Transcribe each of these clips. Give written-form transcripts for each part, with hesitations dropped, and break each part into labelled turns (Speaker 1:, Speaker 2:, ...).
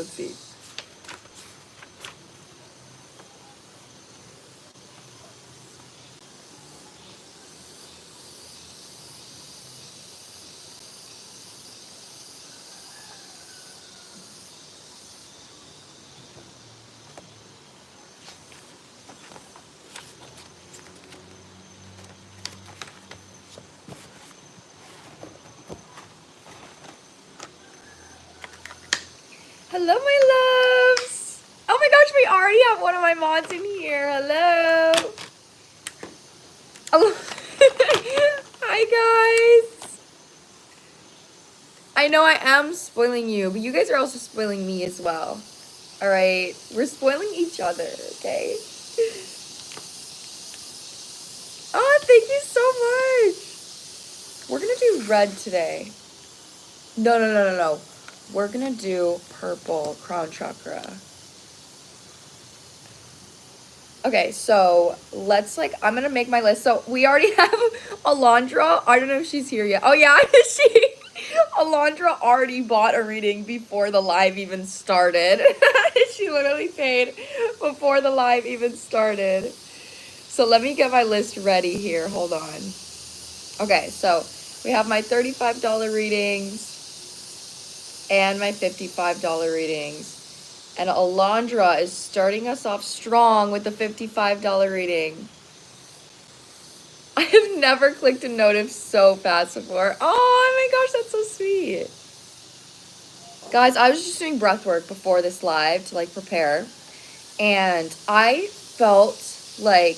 Speaker 1: let's see. Hello, my loves. Oh my gosh, we already have one of my mods in here. Hello. Oh. Hi, guys. I know I am spoiling you, but you guys are also spoiling me as well. All right, we're spoiling each other, okay? Oh, thank you so much. We're gonna do red today. No. We're gonna do purple crown chakra. Okay, so let's I'm gonna make my list. So we already have Alandra. I don't know if she's here yet. Oh yeah, Alandra already bought a reading before the live even started. She literally paid before the live even started. So let me get my list ready here. Hold on. Okay, so we have my $35 readings and my $55 readings. And Alandra is starting us off strong with the $55 reading. I have never clicked a notif so fast before. Oh my gosh, that's so sweet. Guys, I was just doing breath work before this live to prepare. And I felt like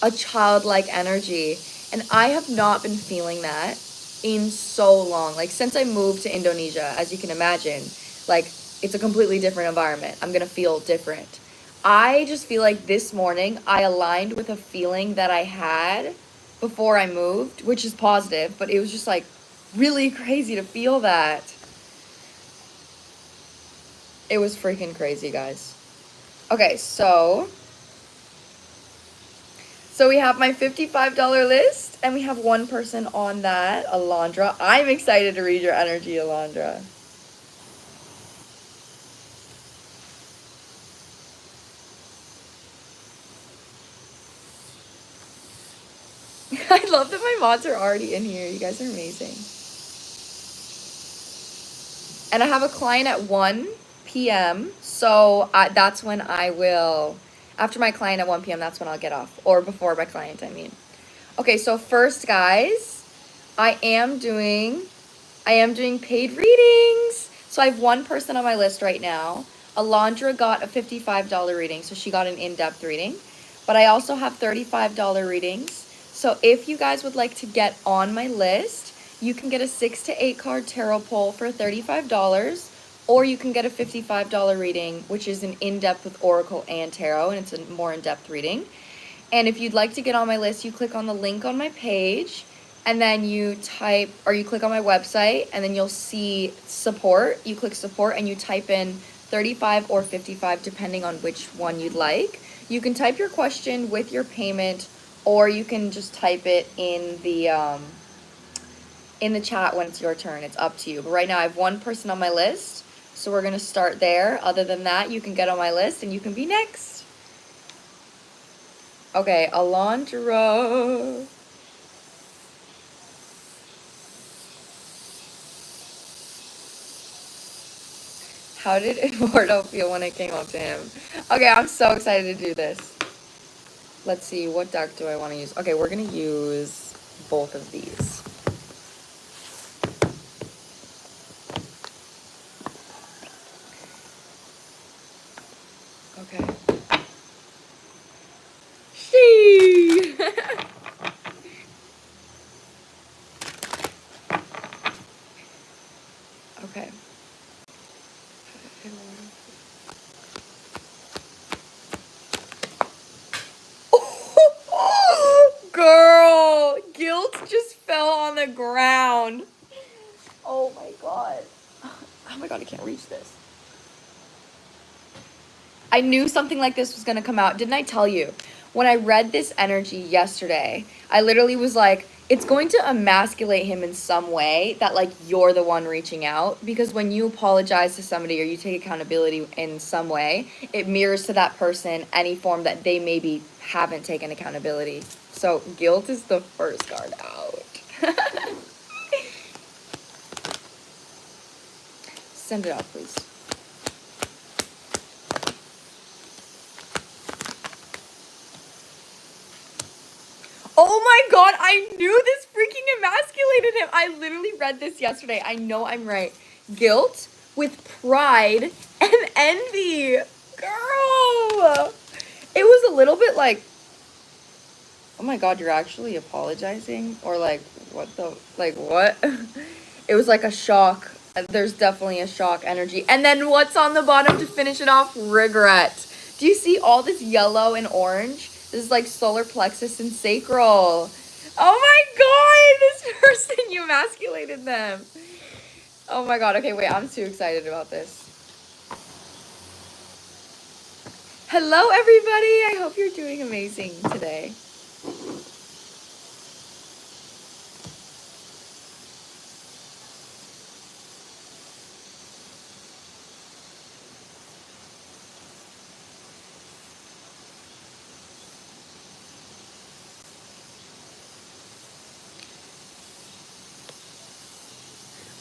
Speaker 1: a childlike energy. And I have not been feeling that in so long. Since I moved to Indonesia, as you can imagine, it's a completely different environment. I'm gonna feel different. I just feel like this morning I aligned with a feeling that I had before I moved, which is positive, but it was just really crazy to feel that. It was freaking crazy, guys. Okay, so we have my $55 list, and we have one person on that, Alandra. I'm excited to read your energy, Alandra. I love that my mods are already in here. You guys are amazing. And I have a client at 1 p.m. So that's when I will, after my client at 1 p.m., that's when I'll get off. Or before my client, I mean. Okay, so first, guys, I am doing paid readings. So I have one person on my list right now. Alandra got a $55 reading, so she got an in-depth reading. But I also have $35 readings. So if you guys would like to get on my list, you can get a 6 to 8 card tarot pull for $35, or you can get a $55 reading, which is an in-depth with Oracle and Tarot, and it's a more in-depth reading. And if you'd like to get on my list, you click on the link on my page, and then you type, or you click on my website, and then you'll see support. You click support, and you type in 35 or 55, depending on which one you'd like. You can type your question with your payment, or you can just type it in the chat when it's your turn. It's up to you. But right now I have one person on my list, so we're gonna start there. Other than that, you can get on my list and you can be next. Okay, Alandra. How did Eduardo feel when it came up to him? Okay, I'm so excited to do this. Let's see, what deck do I want to use? Okay, we're gonna use both of these. Okay. She. Okay. Girl, guilt just fell on the ground. Oh my god. Oh my god, I can't reach this. I knew something like this was going to come out. Didn't I tell you? When I read this energy yesterday, I literally was like, it's going to emasculate him in some way that, like, you're the one reaching out, because when you apologize to somebody or you take accountability in some way, it mirrors to that person any form that they maybe haven't taken accountability. So guilt is the first card out. Send it out, please. Oh my god, I knew this freaking emasculated him. I literally read this yesterday. I know I'm right. Guilt with pride and envy. Girl! It was a little bit like, oh my god, you're actually apologizing? Or like, what the, like, what? It was like a shock. There's definitely a shock energy. And then what's on the bottom to finish it off? Regret. Do you see all this yellow and orange? This is like solar plexus and sacral. Oh my god, this person, you emasculated them. Oh my god, okay, wait, I'm too excited about this. Hello, everybody. I hope you're doing amazing today.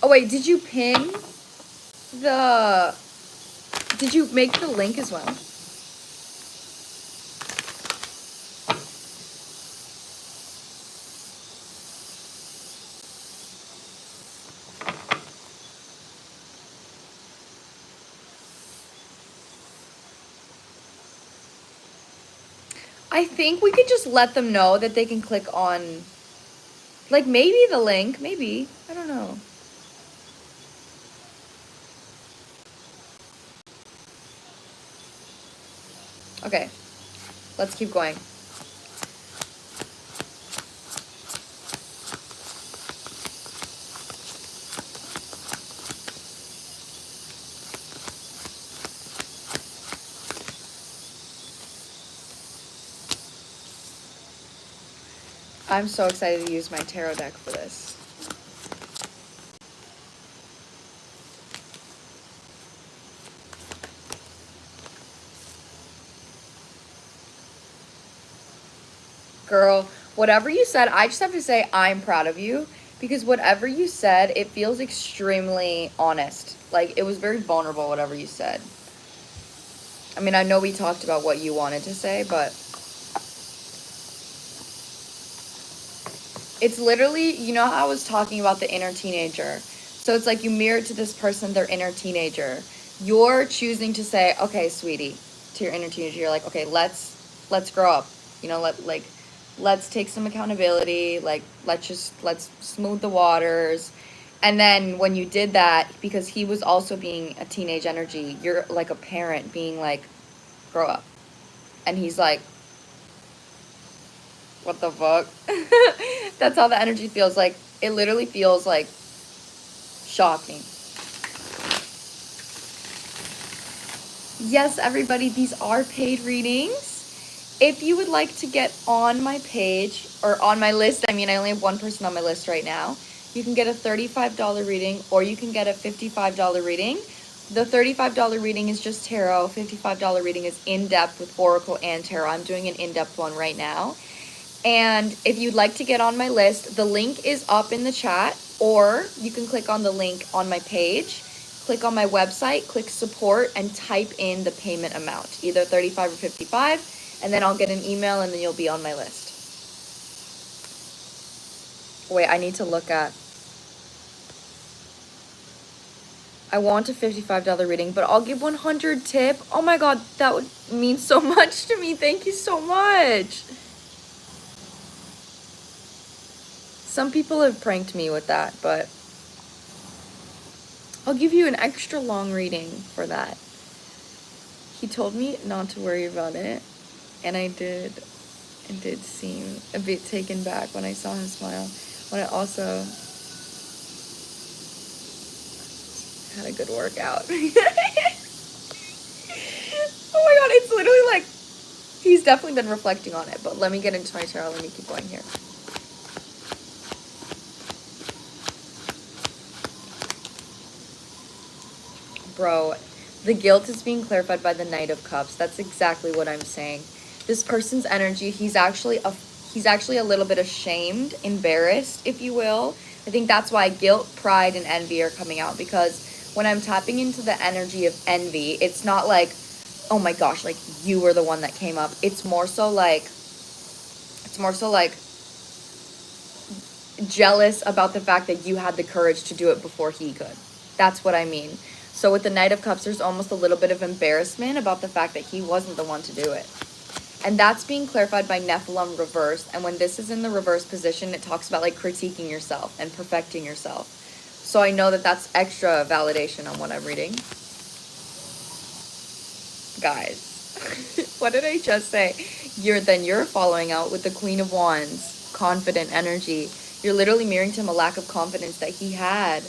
Speaker 1: Oh wait, did you pin the... Did you make the link as well? I think we could just let them know that they can click on, like, maybe the link, maybe. I don't know. Okay, let's keep going. I'm so excited to use my tarot deck for this. Girl, whatever you said, I just have to say I'm proud of you, because whatever you said, it feels extremely honest. Like, it was very vulnerable, whatever you said. I mean, I know we talked about what you wanted to say, but it's literally, you know how I was talking about the inner teenager? So it's like you mirror to this person their inner teenager. You're choosing to say, okay, sweetie, to your inner teenager, you're like, okay, let's grow up. You know, let's take some accountability. Like, let's smooth the waters. And then when you did that, because he was also being a teenage energy, you're like a parent being like, grow up. And he's like, what the fuck? That's how the energy feels. Like, it literally feels like shocking. Yes, everybody, these are paid readings. If you would like to get on my page, or on my list, I mean, I only have one person on my list right now. You can get a $35 reading, or you can get a $55 reading. The $35 reading is just tarot. $55 reading is in-depth with oracle and tarot. I'm doing an in-depth one right now. And if you'd like to get on my list, the link is up in the chat, or you can click on the link on my page, click on my website, click support, and type in the payment amount, either 35 or 55, and then I'll get an email, and then you'll be on my list. Wait, I need to look at... I want a $55 reading, but I'll give 100 tip. Oh my god, that would mean so much to me. Thank you so much. Some people have pranked me with that, but I'll give you an extra long reading for that. He told me not to worry about it, and I did. It did seem a bit taken back when I saw him smile. When I also had a good workout. Oh my god, it's literally like, he's definitely been reflecting on it, but let me get into my tarot. Let me keep going here. Bro, the guilt is being clarified by the Knight of Cups. That's exactly what I'm saying. This person's energy, he's actually a little bit ashamed, embarrassed, if you will. I think that's why guilt, pride, and envy are coming out, because when I'm tapping into the energy of envy, it's not like, oh my gosh, like you were the one that came up. It's more so like jealous about the fact that you had the courage to do it before he could. That's what I mean. So with the Knight of Cups, there's almost a little bit of embarrassment about the fact that he wasn't the one to do it. And that's being clarified by Nephilim reversed. And when this is in the reverse position, it talks about like critiquing yourself and perfecting yourself. So I know that that's extra validation on what I'm reading. Guys, what did I just say? You're following out with the Queen of Wands, confident energy. You're literally mirroring to him a lack of confidence that he had.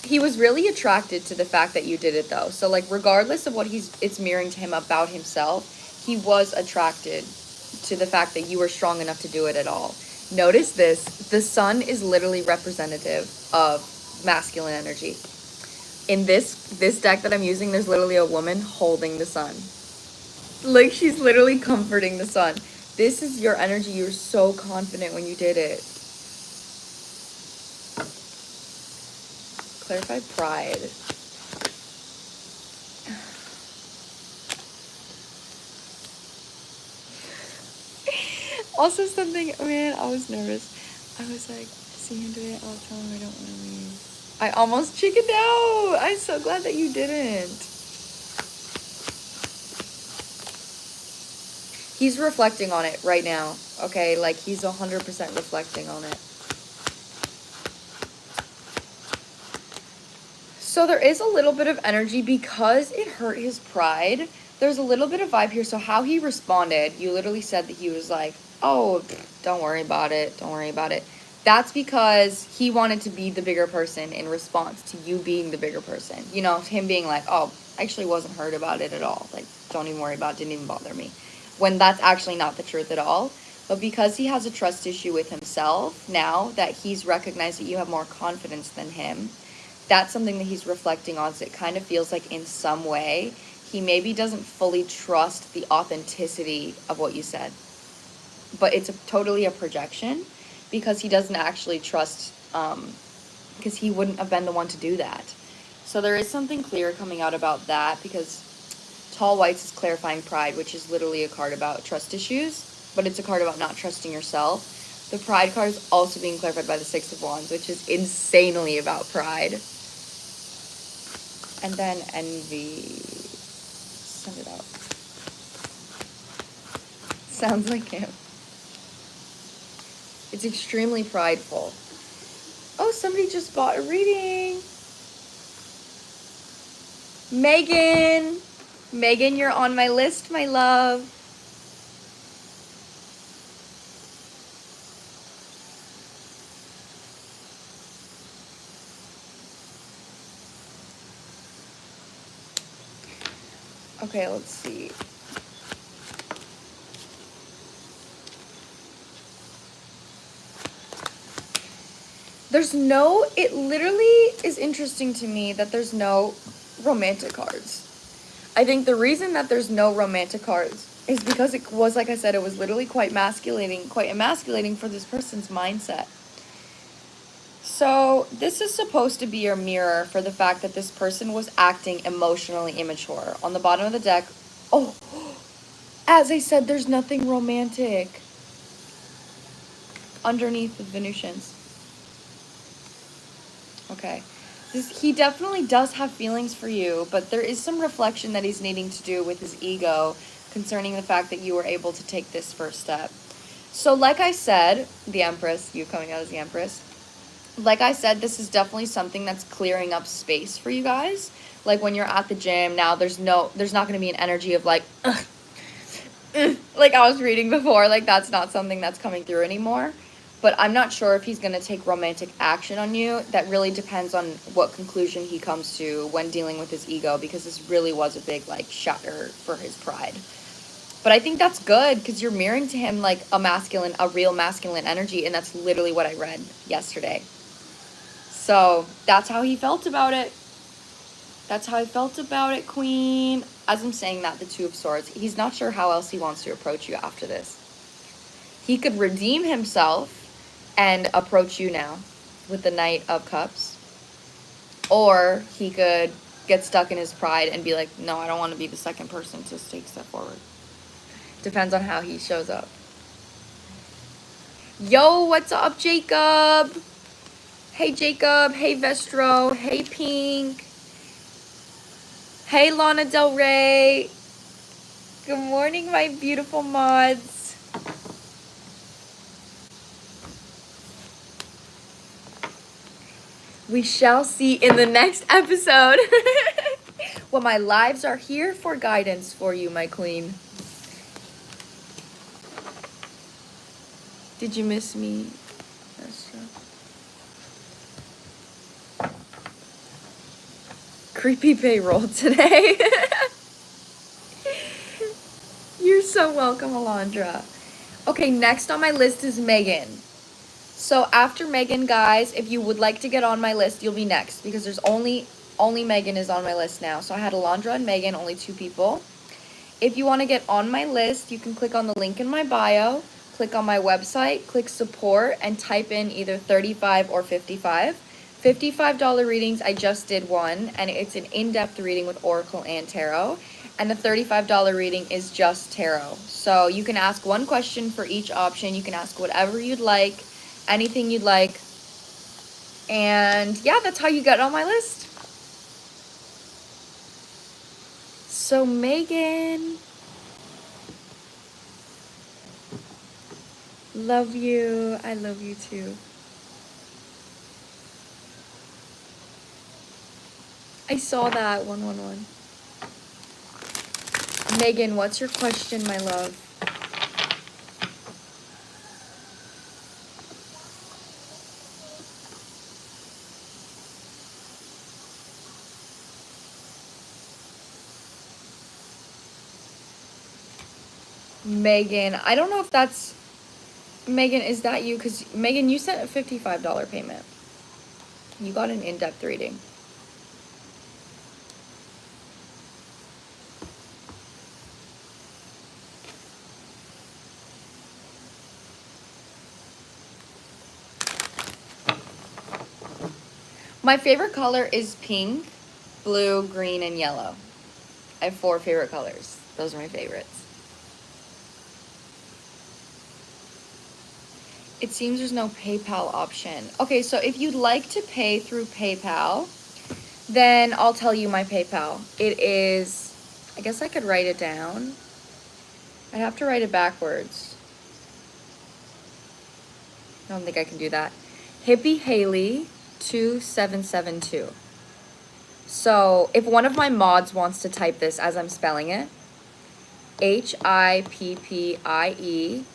Speaker 1: He was really attracted to the fact that you did it though. So like regardless of what it's mirroring to him about himself, he was attracted to the fact that you were strong enough to do it at all. Notice this. The sun is literally representative of masculine energy. In this deck that I'm using, there's literally a woman holding the sun. Like she's literally comforting the sun. This is your energy. You were so confident when you did it. Clarify pride. Also something, man, I was nervous. I was like, see him today, I'll tell him I don't want to leave. I almost chickened out. I'm so glad that you didn't. He's reflecting on it right now, okay? Like, he's 100% reflecting on it. So there is a little bit of energy because it hurt his pride. There's a little bit of vibe here. So how he responded, you literally said that he was like, oh, don't worry about it. Don't worry about it. That's because he wanted to be the bigger person in response to you being the bigger person. You know, him being like, oh, I actually wasn't hurt about it at all. Like, don't even worry about it. Didn't even bother me. When that's actually not the truth at all. But because he has a trust issue with himself now that he's recognized that you have more confidence than him, that's something that he's reflecting on. So it kind of feels like in some way he maybe doesn't fully trust the authenticity of what you said. But it's totally a projection because he doesn't actually trust, because he wouldn't have been the one to do that. So there is something clear coming out about that because Tall Whites is clarifying pride, which is literally a card about trust issues, but it's a card about not trusting yourself. The pride card is also being clarified by the Six of Wands, which is insanely about pride. And then envy. Send it out. Sounds like him. It's extremely prideful. Oh, somebody just bought a reading. Megan. Megan, you're on my list, my love. Okay, let's see. It literally is interesting to me that there's no romantic cards. I think the reason that there's no romantic cards is because it was, like I said, it was literally quite emasculating for this person's mindset. So this is supposed to be your mirror for the fact that this person was acting emotionally immature. On the bottom of the deck, oh, as I said, there's nothing romantic underneath the Venusians. Okay. He definitely does have feelings for you, but there is some reflection that he's needing to do with his ego concerning the fact that you were able to take this first step. So like I said, the Empress, you coming out as the Empress, like I said, this is definitely something that's clearing up space for you guys. Like when you're at the gym now, there's not going to be an energy of like, like I was reading before, like that's not something that's coming through anymore. But I'm not sure if he's going to take romantic action on you. That really depends on what conclusion he comes to when dealing with his ego, because this really was a big, like, shatter for his pride. But I think that's good because you're mirroring to him, like, a real masculine energy, and that's literally what I read yesterday. So that's how he felt about it. That's how I felt about it, Queen. As I'm saying that, the Two of Swords, he's not sure how else he wants to approach you after this. He could redeem himself and approach you now with the Knight of Cups. Or he could get stuck in his pride and be like, no, I don't want to be the second person to take a step forward. Depends on how he shows up. Yo, what's up, Jacob? Hey, Jacob. Hey, Vestro. Hey, Pink. Hey, Lana Del Rey. Good morning, my beautiful mods. We shall see in the next episode. Well, my lives are here for guidance for you, my queen. Did you miss me? That's true. Creepy payroll today. You're so welcome, Alandra. Okay, next on my list is Megan. So after Megan, guys, if you would like to get on my list, you'll be next because there's only Megan is on my list now. So I had Alandra and Megan, only 2 people. If you want to get on my list, you can click on the link in my bio, click on my website, click support, and type in either 35 or 55. $55 readings, I just did one, and it's an in-depth reading with Oracle and Tarot. And the $35 reading is just Tarot. So you can ask one question for each option. You can ask whatever you'd like, anything you'd like. And yeah, that's how you get on my list. So Megan, love you. I love you too. I saw that 111. Megan, what's your question, my love? Megan, I don't know if that's... Megan, is that you? Because, Megan, you sent a $55 payment. You got an in-depth reading. My favorite color is pink, blue, green, and yellow. I have 4 favorite colors. Those are my favorites. It seems there's no PayPal option. Okay, so if you'd like to pay through PayPal, then I'll tell you my PayPal. It is, I guess I could write it down. I'd have to write it backwards. I don't think I can do that. Hippie Haley 2772. So if one of my mods wants to type this as I'm spelling it, HIPPIE HAILEY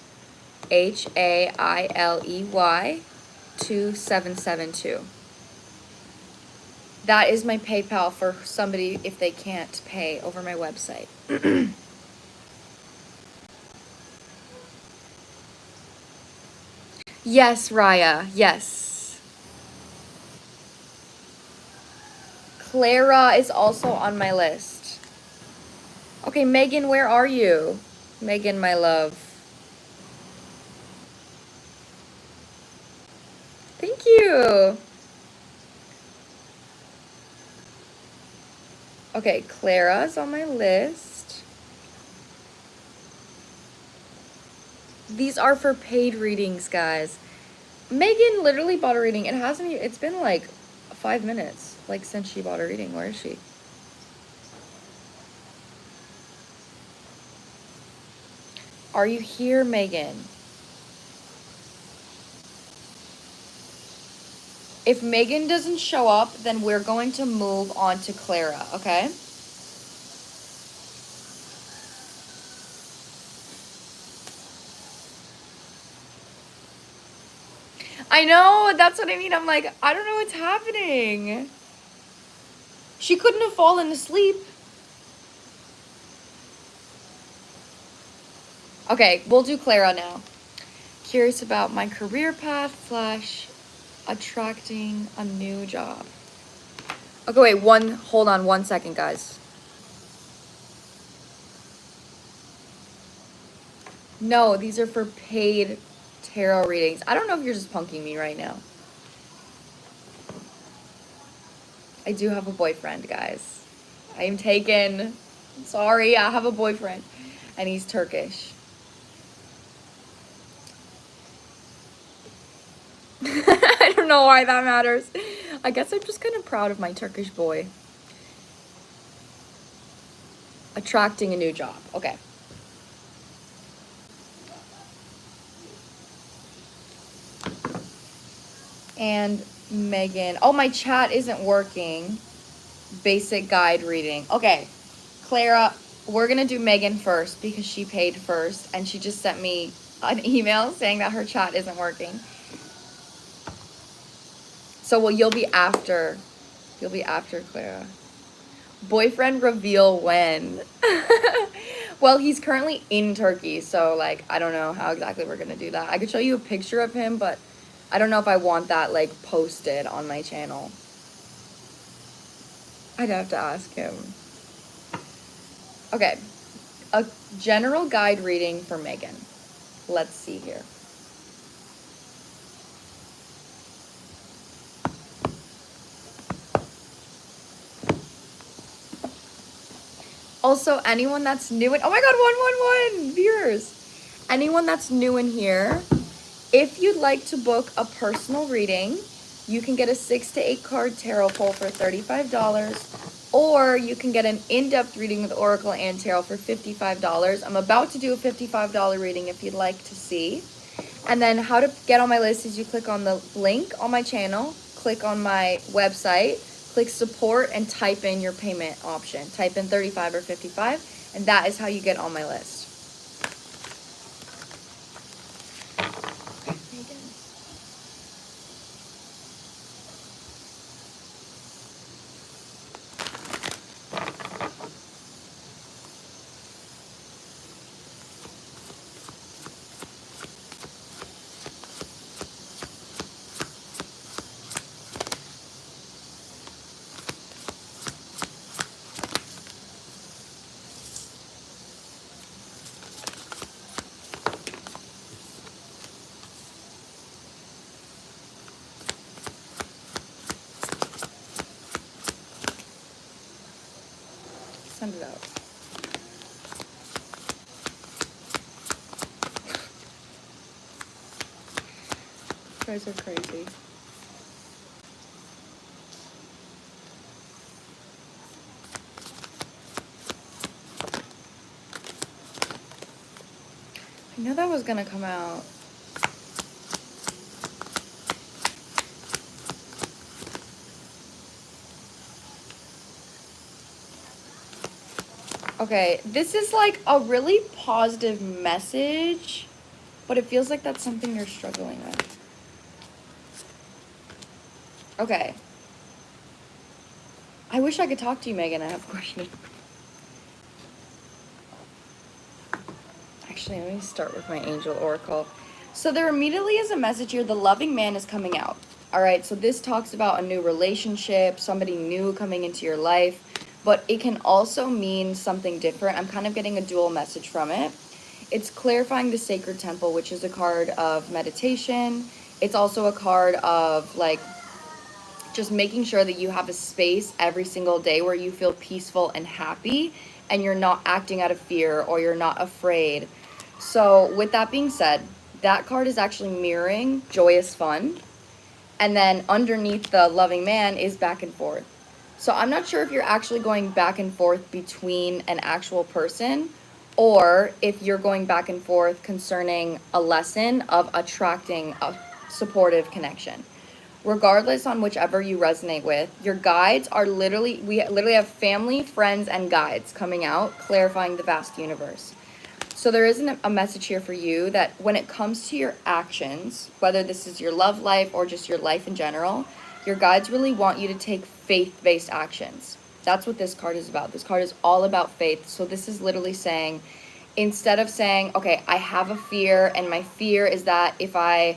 Speaker 1: 2772. That is my PayPal for somebody if they can't pay over my website. Yes, Raya, yes. Clara is also on my list. Okay, Megan, where are you? Megan, my love. Thank you. Okay, Clara's on my list. These are for paid readings, guys. Megan literally bought a reading. It's been like 5 minutes, like since she bought a reading. Where is she? Are you here, Megan? If Megan doesn't show up, then we're going to move on to Clara, okay? I know, that's what I mean. I'm like, I don't know what's happening. She couldn't have fallen asleep. Okay, we'll do Clara now. Curious about my career path / Attracting a new job. Okay, wait, hold on 1 second, guys. No, these are for paid tarot readings. I don't know if you're just punking me right now. I do have a boyfriend, guys. I am taken. Sorry, I have a boyfriend. And he's Turkish. I don't know why that matters. I guess I'm just kind of proud of my Turkish boy. Attracting a new job. Okay. And Megan. Oh, my chat isn't working. Basic guide reading. Okay. Clara, we're going to do Megan first because she paid first. And she just sent me an email saying that her chat isn't working. So, well, you'll be after Clara. Boyfriend reveal when? Well, he's currently in Turkey, so like I don't know how exactly we're gonna do that. I could show you a picture of him, but I don't know if I want that like posted on my channel. I'd have to ask him. Okay, a general guide reading for Megan. Let's see here. Also, anyone that's new in, oh my god, 111 viewers. Anyone that's new in here, if you'd like to book a personal reading, you can get a 6 to 8 card tarot pull for $35, or you can get an in-depth reading with Oracle and Tarot for $55. I'm about to do a $55 reading if you'd like to see. And then how to get on my list is you click on the link on my channel, click on my website, click support, and type in your payment option. Type in 35 or 55, and that is how you get on my list. Send it out. You guys are crazy. I knew that was gonna come out. Okay, this is like a really positive message, but it feels like that's something you're struggling with. Okay. I wish I could talk to you, Megan. I have a question. Actually, let me start with my angel oracle. So there immediately is a message here. The loving man is coming out. All right, so this talks about a new relationship, somebody new coming into your life, but it can also mean something different. I'm kind of getting a dual message from it. It's clarifying the sacred temple, which is a card of meditation. It's also a card of like just making sure that you have a space every single day where you feel peaceful and happy and you're not acting out of fear or you're not afraid. So with that being said, that card is actually mirroring joyous fun. And then underneath the loving man is back and forth. So I'm not sure if you're actually going back and forth between an actual person or if you're going back and forth concerning a lesson of attracting a supportive connection. Regardless on whichever you resonate with, your guides are literally, we literally have family, friends, and guides coming out, clarifying the vast universe. So there isn't a message here for you that when it comes to your actions, whether this is your love life or just your life in general, your guides really want you to take faith-based actions. That's what this card is about. This card is all about faith. So this is literally saying, instead of saying, okay, I have a fear and my fear is that if I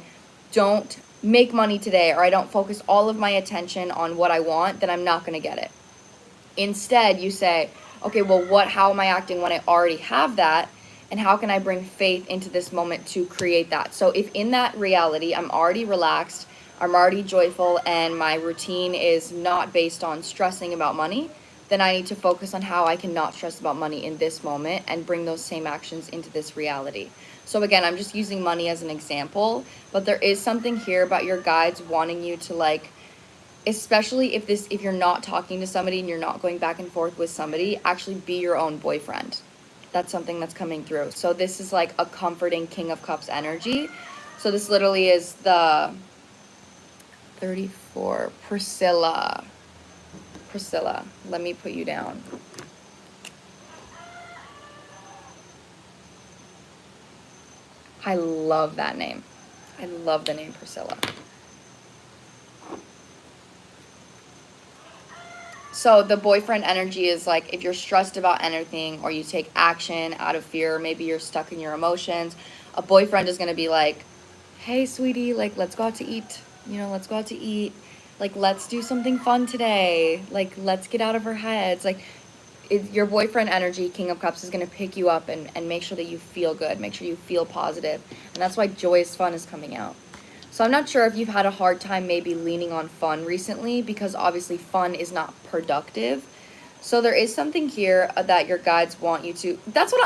Speaker 1: don't make money today, or I don't focus all of my attention on what I want, then I'm not going to get it. Instead, you say, okay, well, how am I acting when I already have that? And how can I bring faith into this moment to create that? So if in that reality, I'm already relaxed, I'm already joyful, and my routine is not based on stressing about money, then I need to focus on how I can not stress about money in this moment and bring those same actions into this reality. So again, I'm just using money as an example, but there is something here about your guides wanting you to, like, especially if you're not talking to somebody and you're not going back and forth with somebody, actually be your own boyfriend. That's something that's coming through. So this is like a comforting King of Cups energy. So this literally is the 34 Priscilla. Let me put you down. I love that name. I love the name Priscilla. So the boyfriend energy is like, if you're stressed about anything or you take action out of fear, maybe you're stuck in your emotions, a boyfriend is going to be like, hey, sweetie, like, let's go out to eat. Let's go out to eat. Like, let's do something fun today. Like, let's get out of our heads. Like, your boyfriend energy, King of Cups, is going to pick you up and make sure that you feel good. Make sure you feel positive. And that's why joyous fun is coming out. So I'm not sure if you've had a hard time maybe leaning on fun recently, because obviously fun is not productive. So there is something here that your guides want you to.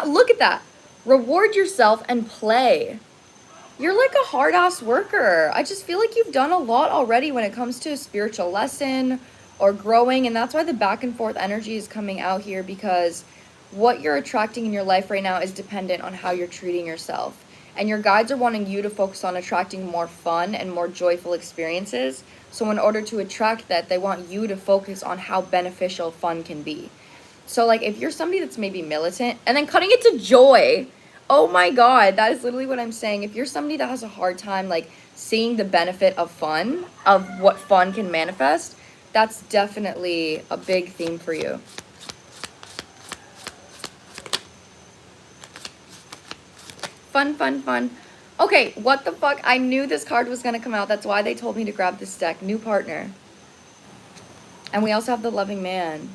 Speaker 1: Look at that. Reward yourself and play. You're like a hard-ass worker. I just feel like you've done a lot already when it comes to a spiritual lesson or growing. And that's why the back and forth energy is coming out here, because what you're attracting in your life right now is dependent on how you're treating yourself. And your guides are wanting you to focus on attracting more fun and more joyful experiences. So in order to attract that, they want you to focus on how beneficial fun can be. So like if you're somebody that's maybe militant and then cutting it to joy, oh my God, that is literally what I'm saying. If you're somebody that has a hard time like seeing the benefit of fun, of what fun can manifest, that's definitely a big theme for you. Fun. Okay, what the fuck? I knew this card was going to come out. That's why they told me to grab this deck. New partner. And we also have the loving man.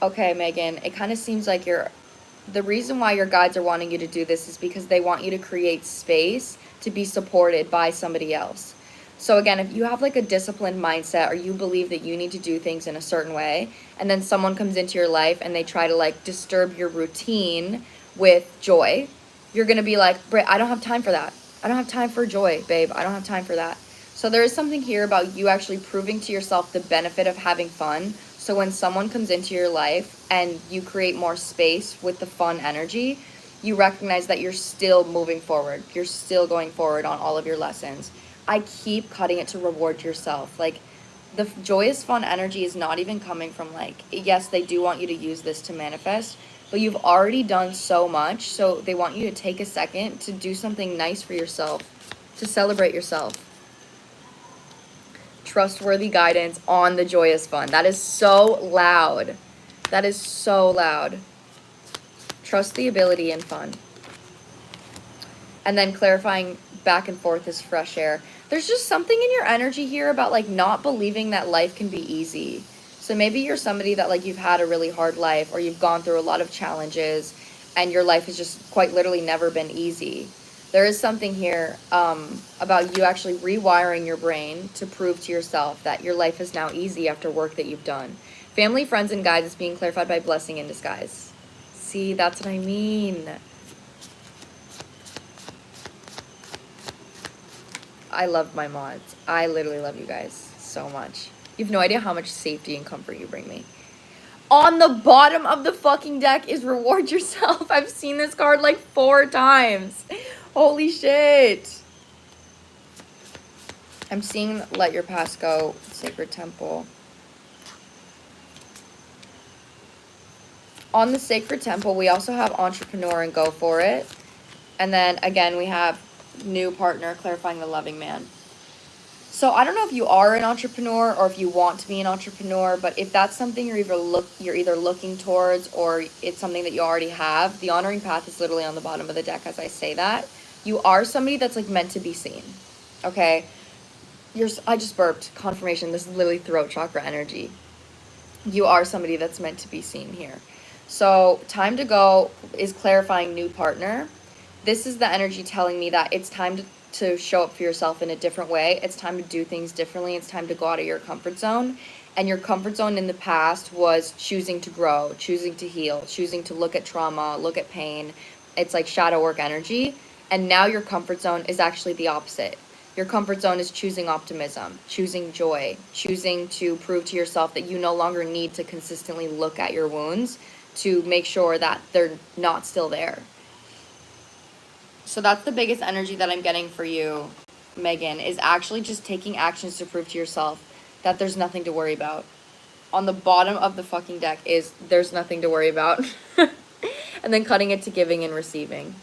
Speaker 1: Okay, Megan, it kind of seems like the reason why your guides are wanting you to do this is because they want you to create space to be supported by somebody else. So again, if you have like a disciplined mindset, or you believe that you need to do things in a certain way, and then someone comes into your life and they try to like disturb your routine with joy, you're going to be like, Britt, I don't have time for that. I don't have time for joy, babe. I don't have time for that. So there is something here about you actually proving to yourself the benefit of having fun. So when someone comes into your life and you create more space with the fun energy, you recognize that you're still moving forward. You're still going forward on all of your lessons. I keep cutting it to reward yourself. Like, the joyous fun energy is not even coming from like, yes, they do want you to use this to manifest, but you've already done so much. So they want you to take a second to do something nice for yourself, to celebrate yourself. Trustworthy guidance on the joyous fun. That is so loud. That is so loud. Trust the ability in fun. And then clarifying back and forth is fresh air. There's just something in your energy here about like not believing that life can be easy. So maybe you're somebody that like you've had a really hard life, or you've gone through a lot of challenges and your life has just quite literally never been easy. There is something here about you actually rewiring your brain to prove to yourself that your life is now easy after work that you've done. Family, friends, and guides is being clarified by blessing in disguise. See, that's what I mean. I love my mods. I literally love you guys so much. You have no idea how much safety and comfort you bring me. On the bottom of the fucking deck is reward yourself. I've seen this card like 4 times. Holy shit. I'm seeing let your past go, sacred temple. On the sacred temple, we also have entrepreneur and go for it. And then again, we have new partner, clarifying the loving man. So I don't know if you are an entrepreneur or if you want to be an entrepreneur, but if that's something you're either looking towards, or it's something that you already have, the honoring path is literally on the bottom of the deck as I say that. You are somebody that's like meant to be seen. Okay? I just burped. Confirmation. This is literally throat chakra energy. You are somebody that's meant to be seen here. So time to go is clarifying new partner. This is the energy telling me that it's time to show up for yourself in a different way. It's time to do things differently. It's time to go out of your comfort zone. And your comfort zone in the past was choosing to grow, choosing to heal, choosing to look at trauma, look at pain. It's like shadow work energy. And now your comfort zone is actually the opposite. Your comfort zone is choosing optimism, choosing joy, choosing to prove to yourself that you no longer need to consistently look at your wounds to make sure that they're not still there. So that's the biggest energy that I'm getting for you, Megan, is actually just taking actions to prove to yourself that there's nothing to worry about. On the bottom of the fucking deck is there's nothing to worry about. And then cutting it to giving and receiving.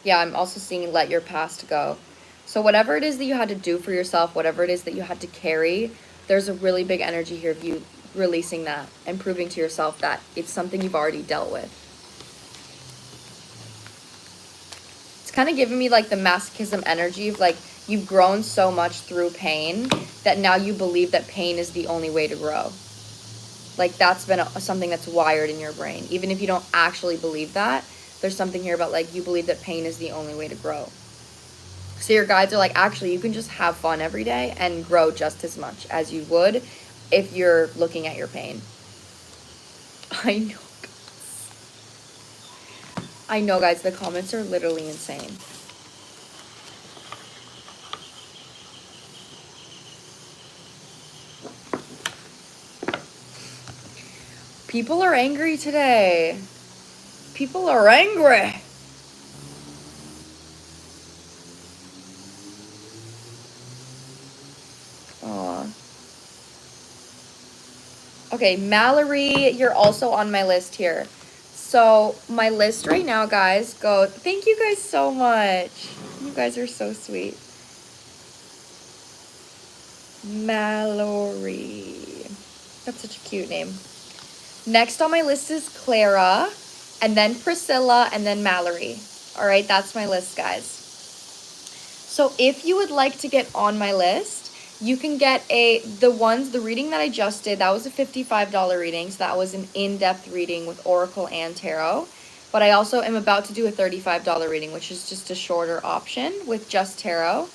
Speaker 1: Yeah, I'm also seeing let your past go. So whatever it is that you had to do for yourself, whatever it is that you had to carry, there's a really big energy here of you releasing that and proving to yourself that it's something you've already dealt with. It's kind of giving me like the masochism energy of like you've grown so much through pain that now you believe that pain is the only way to grow. Like that's been something that's wired in your brain. Even if you don't actually believe that, there's something here about like you believe that pain is the only way to grow. So your guides are like, actually, you can just have fun every day and grow just as much as you would if you're looking at your pain. I know, guys. I know, guys. The comments are literally insane. People are angry today. People are angry. Aw. Okay, Mallerie, you're also on my list here. So my list right now, guys, go. Thank you guys so much. You guys are so sweet. Mallory. That's such a cute name. Next on my list is Clara, and then Priscilla, and then Mallerie. All right, that's my list, guys. So if you would like to get on my list, you can get the reading that I just did, that was a $55 reading. So that was an in-depth reading with Oracle and Tarot. But I also am about to do a $35 reading, which is just a shorter option with just Tarot.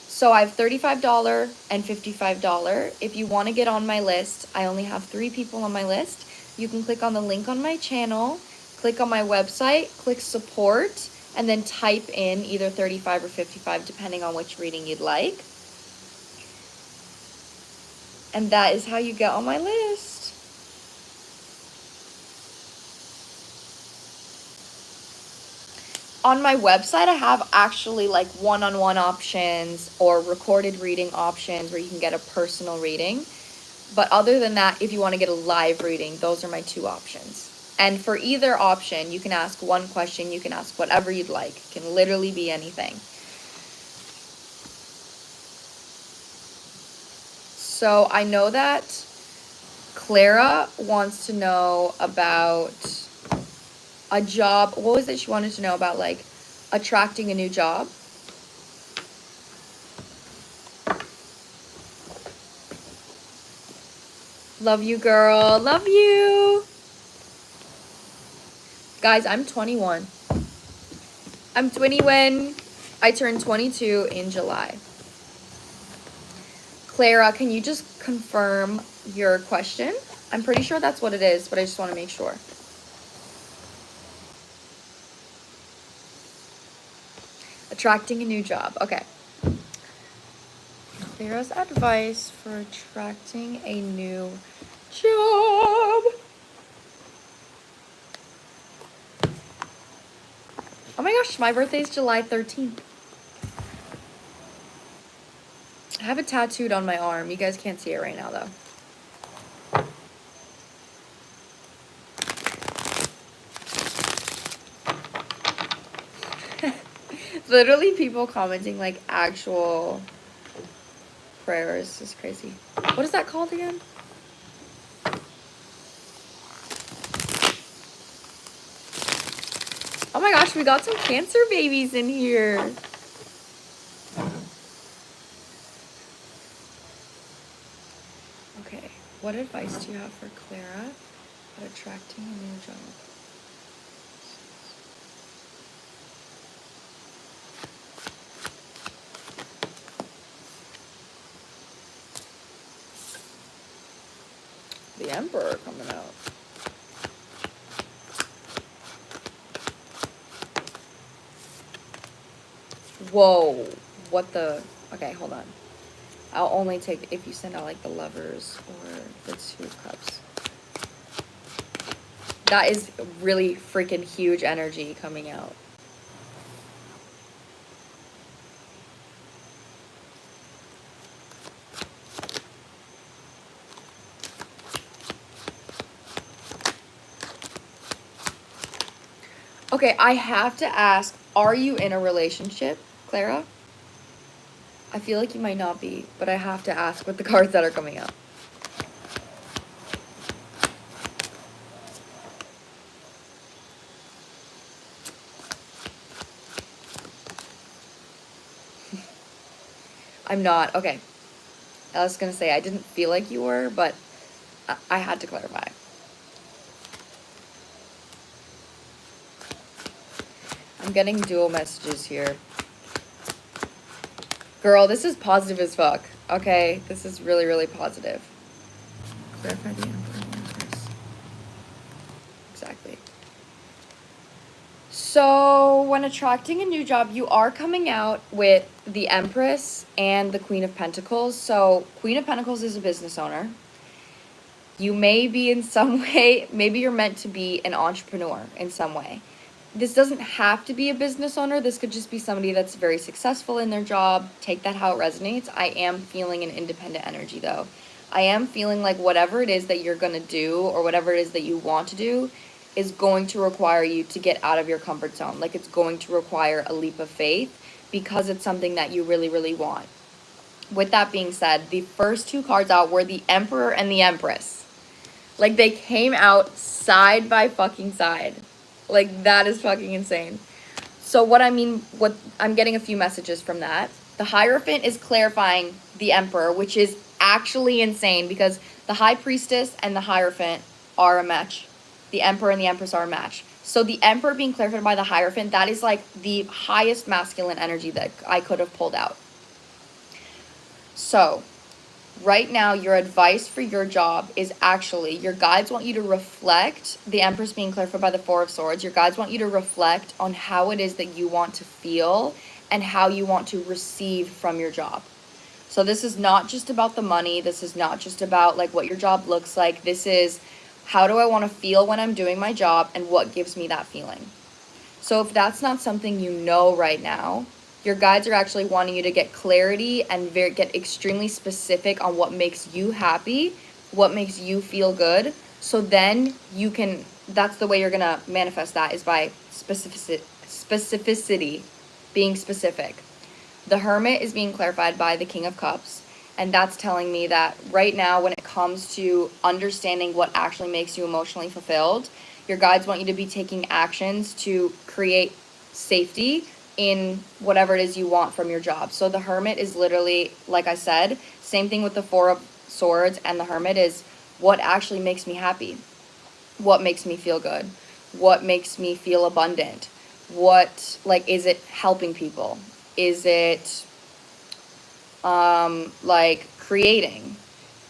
Speaker 1: So I have $35 and $55. If you want to get on my list, I only have 3 people on my list. You can click on the link on my channel, click on my website, click support, and then type in either 35 or 55, depending on which reading you'd like. And that is how you get on my list. On my website, I have actually like one-on-one options or recorded reading options where you can get a personal reading. But other than that, if you want to get a live reading, those are my 2 options. And for either option, you can ask one question, you can ask whatever you'd like. It can literally be anything. So I know that Clara wants to know about a job. What was it she wanted to know about, like attracting a new job? Love you, girl. Love you. Guys, I'm 21. I'm 21. I turned 22 in July. Clara, can you just confirm your question? I'm pretty sure that's what it is, but I just want to make sure. Attracting a new job. Okay. Clara's advice for attracting a new job. Oh my gosh, my birthday is July 13th. I have it tattooed on my arm. You guys can't see it right now, though. Literally people commenting like actual prayers. This is crazy. What is that called again? Oh my gosh, we got some Cancer babies in here. What advice do you have for Clara about attracting a new job? The Emperor coming out. Whoa. What the? Okay, hold on. I'll only take if you send out like the Lovers or the Two of Cups. That is really freaking huge energy coming out. Okay, I have to ask, are you in a relationship, Clara? I feel like you might not be, but I have to ask with the cards that are coming out. I'm not. Okay. I was going to say, I didn't feel like you were, but I had to clarify. I'm getting dual messages here. Girl, this is positive as fuck. Okay, this is really, really positive. Clarify the Emperor and the Empress. Exactly. So, when attracting a new job, you are coming out with the Empress and the Queen of Pentacles. So, Queen of Pentacles is a business owner. You may be in some way, maybe you're meant to be an entrepreneur in some way. This doesn't have to be a business owner. This could just be somebody that's very successful in their job. Take that how it resonates. I am feeling an independent energy though. I am feeling like whatever it is that you're going to do or whatever it is that you want to do is going to require you to get out of your comfort zone. Like it's going to require a leap of faith because it's something that you really, really want. With that being said, the first two cards out were the Emperor and the Empress. Like they came out side by fucking side. Like, that is fucking insane. So what I'm getting a few messages from that. The Hierophant is clarifying the Emperor, which is actually insane because the High Priestess and the Hierophant are a match. The Emperor and the Empress are a match. So the Emperor being clarified by the Hierophant, that is like the highest masculine energy that I could have pulled out. So right now, your advice for your job is actually, your guides want you to reflect, the Empress being clarified by the Four of Swords, your guides want you to reflect on how it is that you want to feel and how you want to receive from your job. So this is not just about the money. This is not just about like what your job looks like. This is, how do I want to feel when I'm doing my job and what gives me that feeling? So if that's not something you know right now, your guides are actually wanting you to get clarity and get extremely specific on what makes you happy, what makes you feel good. So then you can, that's the way you're going to manifest that, is by specificity, being specific. The Hermit is being clarified by the King of Cups. And that's telling me that right now, when it comes to understanding what actually makes you emotionally fulfilled, your guides want you to be taking actions to create safety in whatever it is you want from your job. So the Hermit is literally, like I said, same thing with the Four of Swords and the Hermit is what actually makes me happy. What makes me feel good? What makes me feel abundant? What, like, is it helping people? Is it, like, creating?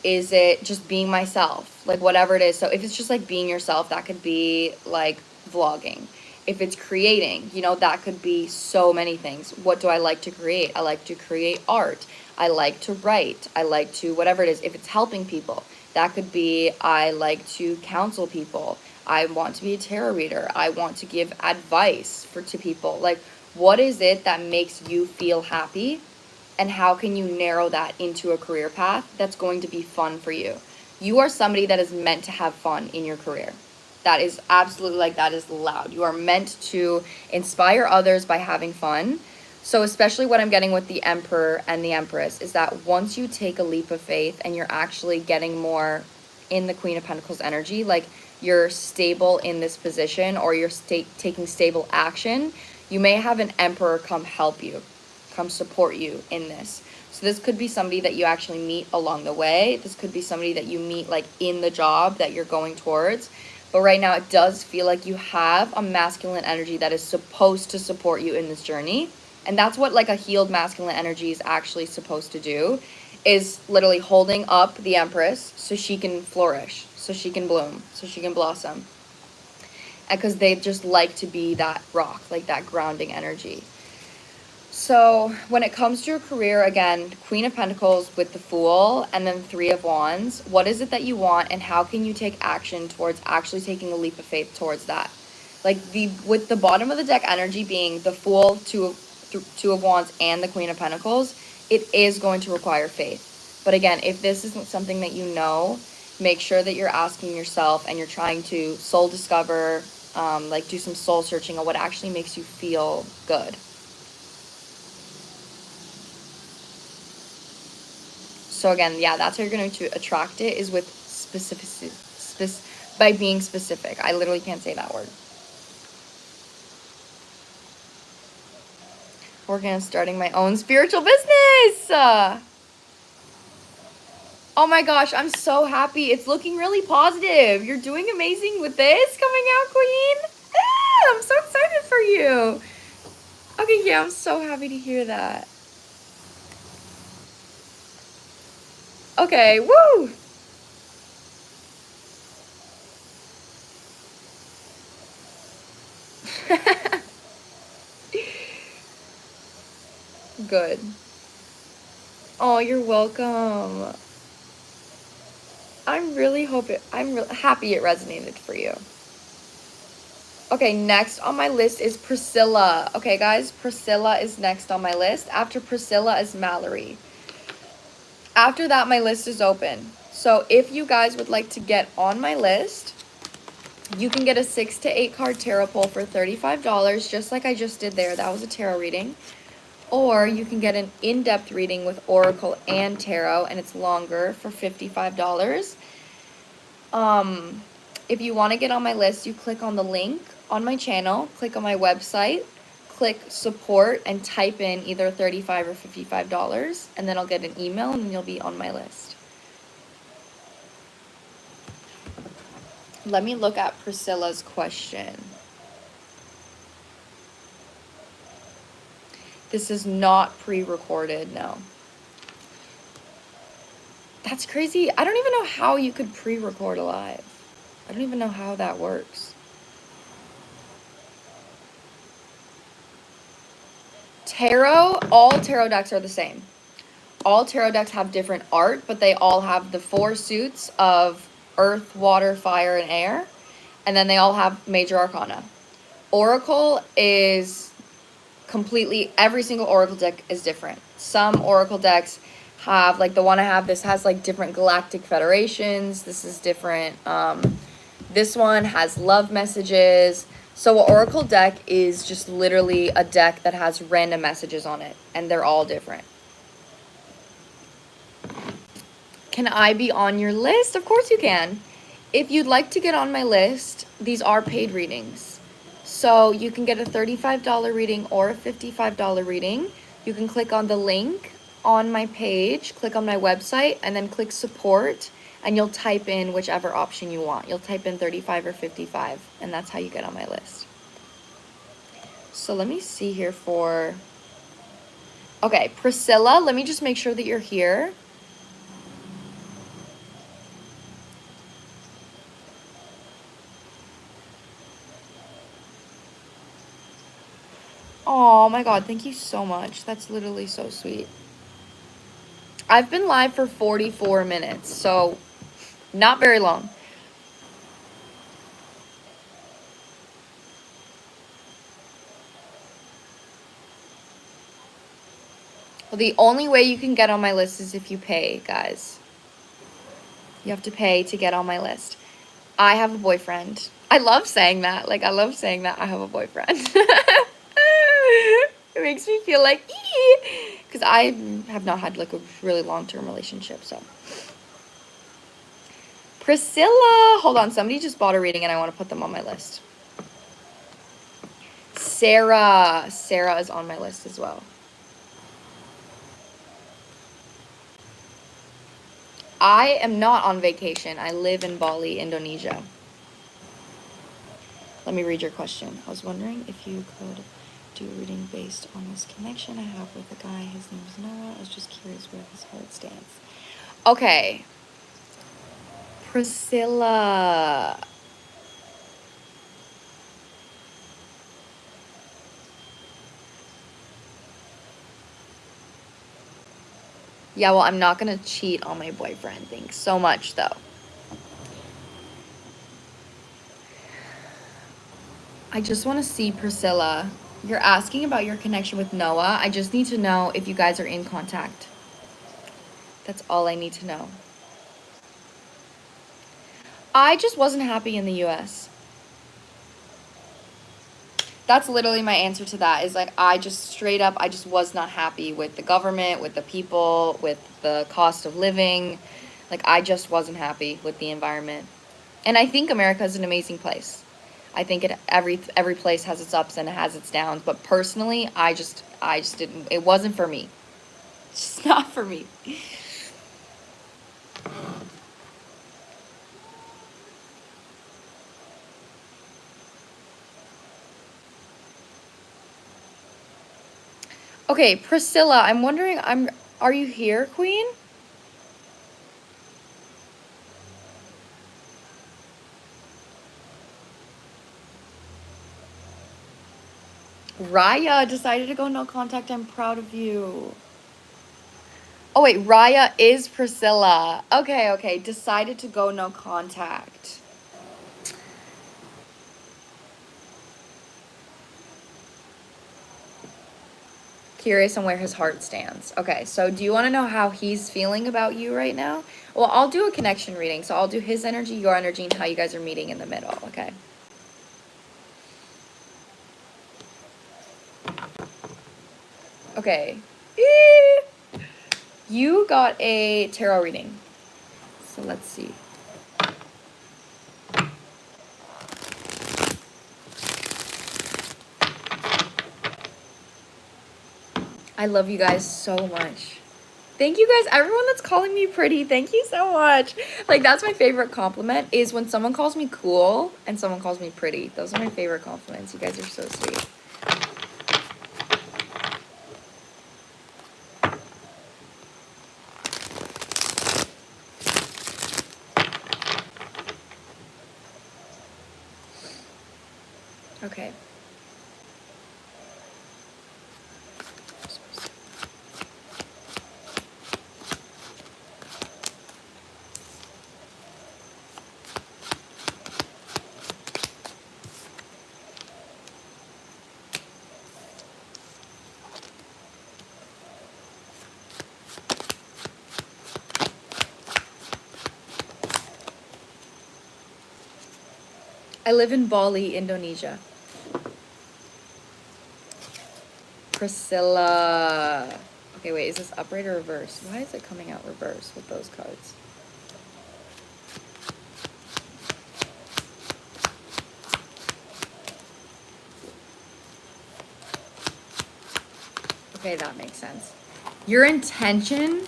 Speaker 1: Is it just being myself? Like, whatever it is. So if it's just, like, being yourself, that could be, like, vlogging. If it's creating, you know, that could be so many things. What do I like to create? I like to create art. I like to write. I like to, whatever it is. If it's helping people, that could be, I like to counsel people. I want to be a tarot reader. I want to give advice to people. Like, what is it that makes you feel happy? And how can you narrow that into a career path that's going to be fun for you? You are somebody that is meant to have fun in your career. That is absolutely, like, that is loud. You are meant to inspire others by having fun. So especially what I'm getting with the Emperor and the Empress is that once you take a leap of faith and you're actually getting more in the Queen of Pentacles energy, like you're stable in this position or you're taking stable action, you may have an Emperor come help you, come support you in this. So this could be somebody that you actually meet along the way. This could be somebody that you meet like in the job that you're going towards. But right now it does feel like you have a masculine energy that is supposed to support you in this journey. And that's what like a healed masculine energy is actually supposed to do, is literally holding up the Empress so she can flourish, so she can bloom, so she can blossom. Because they just like to be that rock, like that grounding energy. So when it comes to your career, again, Queen of Pentacles with the Fool and then Three of Wands, what is it that you want and how can you take action towards actually taking a leap of faith towards that? Like with the bottom of the deck energy being the Fool, Two of Wands, and the Queen of Pentacles, it is going to require faith. But again, if this isn't something that you know, make sure that you're asking yourself and you're trying to soul discover, like do some soul searching on what actually makes you feel good. So again, yeah, that's how you're going to attract it, is with specificity, by being specific. I literally can't say that word. Working on starting my own spiritual business. Oh my gosh, I'm so happy. It's looking really positive. You're doing amazing with this coming out, Queen. Ah, I'm so excited for you. Okay, yeah, I'm so happy to hear that. Okay, woo! Good. Oh, you're welcome. I'm really happy it resonated for you. Okay, next on my list is Priscilla. Okay, guys, Priscilla is next on my list. After Priscilla is Mallerie. After that, my list is open. So if you guys would like to get on my list, you can get a 6 to 8 card tarot pull for $35, just like I just did there. That was a tarot reading. Or you can get an in-depth reading with Oracle and Tarot, and it's longer, for $55. If you want to get on my list, you click on the link on my channel, click on my website, click support, and type in either $35 or $55, and then I'll get an email and you'll be on my list. Let me look at Priscilla's question. This is not pre-recorded, no. That's crazy. I don't even know how you could pre-record a live. I don't even know how that works. Tarot, all tarot decks are the same. All tarot decks have different art, but they all have the 4 suits of earth, water, fire, and air. And then they all have major arcana. Oracle is completely, every single Oracle deck is different. Some Oracle decks have, like the one I have, this has like different galactic federations. This is different. This one has love messages. So an Oracle deck is just literally a deck that has random messages on it, and they're all different. Can I be on your list? Of course you can. If you'd like to get on my list, these are paid readings. So you can get a $35 reading or a $55 reading. You can click on the link on my page, click on my website, and then click support, and you'll type in whichever option you want. You'll type in 35 or 55, and that's how you get on my list. So let me see here for... Okay, Priscilla, let me just make sure that you're here. Oh my god, thank you so much. That's literally so sweet. I've been live for 44 minutes, so not very long. Well, the only way you can get on my list is if you pay, guys. You have to pay to get on my list. I have a boyfriend. I love saying that. Like, I love saying that I have a boyfriend. It makes me feel like, because I have not had like a really long-term relationship, so. Priscilla, hold on, somebody just bought a reading and I want to put them on my list. Sarah is on my list as well. I am not on vacation. I live in Bali, Indonesia. Let me read your question. I was wondering if you could do a reading based on this connection I have with a guy. His name is Noah. I was just curious where his heart stands. Okay. Priscilla. Yeah, well, I'm not going to cheat on my boyfriend. Thanks so much, though. I just want to see Priscilla. You're asking about your connection with Noah. I just need to know if you guys are in contact. That's all I need to know. I just wasn't happy in the US. That's literally my answer to that, is like, I just straight up, I just was not happy with the government, with the people, with the cost of living. Like, I just wasn't happy with the environment. And I think America is an amazing place. I think every place has its ups and it has its downs. But personally, I just didn't, it wasn't for me. It's just not for me. Okay, Priscilla, I'm wondering, are you here, Queen? Raya decided to go no contact. I'm proud of you. Oh wait, Raya is Priscilla. Okay. Decided to go no contact. Curious on where his heart stands. Okay, so do you want to know how he's feeling about you right now? Well, I'll do a connection reading. So I'll do his energy, your energy, and how you guys are meeting in the middle, okay? Okay. You got a tarot reading. So let's see. I love you guys so much. Thank you guys, everyone that's calling me pretty. Thank you so much. Like, that's my favorite compliment, is when someone calls me cool and someone calls me pretty. Those are my favorite compliments. You guys are so sweet. Okay. I live in Bali, Indonesia. Priscilla. Okay, wait, is this upright or reverse? Why is it coming out reverse with those cards? Okay, that makes sense. Your intention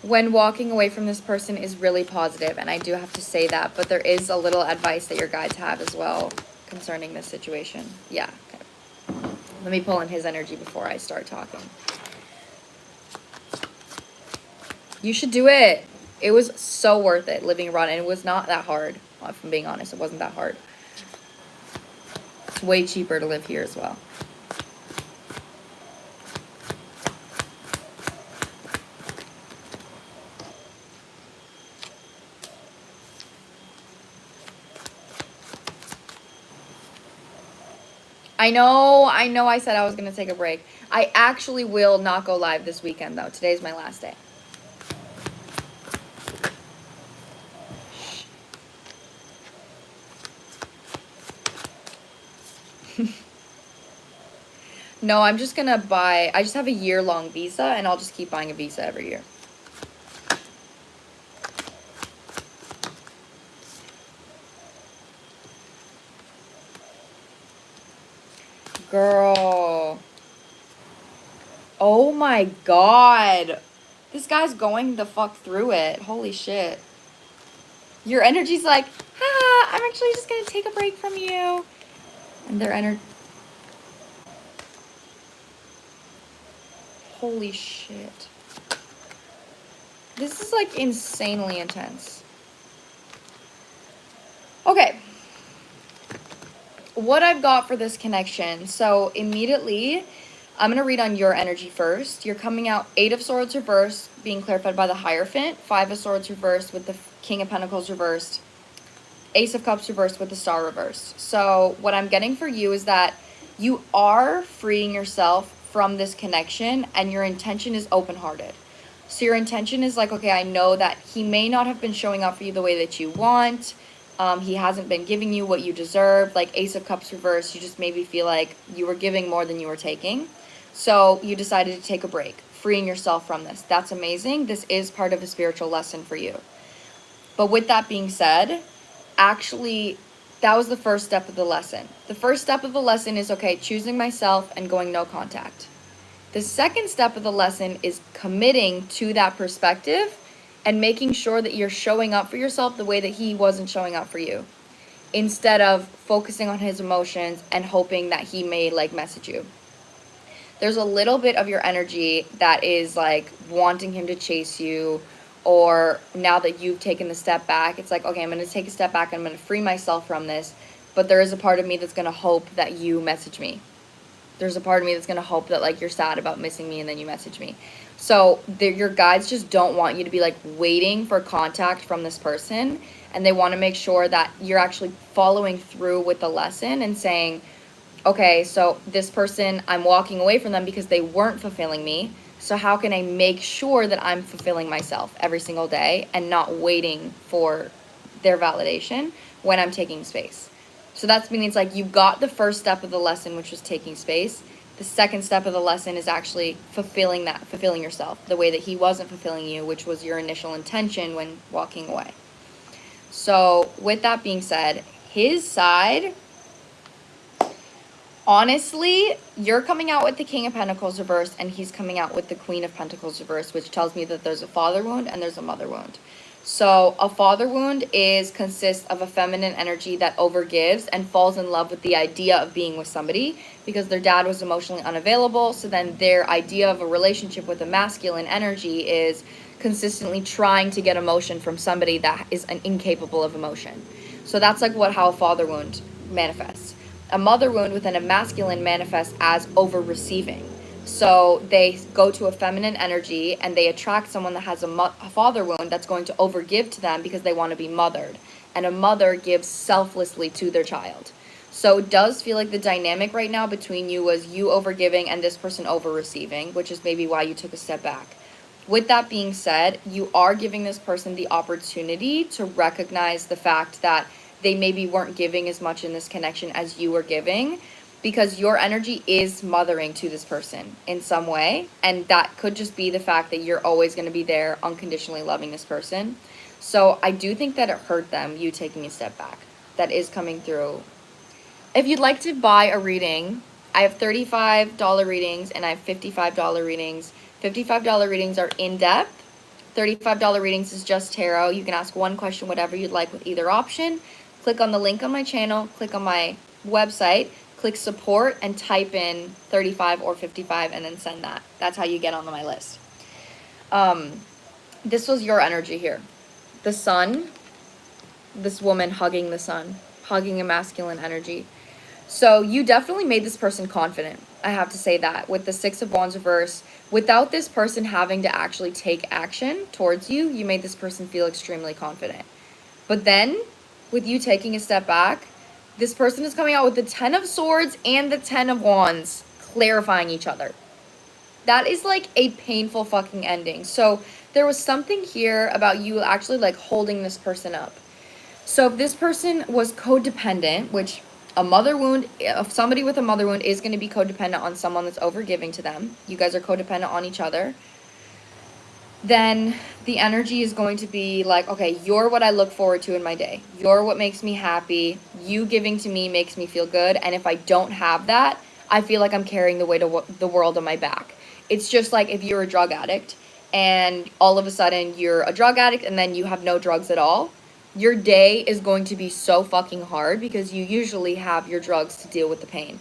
Speaker 1: when walking away from this person is really positive, and I do have to say that, but there is a little advice that your guides have as well concerning this situation. Yeah, okay. Let me pull in his energy before I start talking. You should do it. It was so worth it living abroad, and it was not that hard. If I'm being honest, it wasn't that hard. It's way cheaper to live here as well. I know I said I was going to take a break. I actually will not go live this weekend, though. Today's my last day. No, I'm just going to buy... I just have a year-long visa, and I'll just keep buying a visa every year. Girl. Oh my God. This guy's going the fuck through it. Holy shit. Your energy's like, I'm actually just gonna take a break from you. And their energy. Holy shit. This is like insanely intense. Okay. What I've got for this connection. So immediately, I'm going to read on your energy first. You're coming out 8 of Swords reversed, being clarified by the Hierophant. 5 of Swords reversed with the King of Pentacles reversed. Ace of Cups reversed with the Star reversed. So what I'm getting for you is that you are freeing yourself from this connection and your intention is open-hearted. So your intention is like, okay, I know that he may not have been showing up for you the way that you want. He hasn't been giving you what you deserve. Like Ace of Cups reversed, you just maybe feel like you were giving more than you were taking. So you decided to take a break, freeing yourself from this. That's amazing. This is part of a spiritual lesson for you. But with that being said, actually, that was the first step of the lesson. The first step of the lesson is, okay, choosing myself and going no contact. The second step of the lesson is committing to that perspective and making sure that you're showing up for yourself the way that he wasn't showing up for you, instead of focusing on his emotions and hoping that he may like message you. There's a little bit of your energy that is like wanting him to chase you, or now that you've taken the step back, it's like, okay, I'm going to take a step back and I'm going to free myself from this. But there is a part of me that's going to hope that you message me. There's a part of me that's going to hope that like you're sad about missing me and then you message me. So your guides just don't want you to be like waiting for contact from this person. And they want to make sure that you're actually following through with the lesson and saying, okay, so this person, I'm walking away from them because they weren't fulfilling me. So how can I make sure that I'm fulfilling myself every single day and not waiting for their validation when I'm taking space? So that's meaning it's like you got the first step of the lesson, which was taking space. The second step of the lesson is actually fulfilling yourself the way that he wasn't fulfilling you, which was your initial intention when walking away. So with that being said, his side, honestly, you're coming out with the King of Pentacles reversed and he's coming out with the Queen of Pentacles reversed, which tells me that there's a father wound and there's a mother wound. So a father wound consists of a feminine energy that overgives and falls in love with the idea of being with somebody because their dad was emotionally unavailable. So then their idea of a relationship with a masculine energy is consistently trying to get emotion from somebody that is incapable of emotion. So that's like how a father wound manifests. A mother wound within a masculine manifests as over-receiving. So they go to a feminine energy and they attract someone that has a father wound that's going to overgive to them because they want to be mothered. And a mother gives selflessly to their child. So it does feel like the dynamic right now between you was you overgiving and this person over-receiving, which is maybe why you took a step back. With that being said, you are giving this person the opportunity to recognize the fact that they maybe weren't giving as much in this connection as you were giving, because your energy is mothering to this person in some way. And that could just be the fact that you're always going to be there unconditionally loving this person. So I do think that it hurt them, you taking a step back. That is coming through. If you'd like to buy a reading, I have $35 readings and I have $55 readings. $55 readings are in-depth. $35 readings is just tarot. You can ask one question, whatever you'd like with either option. Click on the link on my channel, click on my website, click support and type in 35 or 55 and then send that. That's how you get on my list. This was your energy here. The sun, this woman hugging the sun, hugging a masculine energy. So you definitely made this person confident. I have to say that with the 6 of Wands reverse, without this person having to actually take action towards you, you made this person feel extremely confident. But then with you taking a step back, this person is coming out with the 10 of Swords and the 10 of Wands, clarifying each other. That is like a painful fucking ending. So there was something here about you actually like holding this person up. So if this person was codependent, which a mother wound, if somebody with a mother wound is going to be codependent on someone that's overgiving to them, you guys are codependent on each other, then the energy is going to be like, okay, you're what I look forward to in my day. You're what makes me happy. You giving to me makes me feel good. And if I don't have that, I feel like I'm carrying the weight of the world on my back. It's just like if you're a drug addict and all of a sudden you're a drug addict and then you have no drugs at all, your day is going to be so fucking hard because you usually have your drugs to deal with the pain.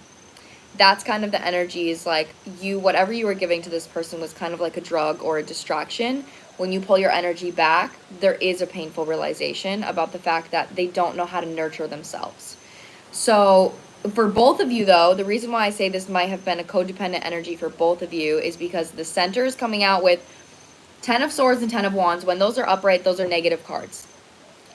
Speaker 1: That's kind of the energy, is like whatever you were giving to this person was kind of like a drug or a distraction. When you pull your energy back, there is a painful realization about the fact that they don't know how to nurture themselves. So for both of you though, the reason why I say this might have been a codependent energy for both of you is because the center is coming out with 10 of Swords and 10 of Wands. When those are upright, those are negative cards,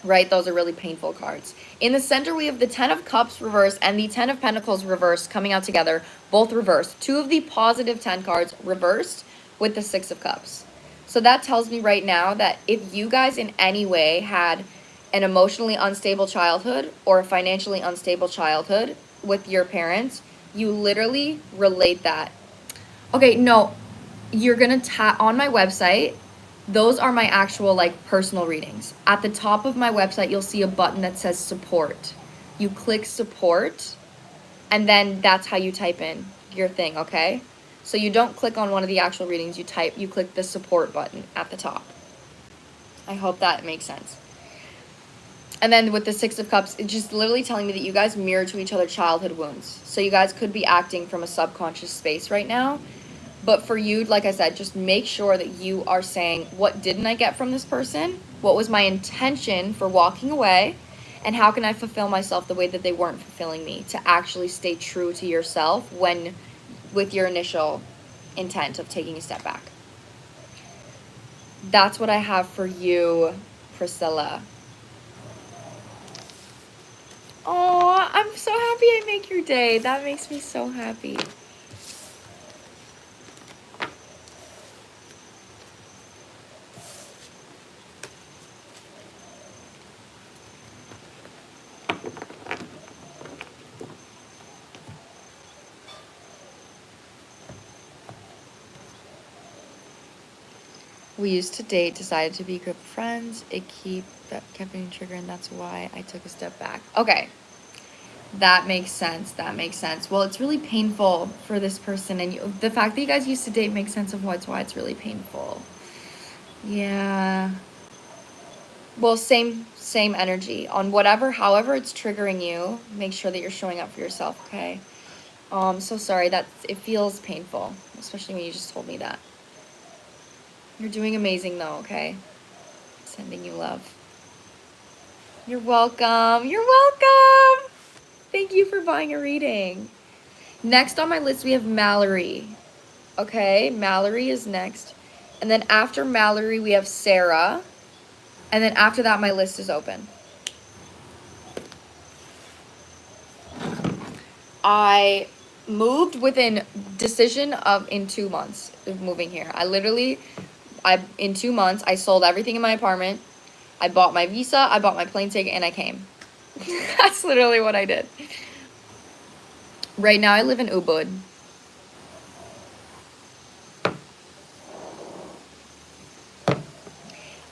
Speaker 1: right? Those are really painful cards. In the center, we have the 10 of Cups reversed and the 10 of Pentacles reversed coming out together, both reversed. 2 of the positive 10 cards reversed with the 6 of Cups. So that tells me right now that if you guys in any way had an emotionally unstable childhood or a financially unstable childhood with your parents, you literally relate that. Okay, no, you're gonna tap on my website. Those are my actual like personal readings. At the top of my website, you'll see a button that says support. You click support, and then that's how you type in your thing, okay? So you don't click on one of the actual readings, you click the support button at the top. I hope that makes sense. And then with the 6 of Cups, it's just literally telling me that you guys mirror to each other childhood wounds. So you guys could be acting from a subconscious space right now. But for you, like I said, just make sure that you are saying, what didn't I get from this person? What was my intention for walking away? And how can I fulfill myself the way that they weren't fulfilling me, to actually stay true to yourself with your initial intent of taking a step back. That's what I have for you, Priscilla. Oh, I'm so happy I make your day. That makes me so happy. We used to date, decided to be a group of friends. It kept being triggered, and that's why I took a step back. Okay. That makes sense. That makes sense. Well, it's really painful for this person, and the fact that you guys used to date makes sense of why it's really painful. Yeah. Well, same energy on however it's triggering you. Make sure that you're showing up for yourself, okay? I'm so sorry that it feels painful, especially when you just told me that. You're doing amazing though, okay? Sending you love. You're welcome. You're welcome. Thank you for buying a reading. Next on my list, we have Mallerie. Okay, Mallerie is next. And then after Mallerie, we have Sarah. And then after that, my list is open. I moved within decision of in 2 months of moving here. In 2 months, I sold everything in my apartment. I bought my visa, I bought my plane ticket, and I came. That's literally what I did. Right now, I live in Ubud.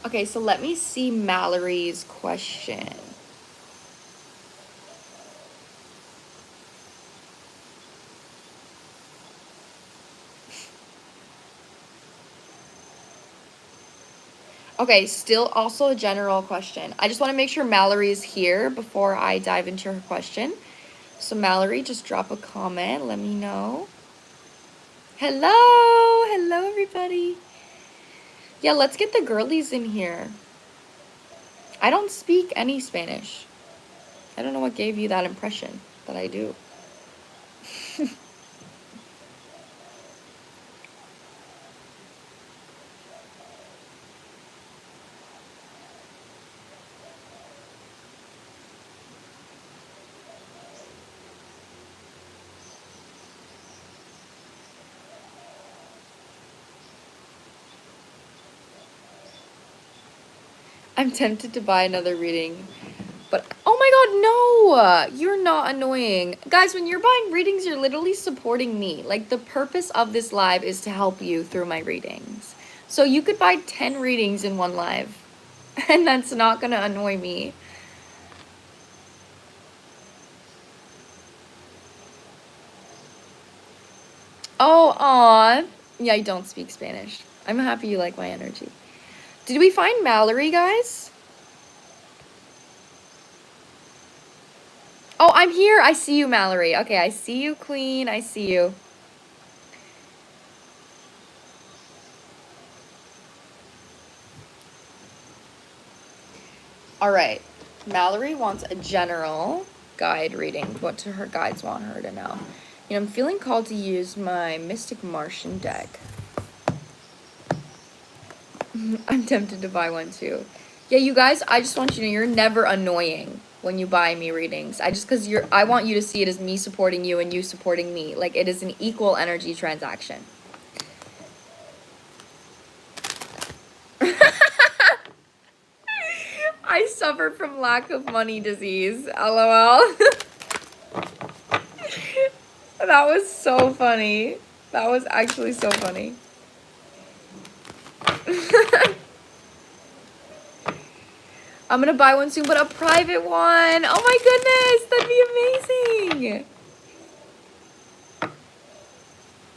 Speaker 1: Okay, so let me see Mallory's question. Okay, still also a general question. I just want to make sure Mallory is here before I dive into her question. So Mallerie, just drop a comment. Let me know. Hello. Hello, everybody. Yeah, let's get the girlies in here. I don't speak any Spanish. I don't know what gave you that impression that I do. I'm tempted to buy another reading, but oh my god, no! You're not annoying. Guys, when you're buying readings, you're literally supporting me. Like, the purpose of this live is to help you through my readings. So you could buy 10 readings in one live, and that's not gonna annoy me. Oh, aw. Yeah, I don't speak Spanish. I'm happy you like my energy. Did we find Mallerie, guys? Oh, I'm here. I see you, Mallerie. Okay, I see you, Queen. I see you. All right. Mallerie wants a general guide reading. What do her guides want her to know? You know, I'm feeling called to use my Mystic Martian deck. I'm tempted to buy one too. Yeah, you guys, I just want you to know you're never annoying when you buy me readings. I want you to see it as me supporting you and you supporting me. Like, it is an equal energy transaction. I suffer from lack of money disease. LOL. That was so funny. That was actually so funny. I'm gonna buy one soon, but a private one. Oh my goodness, that'd be amazing.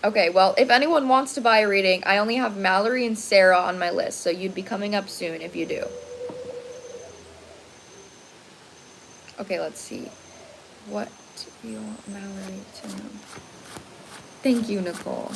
Speaker 1: Okay, well, if anyone wants to buy a reading, I only have Mallerie and Sarah on my list, so you'd be coming up soon if you do. Okay, let's see. What do you want Mallerie to know? Thank you, Nicole.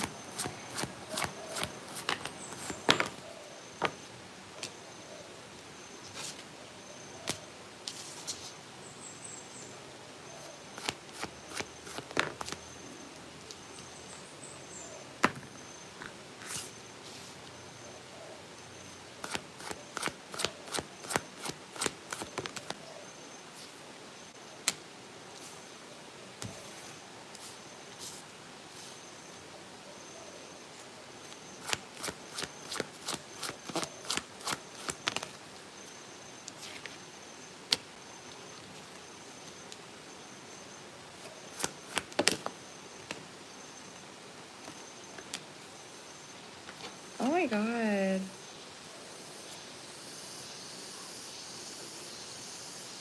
Speaker 1: Oh my god.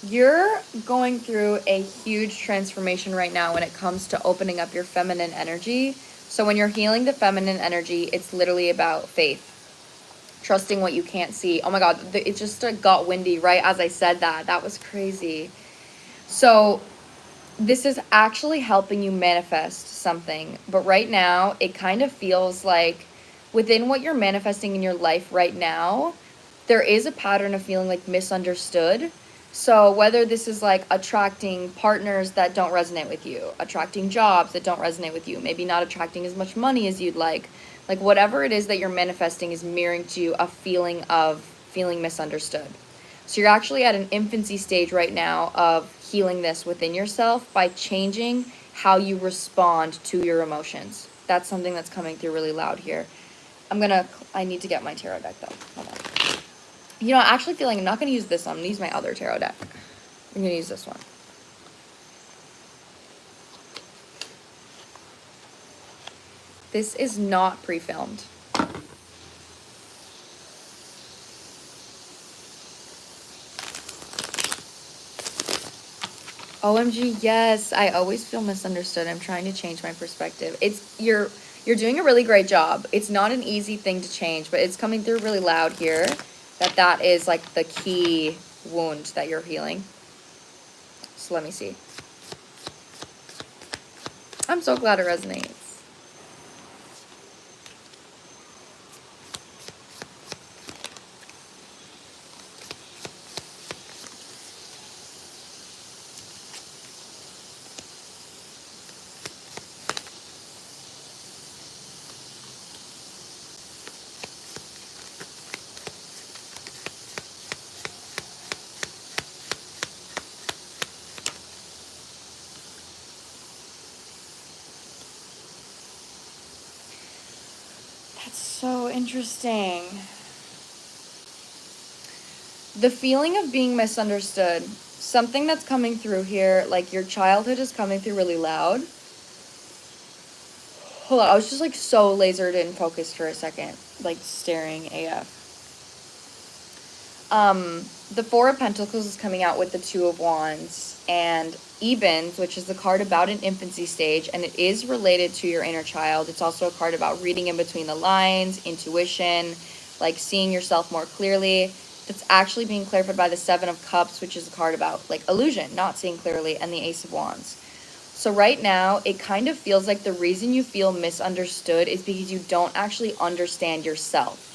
Speaker 1: You're going through a huge transformation right now when it comes to opening up your feminine energy. So when you're healing the feminine energy, it's literally about faith. Trusting what you can't see. Oh my god, it just got windy right as I said that. That was crazy. So this is actually helping you manifest something. But right now, it kind of feels like within what you're manifesting in your life right now, there is a pattern of feeling like misunderstood. So whether this is like attracting partners that don't resonate with you, attracting jobs that don't resonate with you, maybe not attracting as much money as you'd like whatever it is that you're manifesting is mirroring to you a feeling of feeling misunderstood. So you're actually at an infancy stage right now of healing this within yourself by changing how you respond to your emotions. That's something that's coming through really loud here. I need to get my tarot deck though. Hold on. You know, I actually feel like I'm not going to use this one. I'm going to use my other tarot deck. I'm going to use this one. This is not pre-filmed. OMG, yes. I always feel misunderstood. I'm trying to change my perspective. You're doing a really great job. It's not an easy thing to change, but it's coming through really loud here. That is like the key wound that you're healing. So let me see. I'm so glad it resonates. So interesting. The feeling of being misunderstood, something that's coming through here, like your childhood is coming through really loud. Hold on, I was just like so lasered in focused for a second, like staring AF. the Four of Pentacles is coming out with the Two of Wands, and Ebens, which is the card about an infancy stage, and it is related to your inner child. It's also a card about reading in between the lines, intuition, like seeing yourself more clearly. That's actually being clarified by the Seven of Cups, which is a card about like illusion, not seeing clearly, and the Ace of Wands. So right now, it kind of feels like the reason you feel misunderstood is because you don't actually understand yourself.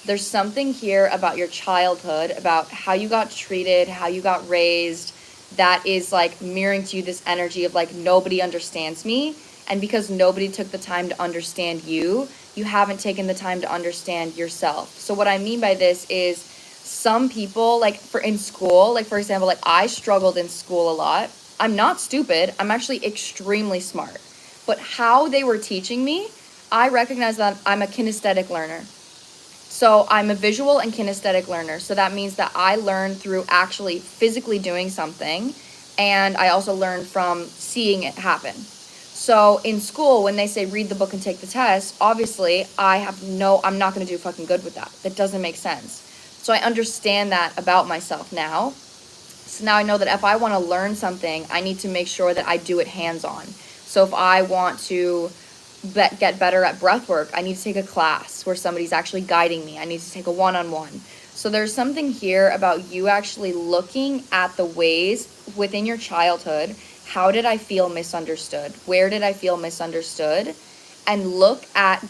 Speaker 1: There's something here about your childhood, about how you got treated, how you got raised, that is like mirroring to you this energy of like, nobody understands me. And because nobody took the time to understand you, you haven't taken the time to understand yourself. So what I mean by this is some people, like in school, like for example, like I struggled in school a lot. I'm not stupid. I'm actually extremely smart. But how they were teaching me, I recognize that I'm a kinesthetic learner. So I'm a visual and kinesthetic learner. So that means that I learn through actually physically doing something. And I also learn from seeing it happen. So in school, when they say read the book and take the test, obviously I'm not going to do fucking good with that. That doesn't make sense. So I understand that about myself now. So now I know that if I want to learn something, I need to make sure that I do it hands-on. So if I want to get better at breath work, I need to take a class where somebody's actually guiding me. I need to take a one-on-one. So there's something here about you actually looking at the ways within your childhood. How did I feel misunderstood? Where did I feel misunderstood? And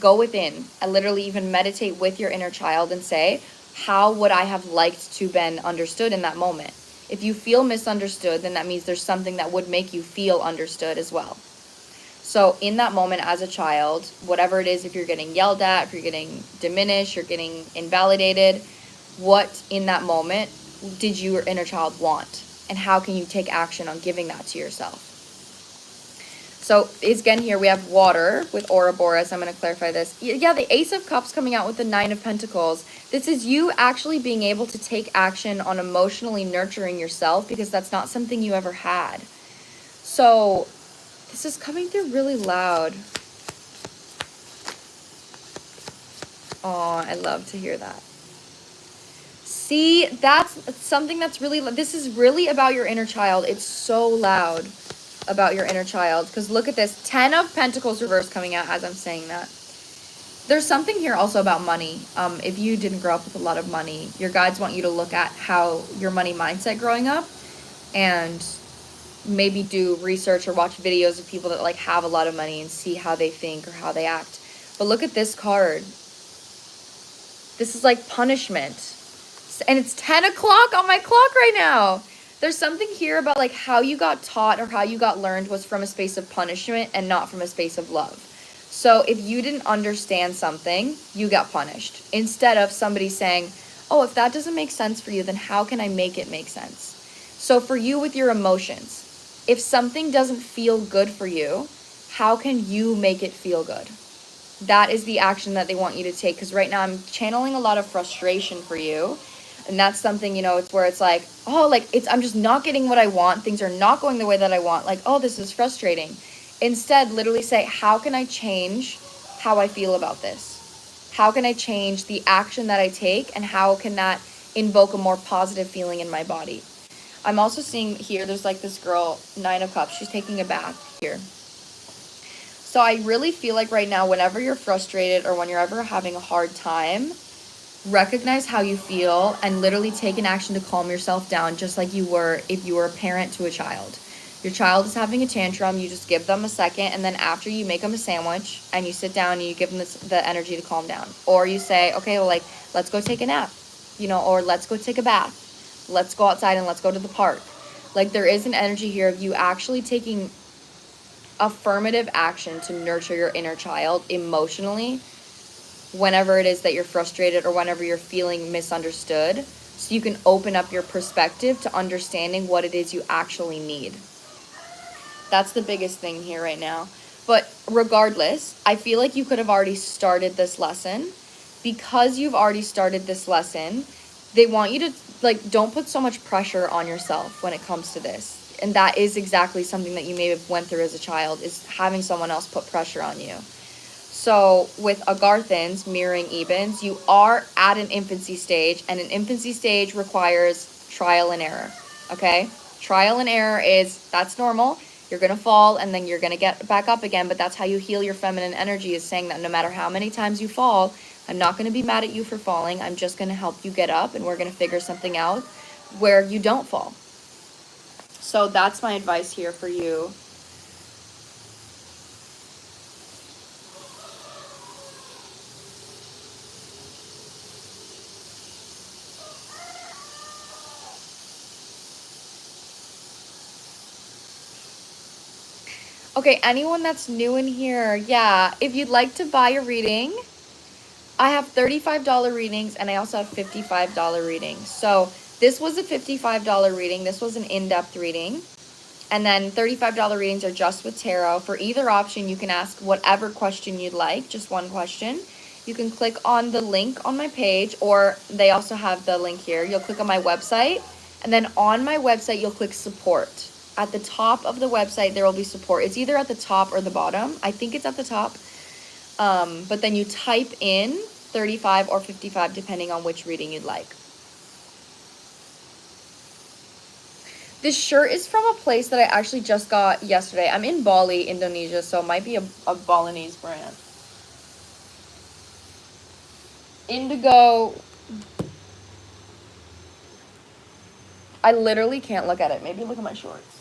Speaker 1: go within and literally even meditate with your inner child and say, how would I have liked to been understood in that moment? If you feel misunderstood, then that means there's something that would make you feel understood as well. So in that moment as a child, whatever it is, if you're getting yelled at, if you're getting diminished, you're getting invalidated, what in that moment did your inner child want? And how can you take action on giving that to yourself? So again, here we have water with Ouroboros. I'm going to clarify this. Yeah, the Ace of Cups coming out with the Nine of Pentacles. This is you actually being able to take action on emotionally nurturing yourself because that's not something you ever had. So this is coming through really loud. Oh, I love to hear that. See, that's something that's really, this is really about your inner child. It's so loud about your inner child. Because look at this, 10 of Pentacles reverse coming out as I'm saying that. There's something here also about money. If you didn't grow up with a lot of money, your guides want you to look at how your money mindset growing up and maybe do research or watch videos of people that like have a lot of money and see how they think or how they act. But look at this card. This is like punishment. And it's 10 o'clock on my clock right now. There's something here about like how you got taught or how you got learned was from a space of punishment and not from a space of love. So if you didn't understand something, you got punished. Instead of somebody saying, oh, if that doesn't make sense for you, then how can I make it make sense? So for you with your emotions, if something doesn't feel good for you, how can you make it feel good? That is the action that they want you to take. Because right now I'm channeling a lot of frustration for you. And that's something, you know, it's where it's like, oh, like I'm just not getting what I want. Things are not going the way that I want. Like, oh, this is frustrating. Instead, literally say, how can I change how I feel about this? How can I change the action that I take? And how can that invoke a more positive feeling in my body? I'm also seeing here, there's like this girl, 9 of Cups. She's taking a bath here. So I really feel like right now, whenever you're frustrated or when you're ever having a hard time, recognize how you feel and literally take an action to calm yourself down, just like you were if you were a parent to a child. Your child is having a tantrum, you just give them a second, and then after you make them a sandwich and you sit down and you give them the energy to calm down. Or you say, okay, well, like, let's go take a nap, you know, or let's go take a bath. Let's go outside and let's go to the park. Like, there is an energy here of you actually taking affirmative action to nurture your inner child emotionally whenever it is that you're frustrated or whenever you're feeling misunderstood, so you can open up your perspective to understanding what it is you actually need. That's the biggest thing here right now. But regardless, I feel like you could have already started this lesson. Because you've already started this lesson, they want you to, like, don't put so much pressure on yourself when it comes to this. And that is exactly something that you may have went through as a child, is having someone else put pressure on you. So with Agarthans mirroring Ebens, you are at an infancy stage, and an infancy stage requires trial and error, okay? Trial and error that's normal. You're gonna fall and then you're gonna get back up again, but that's how you heal your feminine energy, is saying that no matter how many times you fall, I'm not gonna be mad at you for falling. I'm just gonna help you get up, and we're gonna figure something out where you don't fall. So that's my advice here for you. Okay, anyone that's new in here, yeah, if you'd like to buy a reading, I have $35 readings and I also have $55 readings. So this was a $55 reading. This was an in-depth reading. And then $35 readings are just with tarot. For either option, you can ask whatever question you'd like, just one question. You can click on the link on my page, or they also have the link here. You'll click on my website, and then on my website, you'll click support. At the top of the website, there will be support. It's either at the top or the bottom. I think it's at the top. But then you type in 35 or 55, depending on which reading you'd like. This shirt is from a place that I actually just got yesterday. I'm in Bali, Indonesia, so it might be a Balinese brand. Indigo. I literally can't look at it. Maybe look at my shorts.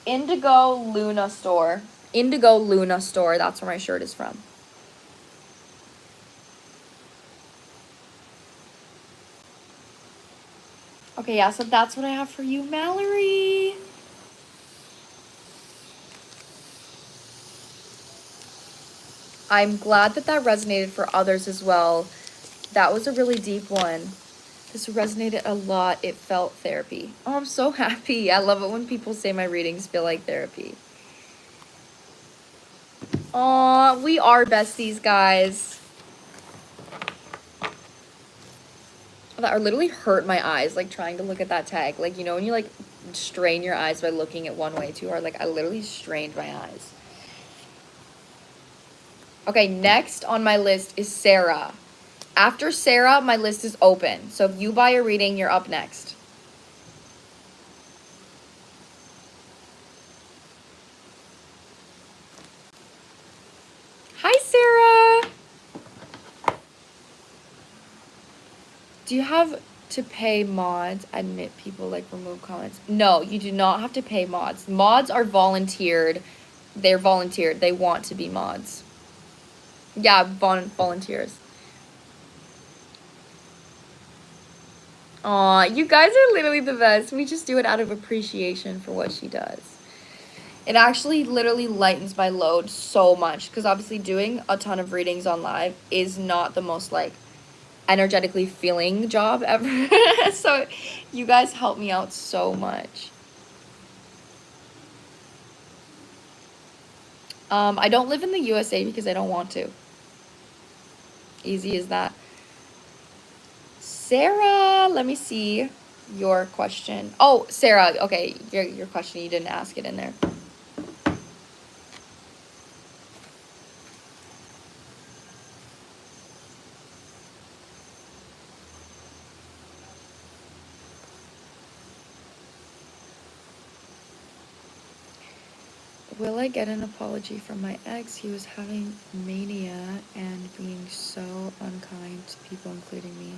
Speaker 1: Indigo Luna store. Indigo Luna store. That's where my shirt is from. Okay, yeah, so that's what I have for you, Mallerie. I'm glad that resonated for others as well. That was a really deep one. This resonated a lot. It felt therapy. Oh, I'm so happy. I love it when people say my readings feel like therapy. Aw, we are besties, guys. That literally hurt my eyes, like trying to look at that tag. Like, you know, when you like strain your eyes by looking at one way too hard, like I literally strained my eyes. Okay, next on my list is Sarah. After Sarah, my list is open. So if you buy a reading, you're up next. Hi, Sarah. Do you have to pay mods? Admit people, like remove comments? No, you do not have to pay mods. Mods are volunteered. They're volunteered. They want to be mods. Yeah, volunteers. Aw, you guys are literally the best. We just do it out of appreciation for what she does. It actually literally lightens my load so much, because obviously doing a ton of readings on live is not the most like energetically feeling job ever. So you guys help me out so much. I don't live in the USA because I don't want to. Easy as that. Sarah, let me see your question. Oh, Sarah, okay, your question, you didn't ask it in there. Will I get an apology from my ex? He was having mania and being so unkind to people, including me.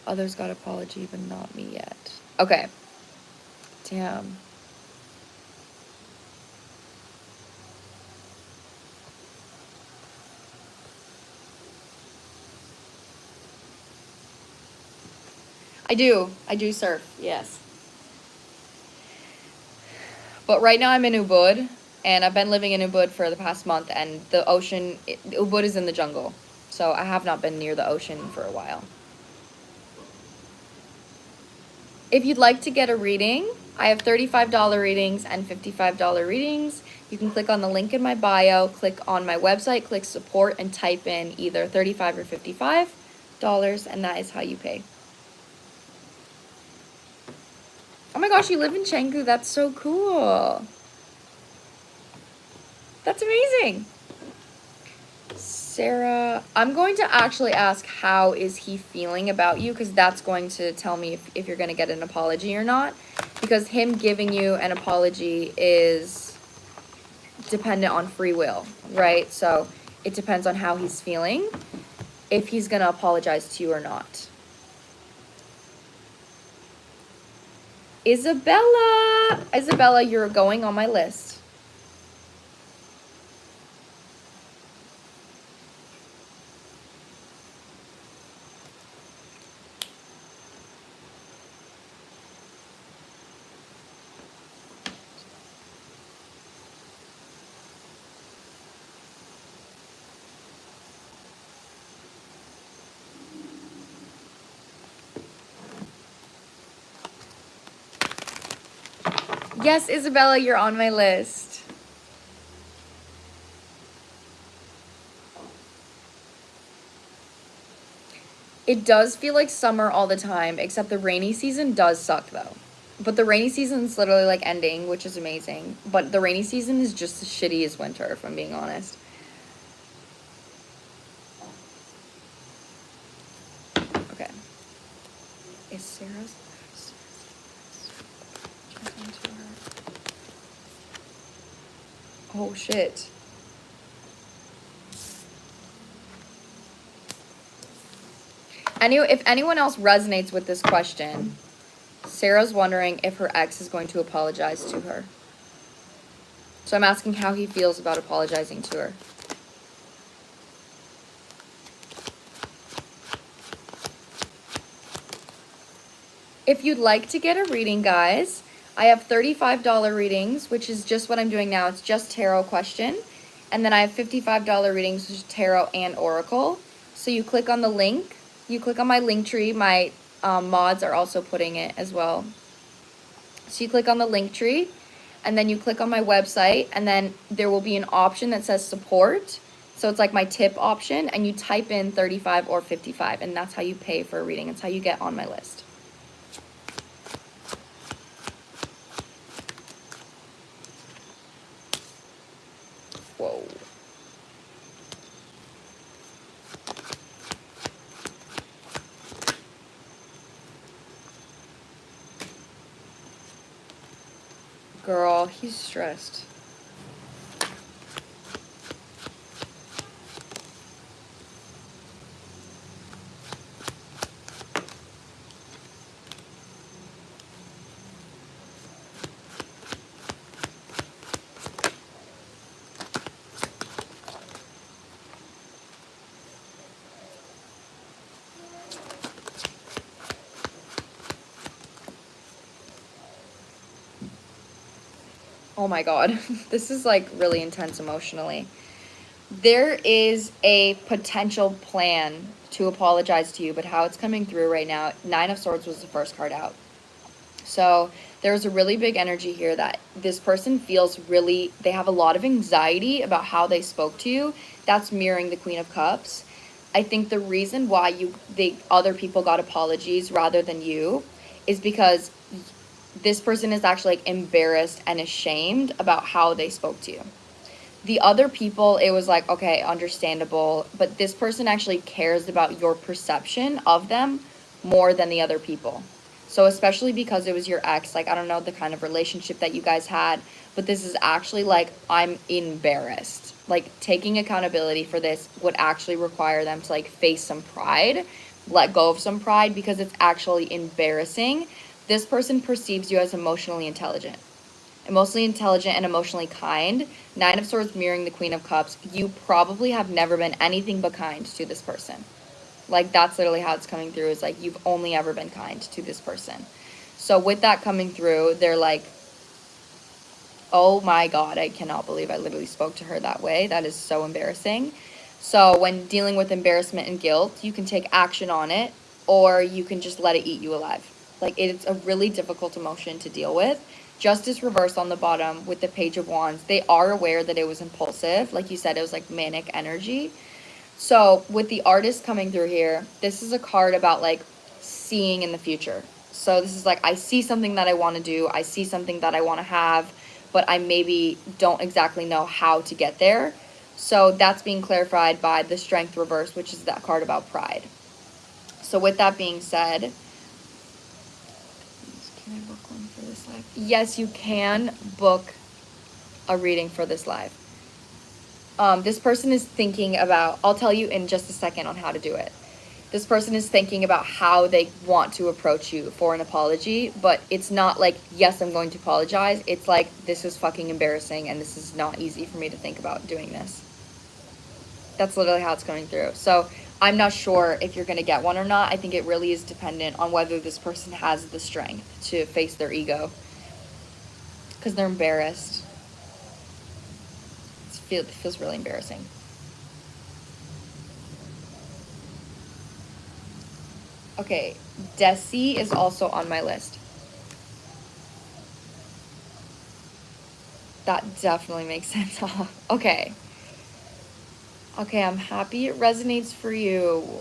Speaker 1: Others got apology, but not me yet. Okay. Damn. I do surf, yes. But right now I'm in Ubud, and I've been living in Ubud for the past month, and the ocean, Ubud is in the jungle. So I have not been near the ocean for a while. If you'd like to get a reading, I have $35 readings and $55 readings. You can click on the link in my bio, click on my website, click support, and type in either $35 or $55, and that is how you pay. Oh my gosh, you live in Canggu. That's so cool. That's amazing. Sarah, I'm going to actually ask how is he feeling about you, because that's going to tell me if you're going to get an apology or not, because him giving you an apology is dependent on free will, right? So it depends on how he's feeling, if he's going to apologize to you or not. Isabella, you're going on my list. Yes, Isabella, you're on my list. It does feel like summer all the time, except the rainy season does suck though. But the rainy season's literally like ending, which is amazing. But the rainy season is just as shitty as winter, if I'm being honest. Okay. Is Sarah's... Oh, shit. If anyone else resonates with this question, Sarah's wondering if her ex is going to apologize to her. So I'm asking how he feels about apologizing to her. If you'd like to get a reading, guys, I have $35 readings, which is just what I'm doing now. It's just tarot question. And then I have $55 readings, which is tarot and oracle. So you click on the link. You click on my link tree. My mods are also putting it as well. So you click on the link tree, and then you click on my website, and then there will be an option that says support. So it's like my tip option, and you type in 35 or 55, and that's how you pay for a reading. It's how you get on my list. Whoa. Girl, he's stressed. Oh my God, this is like really intense emotionally. There is a potential plan to apologize to you, but how it's coming through right now, 9 of Swords was the first card out. So there's a really big energy here that this person feels they have a lot of anxiety about how they spoke to you. That's mirroring the Queen of Cups. I think the reason why other people got apologies rather than you is because this person is actually like embarrassed and ashamed about how they spoke to you. The other people, it was like, okay, understandable, but this person actually cares about your perception of them more than the other people. So especially because it was your ex, like, I don't know the kind of relationship that you guys had, but this is actually like, I'm embarrassed. Like, taking accountability for this would actually require them to like face some pride, let go of some pride, because it's actually embarrassing. This person perceives you as emotionally intelligent and emotionally kind. 9 of Swords mirroring the Queen of Cups. You probably have never been anything but kind to this person. Like, that's literally how it's coming through, is like, you've only ever been kind to this person. So with that coming through, they're like, oh my God, I cannot believe I literally spoke to her that way. That is so embarrassing. So when dealing with embarrassment and guilt, you can take action on it, or you can just let it eat you alive. Like, it's a really difficult emotion to deal with. Justice reversed on the bottom with the Page of Wands. They are aware that it was impulsive. Like you said, it was like manic energy. So with the Artist coming through here, this is a card about like seeing in the future. So this is like, I see something that I want to do. I see something that I want to have, but I maybe don't exactly know how to get there. So that's being clarified by the Strength reverse, which is that card about pride. So with that being said, can I book one for this live? Yes, you can book a reading for this live. This person is thinking about, I'll tell you in just a second on how to do it. This person is thinking about how they want to approach you for an apology, but it's not like, yes, I'm going to apologize. It's like, this is fucking embarrassing and this is not easy for me to think about doing this. That's literally how it's going through. So I'm not sure if you're going to get one or not. I think it really is dependent on whether this person has the strength to face their ego, because they're embarrassed. It feels really embarrassing. Okay, Desie is also on my list. That definitely makes sense. Okay. Okay, I'm happy it resonates for you.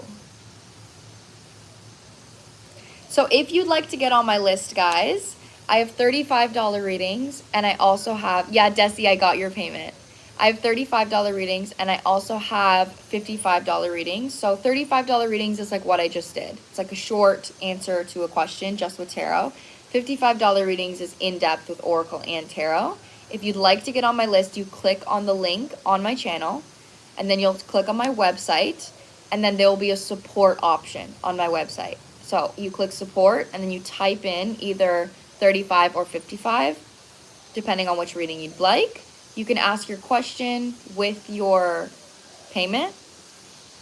Speaker 1: So if you'd like to get on my list, guys, I have $35 readings, and I also have, yeah, Desie, I got your payment. I have $35 readings, and I also have $55 readings. So $35 readings is like what I just did. It's like a short answer to a question just with tarot. $55 readings is in-depth with oracle and tarot. If you'd like to get on my list, you click on the link on my channel, and then you'll click on my website, and then there will be a support option on my website. So you click support, and then you type in either 35 or 55, depending on which reading you'd like. You can ask your question with your payment,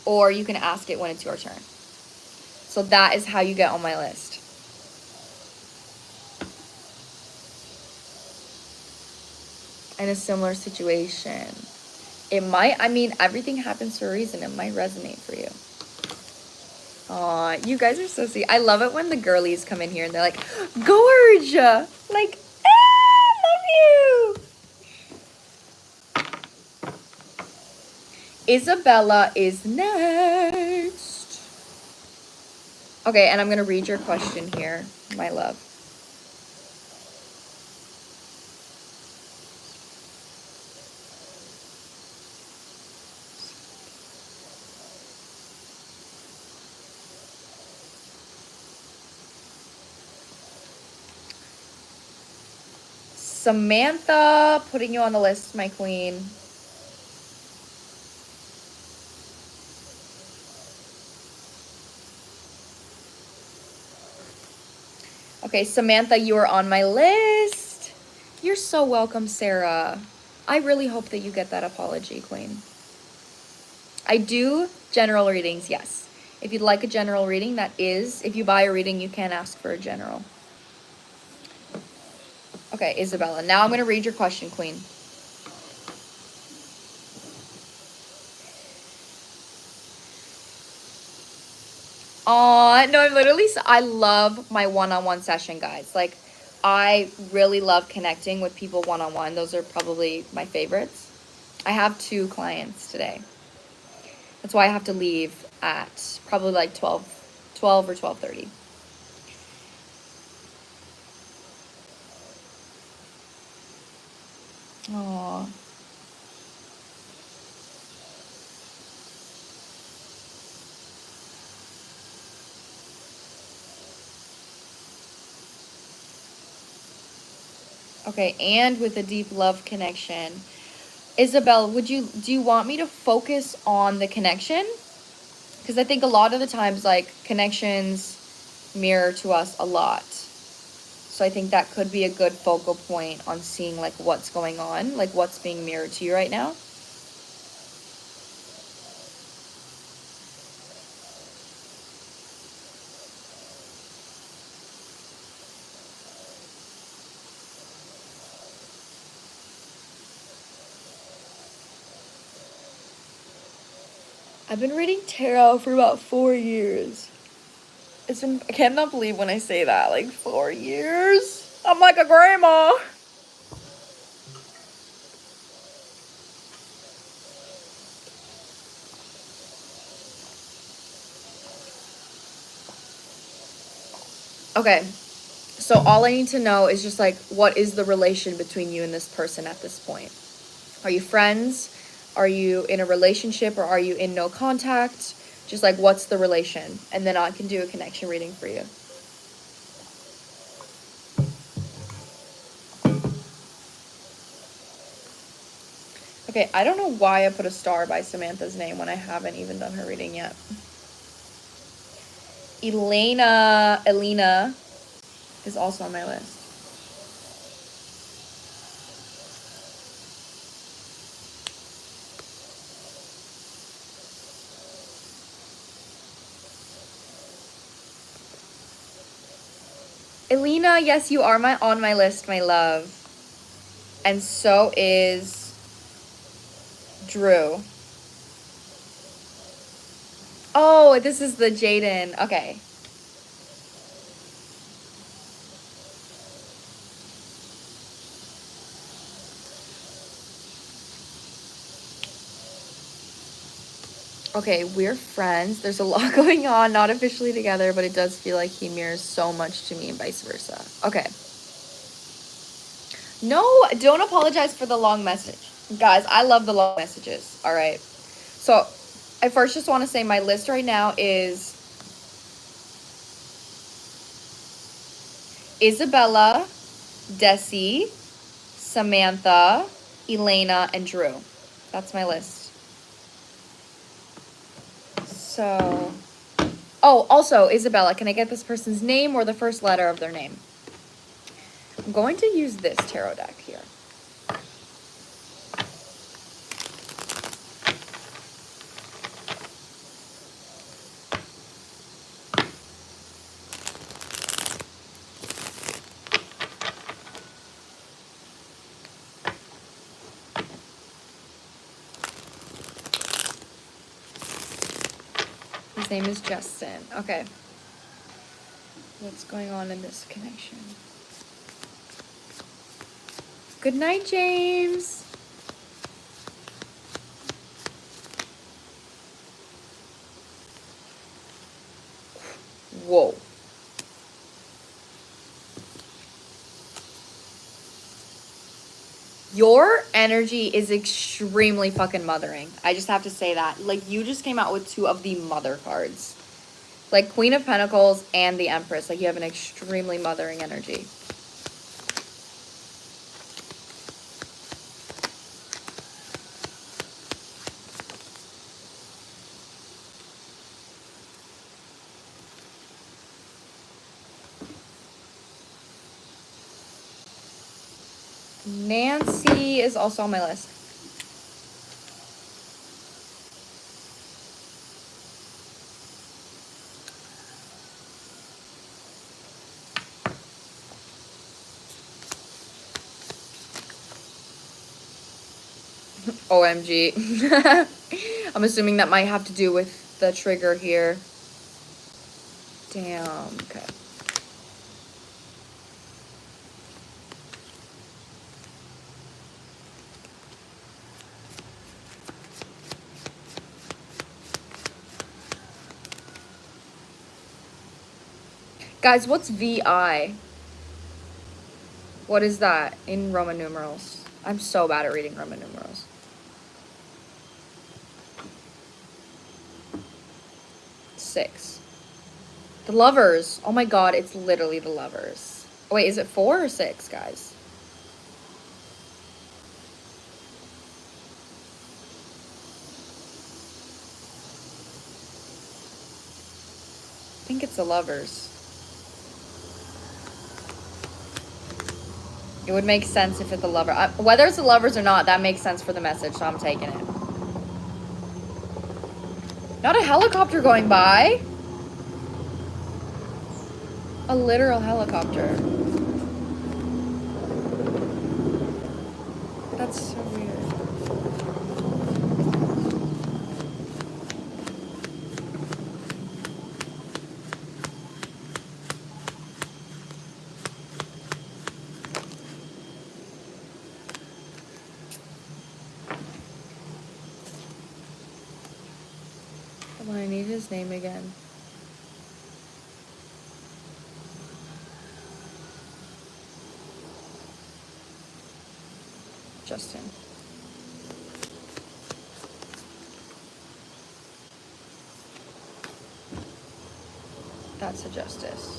Speaker 1: or you can ask it when it's your turn. So that is how you get on my list. In a similar situation. It might, I mean, everything happens for a reason. It might resonate for you. Aw, you guys are so sweet. I love it when the girlies come in here and they're like, Gorge! Like, love you! Isabella is next. Okay, and I'm going to read your question here, my love. Samantha, putting you on the list, my queen. Okay, Samantha, you are on my list. You're so welcome, Sarah. I really hope that you get that apology, queen. I do general readings, yes. If you'd like a general reading, that is, if you buy a reading, you can ask for a general. Okay, Isabella, now I'm going to read your question, queen. Aw, no, I love my one-on-one session, guys. Like, I really love connecting with people one-on-one. Those are probably my favorites. I have 2 clients today. That's why I have to leave at probably like 12 or 12:30. Aw. Okay, and with a deep love connection. Isabel, do you want me to focus on the connection? Because I think a lot of the times, like, connections mirror to us a lot. So I think that could be a good focal point on seeing, like, what's going on, like, what's being mirrored to you right now. I've been reading tarot for about 4 years. I cannot believe when I say that, like 4 years. I'm like a grandma. Okay, so all I need to know is just like, what is the relation between you and this person at this point? Are you friends? Are you in a relationship or are you in no contact? Just like, what's the relation? And then I can do a connection reading for you. Okay, I don't know why I put a star by Samantha's name when I haven't even done her reading yet. Alina is also on my list. Alina, yes, you are on my list, my love. And so is Drew. Oh, this is the Jaden. Okay. Okay, we're friends. There's a lot going on, not officially together, but it does feel like he mirrors so much to me and vice versa. Okay. No, don't apologize for the long message. Guys, I love the long messages. All right. So, I first just want to say my list right now is Isabella, Desie, Samantha, Elena, and Drew. That's my list. So, oh, also, Isabella, can I get this person's name or the first letter of their name? I'm going to use this tarot deck here. His name is Justin. Okay. What's going on in this connection? Good night, James. Whoa. Your energy is extremely fucking mothering. I just have to say that. Like, you just came out with two of the mother cards. Like, Queen of Pentacles and the Empress. Like, you have an extremely mothering energy. Nancy is also on my list. OMG. I'm assuming that might have to do with the trigger here. Damn, okay. Guys, what's VI? What is that in Roman numerals? I'm so bad at reading Roman numerals. Six. The Lovers. Oh my god, it's literally the Lovers. Oh, wait, is it 4 or 6, guys? I think it's the Lovers. It would make sense if it's the Lover. Whether it's the Lovers or not, that makes sense for the message, so I'm taking it. Not a helicopter going by. A literal helicopter. That's so weird. Come on, I need his name again. Justin. That's a justice.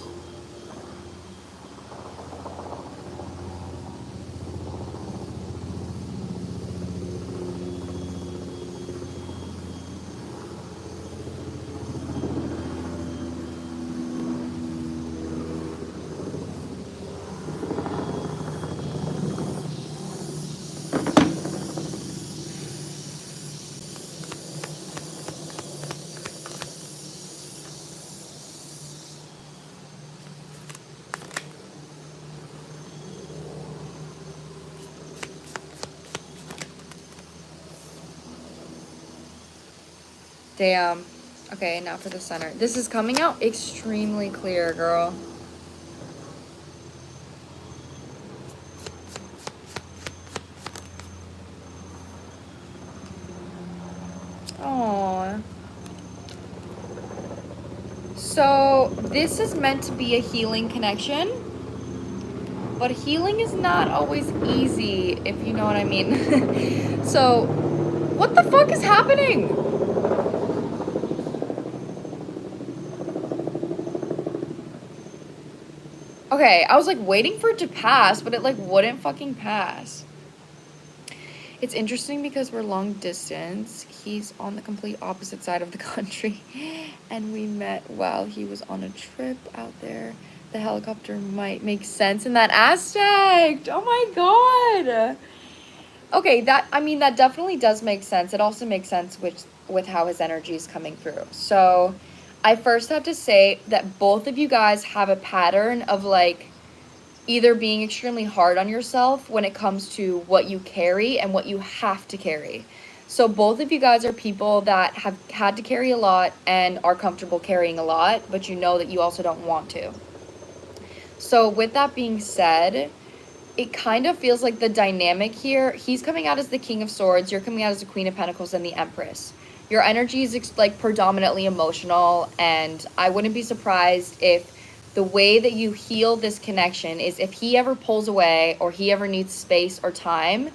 Speaker 1: Damn. Okay, now for the center. This is coming out extremely clear, girl. Aww. So, this is meant to be a healing connection. But healing is not always easy, if you know what I mean. So, what the fuck is happening? Okay, I was like waiting for it to pass, but it like wouldn't fucking pass. It's interesting because we're long distance. He's on the complete opposite side of the country. And we met while he was on a trip out there. The helicopter might make sense in that aspect. Oh my god. Okay, that definitely does make sense. It also makes sense with how his energy is coming through. So I first have to say that both of you guys have a pattern of like either being extremely hard on yourself when it comes to what you carry and what you have to carry. So both of you guys are people that have had to carry a lot and are comfortable carrying a lot, but you know that you also don't want to. So with that being said, it kind of feels like the dynamic here, he's coming out as the King of Swords, you're coming out as the Queen of Pentacles and the Empress. Your energy is like predominantly emotional, and I wouldn't be surprised if the way that you heal this connection is if he ever pulls away or he ever needs space or time,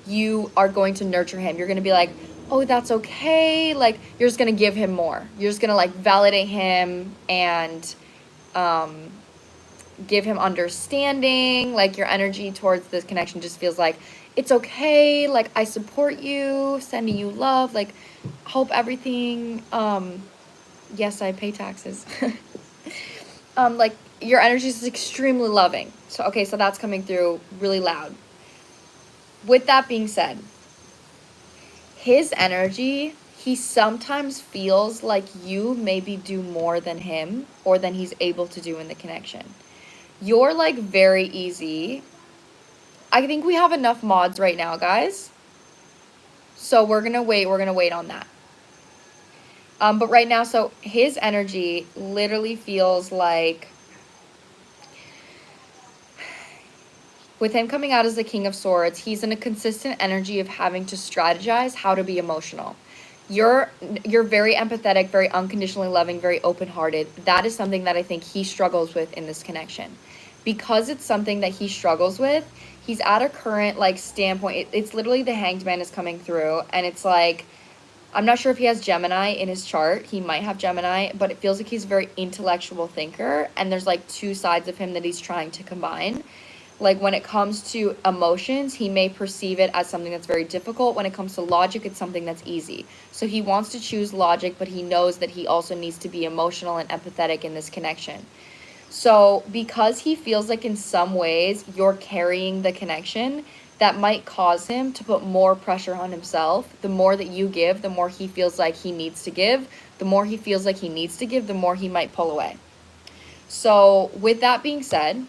Speaker 1: you are going to nurture him. You're going to be like, oh, that's okay. Like, you're just going to give him more. You're just going to like validate him and give him understanding. Like, your energy towards this connection just feels like, it's okay. Like, I support you, sending you love. Like, hope everything, yes, I pay taxes. Like, your energy is extremely loving. So, okay, so that's coming through really loud. With that being said, his energy, he sometimes feels like you maybe do more than him or than he's able to do in the connection. You're like very easy. I think we have enough mods right now, guys. So we're gonna wait on that. But right now, so his energy literally feels like, with him coming out as the King of Swords, he's in a consistent energy of having to strategize how to be emotional. You're very empathetic, very unconditionally loving, very open-hearted. That is something that I think he struggles with in this connection. Because it's something that he struggles with, he's at a current like standpoint. It's literally the Hanged Man is coming through, and it's like, I'm not sure if he has Gemini in his chart. He might have Gemini, but it feels like he's a very intellectual thinker, and there's like two sides of him that he's trying to combine. Like, when it comes to emotions, he may perceive it as something that's very difficult. When it comes to logic, it's something that's easy. So he wants to choose logic, but he knows that he also needs to be emotional and empathetic in this connection. So because he feels like in some ways you're carrying the connection, that might cause him to put more pressure on himself. The more that you give, the more he feels like he needs to give. The more he feels like he needs to give, the more he might pull away. So with that being said,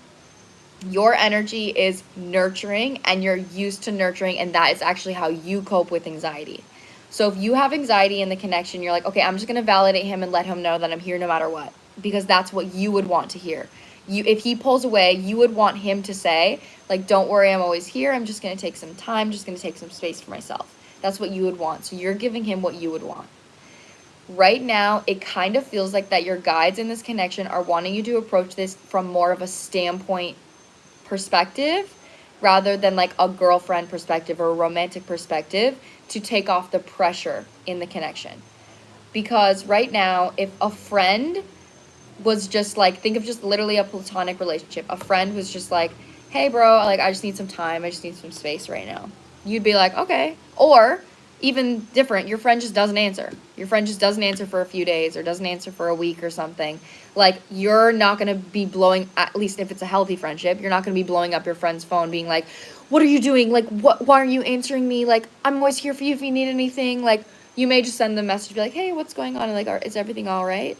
Speaker 1: your energy is nurturing, and you're used to nurturing, and that is actually how you cope with anxiety. So if you have anxiety in the connection, you're like, okay, I'm just going to validate him and let him know that I'm here no matter what, because that's what you would want to hear. If he pulls away, you would want him to say, like, don't worry, I'm always here. I'm just going to take some time, just going to take some space for myself. That's what you would want. So you're giving him what you would want. Right now, it kind of feels like that your guides in this connection are wanting you to approach this from more of a standpoint perspective rather than like a girlfriend perspective or a romantic perspective, to take off the pressure in the connection. Because right now, if a friend was just like, think of just literally a platonic relationship. A friend was just like, hey bro, like I just need some time, I just need some space right now. You'd be like, okay. Or even different, your friend just doesn't answer. Your friend just doesn't answer for a few days or doesn't answer for a week or something. Like, you're not going to be blowing, at least if it's a healthy friendship, you're not going to be blowing up your friend's phone being like, what are you doing? Like, why aren't you answering me? Like, I'm always here for you if you need anything. Like, you may just send them a message, be like, hey, what's going on? And like, is everything all right?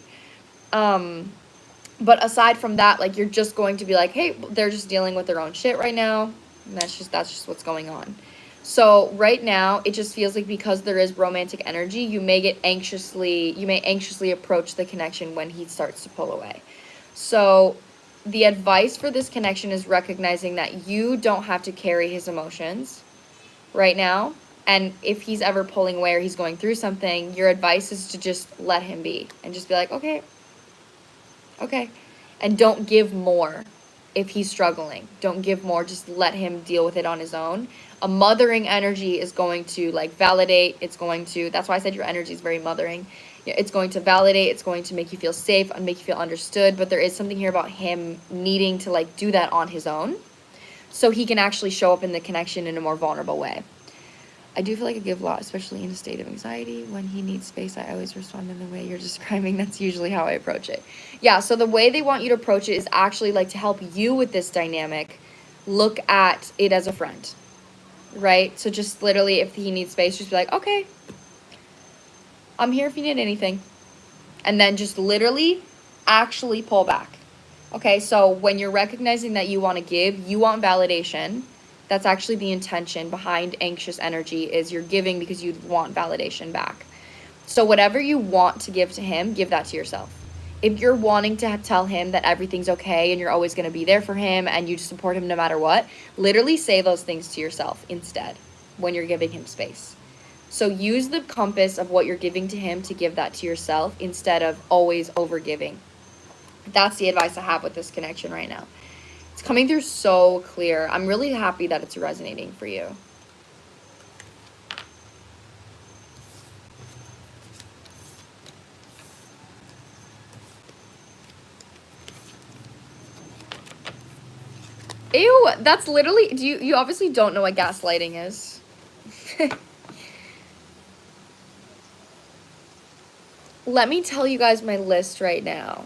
Speaker 1: But aside from that, like, you're just going to be like, hey, they're just dealing with their own shit right now. And that's just what's going on. So right now, it just feels like because there is romantic energy, you may anxiously approach the connection when he starts to pull away. So the advice for this connection is recognizing that you don't have to carry his emotions right now. And if he's ever pulling away or he's going through something, your advice is to just let him be and just be like, okay. And don't give more if he's struggling. Don't give more. Just let him deal with it on his own. A mothering energy is going to like validate. That's why I said your energy is very mothering. It's going to validate. It's going to make you feel safe and make you feel understood. But there is something here about him needing to like do that on his own so he can actually show up in the connection in a more vulnerable way. I do feel like I give a lot, especially in a state of anxiety. When he needs space, I always respond in the way you're describing. That's usually how I approach it. Yeah, so the way they want you to approach it is actually like to help you with this dynamic, look at it as a friend, right? So just literally, if he needs space, just be like, okay, I'm here if you need anything. And then just literally actually pull back. Okay, so when you're recognizing that you want to give, you want validation. That's actually the intention behind anxious energy, is you're giving because you want validation back. So whatever you want to give to him, give that to yourself. If you're wanting to tell him that everything's okay and you're always going to be there for him and you support him no matter what, literally say those things to yourself instead when you're giving him space. So use the compass of what you're giving to him to give that to yourself instead of always over giving. That's the advice I have with this connection right now. It's coming through so clear. I'm really happy that it's resonating for you. Ew, that's literally, you obviously don't know what gaslighting is. Let me tell you guys my list right now.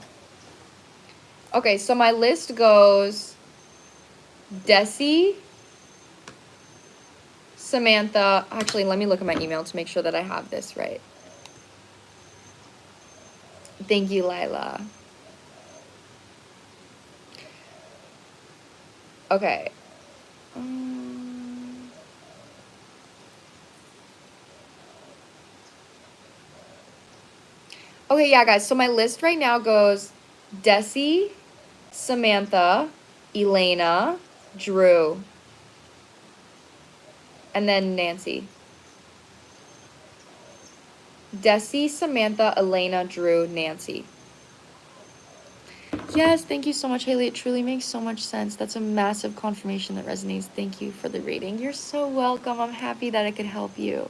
Speaker 1: Okay, so my list goes Desie, Samantha. Actually, let me look at my email to make sure that I have this right. Thank you, Lila. Okay. Okay, yeah, guys. So my list right now goes Desie, Samantha, Elena, Drew, and then Nancy. Desie, Samantha, Elena, Drew, Nancy. Yes, thank you so much, Haley. It truly makes so much sense. That's a massive confirmation that resonates. Thank you for the reading. You're so welcome. I'm happy that I could help you.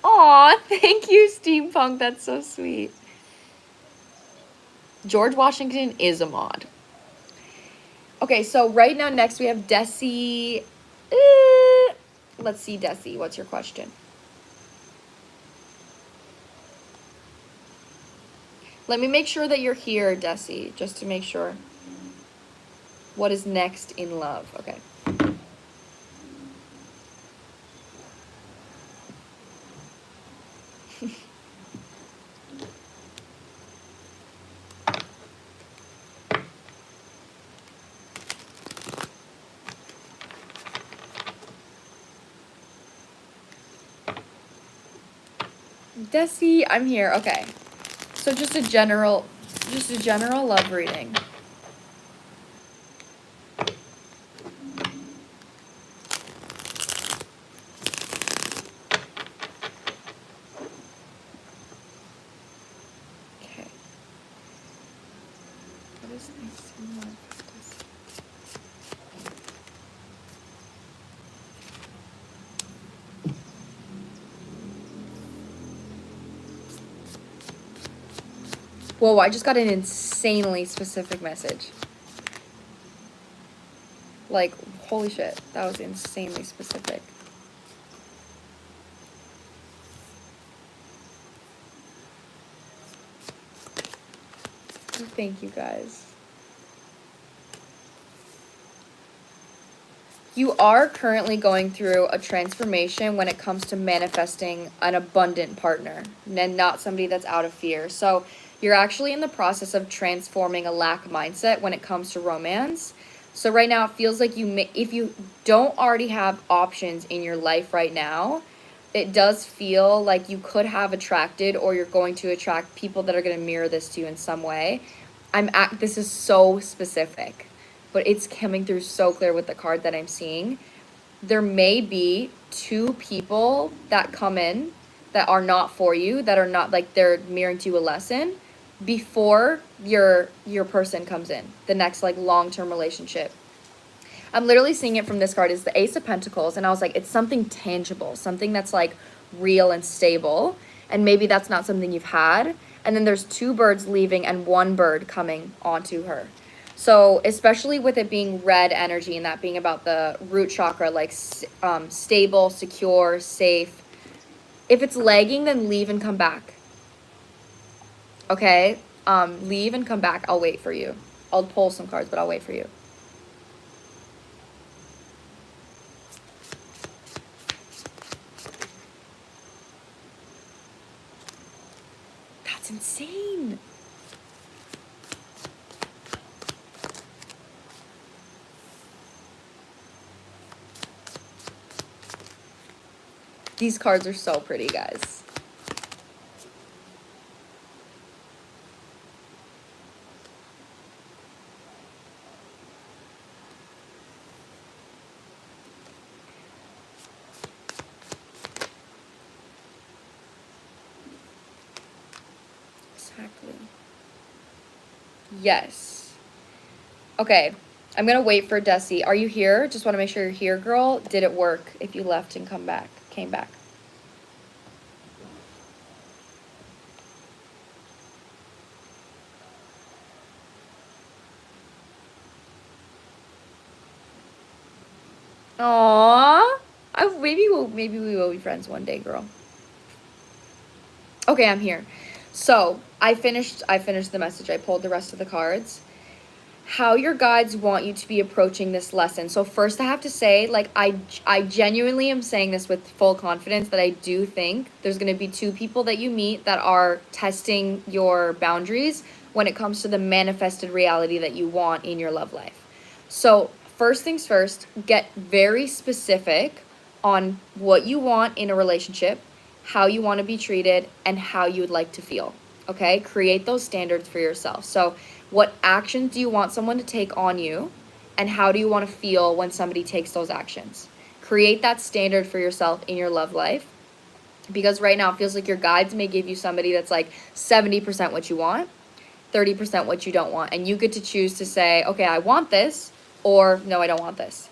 Speaker 1: Aw, thank you, Steampunk. That's so sweet. George Washington is a mod. Okay, so right now, next we have Desie. Let's see, Desie, what's your question? Let me make sure that you're here, Desie, just to make sure. What is next in love? Okay. Desie, I'm here. Okay. So just a general love reading. Okay. What is next in love? Whoa, I just got an insanely specific message. Like, holy shit, that was insanely specific. Thank you guys. You are currently going through a transformation when it comes to manifesting an abundant partner and not somebody that's out of fear. So you're actually in the process of transforming a lack mindset when it comes to romance. So right now it feels like if you don't already have options in your life right now, it does feel like you could have attracted, or you're going to attract people that are going to mirror this to you in some way. This is so specific, but it's coming through so clear with the card that I'm seeing. There may be two people that come in that are not for you, that are not like they're mirroring to you a lesson before your person comes in, the next like long-term relationship. I'm literally seeing it from this card is the Ace of Pentacles, and I was like, it's something tangible, something that's like real and stable, and maybe that's not something you've had. And then there's two birds leaving and one bird coming onto her. So especially with it being red energy and that being about the root chakra, like stable, secure, safe. If it's lagging, then leave and come back. Okay? Leave and come back. I'll wait for you. I'll pull some cards, but I'll wait for you. That's insane. These cards are so pretty, guys. Exactly. Yes. Okay. I'm going to wait for Desie. Are you here? Just want to make sure you're here, girl. Did it work if you left and came back? Aww. Maybe we will be friends one day, girl. Okay, I'm here. So I finished the message. I pulled the rest of the cards. How your guides want you to be approaching this lesson. So first I have to say, like, I genuinely am saying this with full confidence that I do think there's going to be two people that you meet that are testing your boundaries when it comes to the manifested reality that you want in your love life. So first things first, get very specific on what you want in a relationship, how you want to be treated, and how you would like to feel. Okay? Create those standards for yourself. So what actions do you want someone to take on you, and how do you want to feel when somebody takes those actions? Create that standard for yourself in your love life, because right now it feels like your guides may give you somebody that's like 70% what you want, 30% what you don't want, and you get to choose to say, okay, I want this, or no, I don't want this.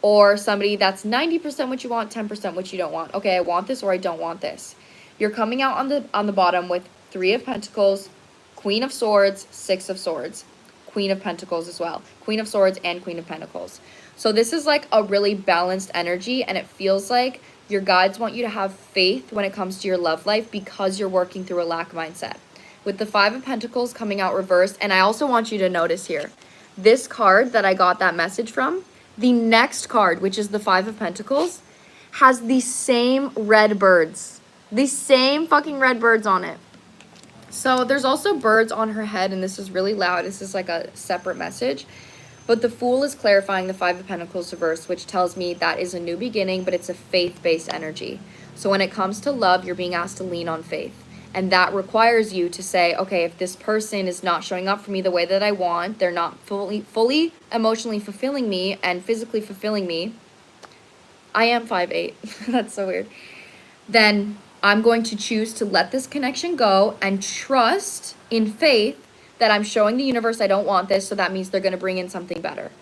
Speaker 1: Or somebody that's 90% what you want, 10% what you don't want. Okay, I want this or I don't want this. You're coming out on the bottom with 3 of Pentacles, Queen of Swords, 6 of Swords, Queen of Pentacles as well. Queen of Swords and Queen of Pentacles. So this is like a really balanced energy, and it feels like your guides want you to have faith when it comes to your love life because you're working through a lack mindset. With the 5 of Pentacles coming out reversed, and I also want you to notice here, this card that I got that message from, the next card, which is the 5 of Pentacles, has the same red birds. The same fucking red birds on it. So there's also birds on her head, and this is really loud. This is like a separate message. But the Fool is clarifying the 5 of Pentacles reverse, which tells me that is a new beginning, but it's a faith-based energy. So when it comes to love, you're being asked to lean on faith. And that requires you to say, okay, if this person is not showing up for me the way that I want, they're not fully emotionally fulfilling me and physically fulfilling me. I am 5'8". That's so weird. Then I'm going to choose to let this connection go and trust in faith that I'm showing the universe I don't want this, so that means they're going to bring in something better.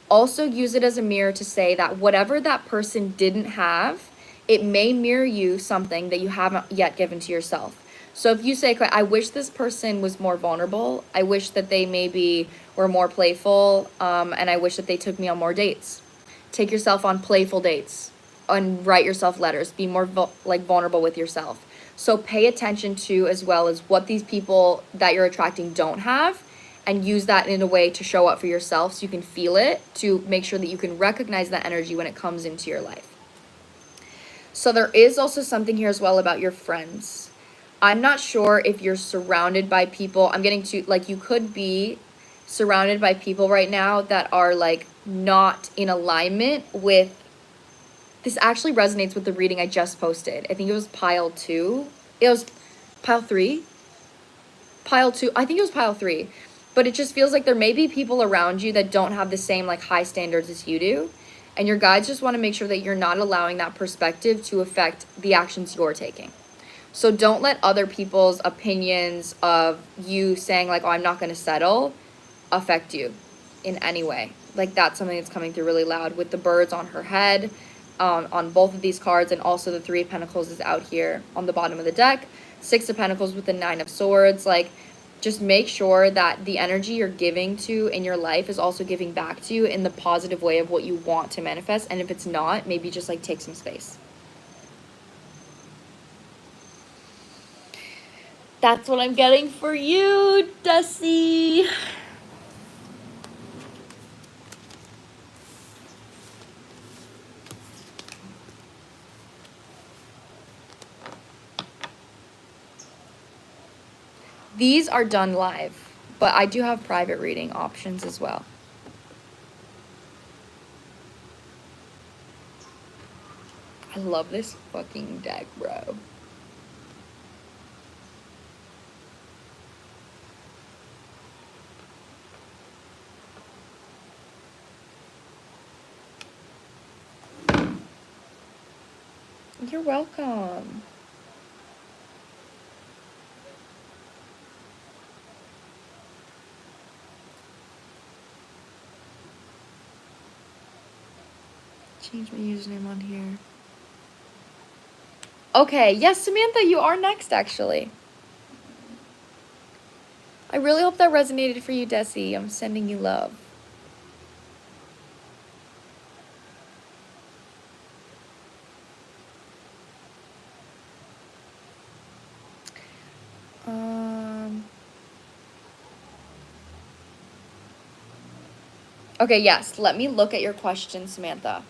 Speaker 1: Also use it as a mirror to say that whatever that person didn't have, it may mirror you something that you haven't yet given to yourself. So if you say, okay, I wish this person was more vulnerable, I wish that they maybe were more playful, and I wish that they took me on more dates. Take yourself on playful dates and write yourself letters. Be more vulnerable with yourself. So pay attention to as well as what these people that you're attracting don't have, and use that in a way to show up for yourself so you can feel it, to make sure that you can recognize that energy when it comes into your life. So there is also something here as well about your friends. I'm not sure if you're surrounded by people. I'm getting to, like, you could be surrounded by people right now that are, like, not in alignment with, this actually resonates with the reading I just posted. I think it was pile 2. It was pile 3. Pile 2. I think it was pile 3. But it just feels like there may be people around you that don't have the same, like, high standards as you do. And your guides just want to make sure that you're not allowing that perspective to affect the actions you're taking. So don't let other people's opinions of you saying, like, oh, I'm not going to settle, affect you in any way. Like, that's something that's coming through really loud with the birds on her head, on both of these cards, and also the 3 of Pentacles is out here on the bottom of the deck. 6 of Pentacles with the 9 of Swords. Like, just make sure that the energy you're giving to in your life is also giving back to you in the positive way of what you want to manifest. And if it's not, maybe just, like, take some space. That's what I'm getting for you, Desie. These are done live, but I do have private reading options as well. I love this fucking deck, bro. You're welcome. Change my username on here. Okay, yes, Samantha, you are next, actually. I really hope that resonated for you, Desie. I'm sending you love. Okay, yes, let me look at your question, Samantha.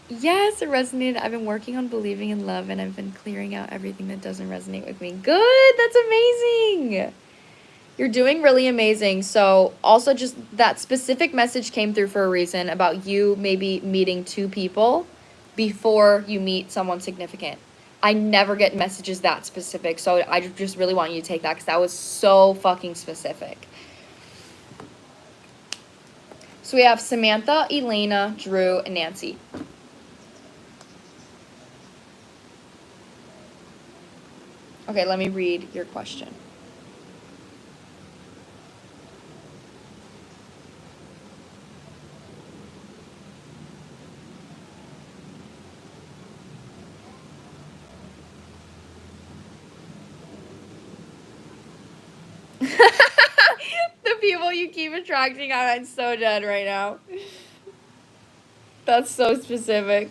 Speaker 1: Yes, it resonated. I've been working on believing in love, and I've been clearing out everything that doesn't resonate with me. Good, that's amazing. You're doing really amazing. So also just that specific message came through for a reason about you maybe meeting 2 people before you meet someone significant. I never get messages that specific, so I just really want you to take that because that was so fucking specific. So we have Samantha, Elena, Drew, and Nancy. Okay, let me read your question. The people you keep attracting, I'm so dead right now. That's so specific.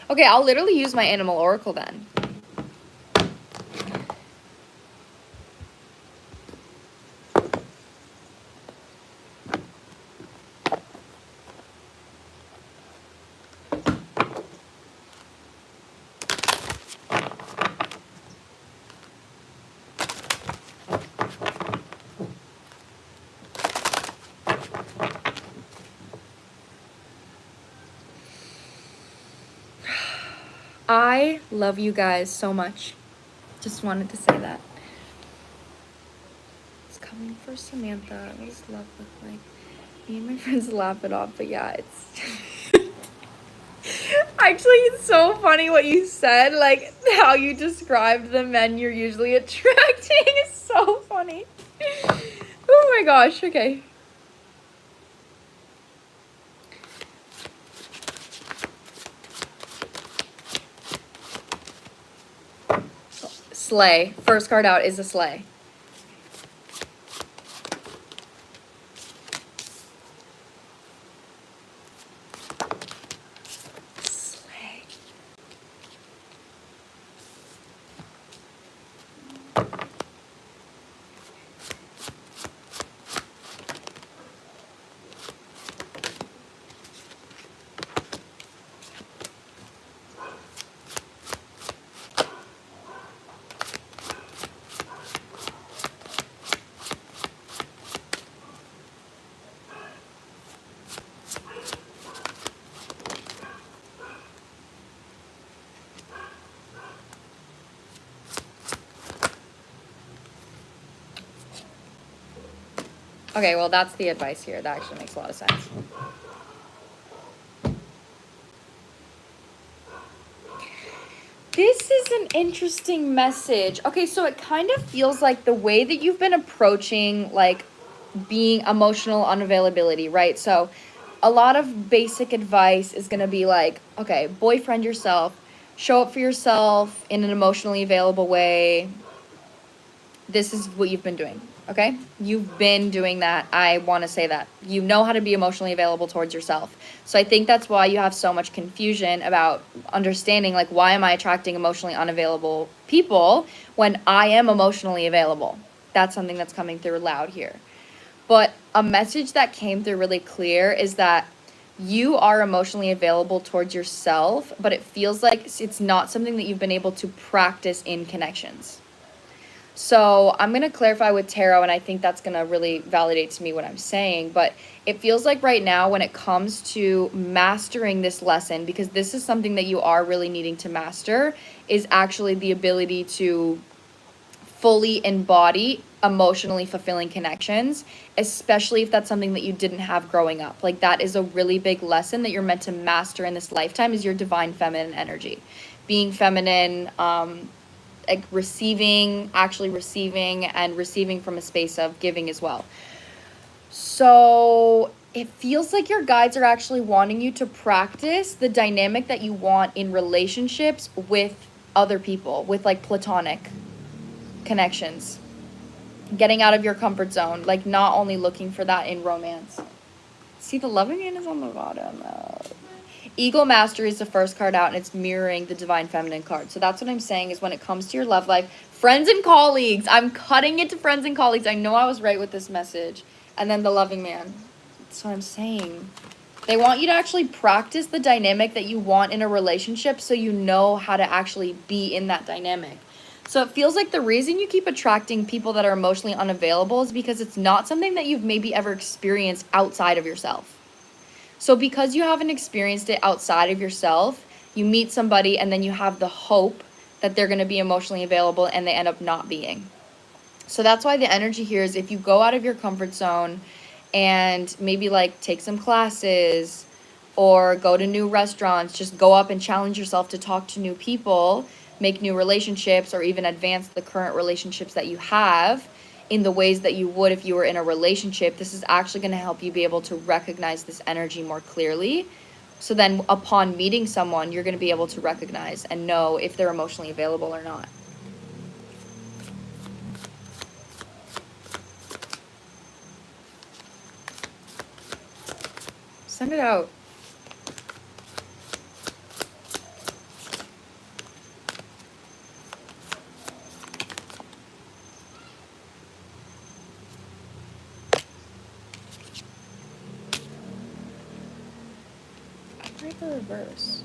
Speaker 1: Okay, I'll literally use my animal oracle then. I love you guys so much. Just wanted to say that. mean, for Samantha, what does love look like? Me and my friends laugh it off, but yeah, it's actually, it's so funny what you said, like how you described the men you're usually attracting is so funny. Oh my gosh, okay. Slay. First card out is a slay. Slay. Okay, well, that's the advice here. That actually makes a lot of sense. This is an interesting message. Okay, so it kind of feels like the way that you've been approaching, like, being emotional unavailability, right? So a lot of basic advice is going to be like, okay, boyfriend yourself, show up for yourself in an emotionally available way. This is what you've been doing, okay? You've been doing that. I want to say that. You know how to be emotionally available towards yourself. So I think that's why you have so much confusion about understanding, like, why am I attracting emotionally unavailable people when I am emotionally available? That's something that's coming through loud here. But a message that came through really clear is that you are emotionally available towards yourself, but it feels like it's not something that you've been able to practice in connections. So I'm going to clarify with tarot, and I think that's going to really validate to me what I'm saying. But it feels like right now when it comes to mastering this lesson, because this is something that you are really needing to master, is actually the ability to fully embody emotionally fulfilling connections, especially if that's something that you didn't have growing up. Like, that is a really big lesson that you're meant to master in this lifetime, is your divine feminine energy. Being feminine, like actually receiving, and receiving from a space of giving as well. So it feels like your guides are actually wanting you to practice the dynamic that you want in relationships with other people, with like platonic connections. Getting out of your comfort zone, like not only looking for that in romance. See, the loving hand is on the bottom. Eagle Mastery is the first card out, and it's mirroring the Divine Feminine card. So that's what I'm saying is when it comes to your love life, friends and colleagues. I'm cutting it to friends and colleagues. I know I was right with this message. And then the loving man. That's what I'm saying. They want you to actually practice the dynamic that you want in a relationship so you know how to actually be in that dynamic. So it feels like the reason you keep attracting people that are emotionally unavailable is because it's not something that you've maybe ever experienced outside of yourself. So because you haven't experienced it outside of yourself, you meet somebody and then you have the hope that they're going to be emotionally available and they end up not being. So that's why the energy here is if you go out of your comfort zone and maybe like take some classes or go to new restaurants, just go up and challenge yourself to talk to new people, make new relationships, or even advance the current relationships that you have in the ways that you would if you were in a relationship. This is actually going to help you be able to recognize this energy more clearly. So then upon meeting someone, you're going to be able to recognize and know if they're emotionally available or not. Send it out. I tried the reverse.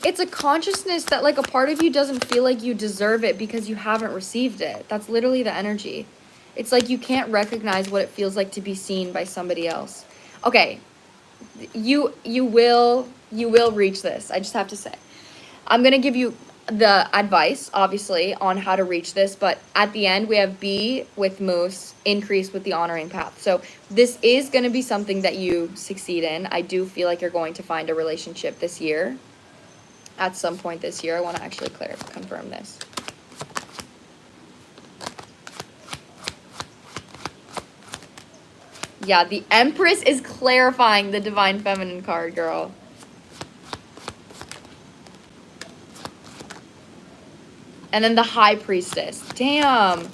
Speaker 1: It's a consciousness that like a part of you doesn't feel like you deserve it because you haven't received it. That's literally the energy. It's like you can't recognize what it feels like to be seen by somebody else. Okay, you will reach this. I just have to say. I'm going to give you the advice, obviously, on how to reach this, but at the end, we have B with Moose, increase with the honoring path. So this is going to be something that you succeed in. I do feel like you're going to find a relationship this year. At some point this year, I want to actually confirm this. Yeah, the Empress is clarifying the Divine Feminine card, girl. And then the High Priestess. Damn.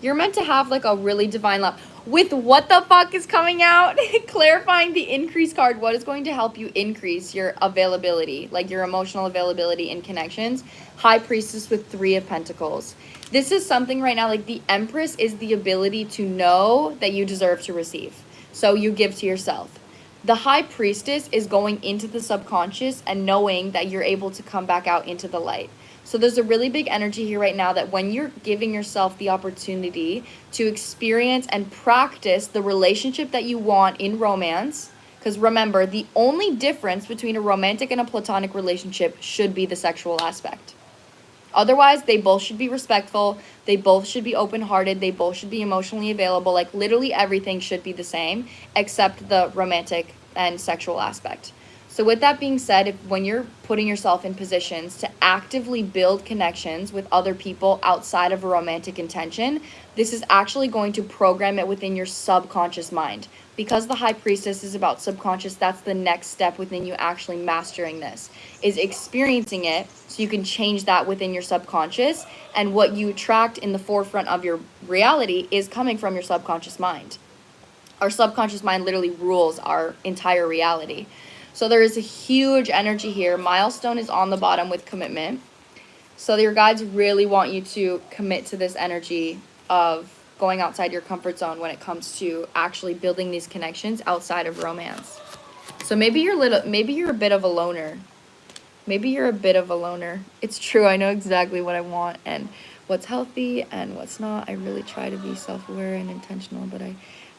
Speaker 1: You're meant to have like a really divine love. With what the fuck is coming out? Clarifying the increase card. What is going to help you increase your availability? Like your emotional availability in connections. High Priestess with 3 of Pentacles. This is something right now, like the Empress is the ability to know that you deserve to receive. So you give to yourself. The High Priestess is going into the subconscious and knowing that you're able to come back out into the light. So there's a really big energy here right now that when you're giving yourself the opportunity to experience and practice the relationship that you want in romance, because remember, the only difference between a romantic and a platonic relationship should be the sexual aspect. Otherwise, they both should be respectful. They both should be open-hearted. They both should be emotionally available. Like literally everything should be the same except the romantic and sexual aspect. So with that being said, when you're putting yourself in positions to actively build connections with other people outside of a romantic intention, this is actually going to program it within your subconscious mind. Because the High Priestess is about subconscious, that's the next step within you actually mastering this, is experiencing it so you can change that within your subconscious. And what you attract in the forefront of your reality is coming from your subconscious mind. Our subconscious mind literally rules our entire reality. So there is a huge energy here. Milestone is on the bottom with commitment. So your guides really want you to commit to this energy of going outside your comfort zone when it comes to actually building these connections outside of romance. So maybe you're a bit of a loner. Maybe you're a bit of a loner. It's true. I know exactly what I want and what's healthy and what's not. I really try to be self-aware and intentional, but I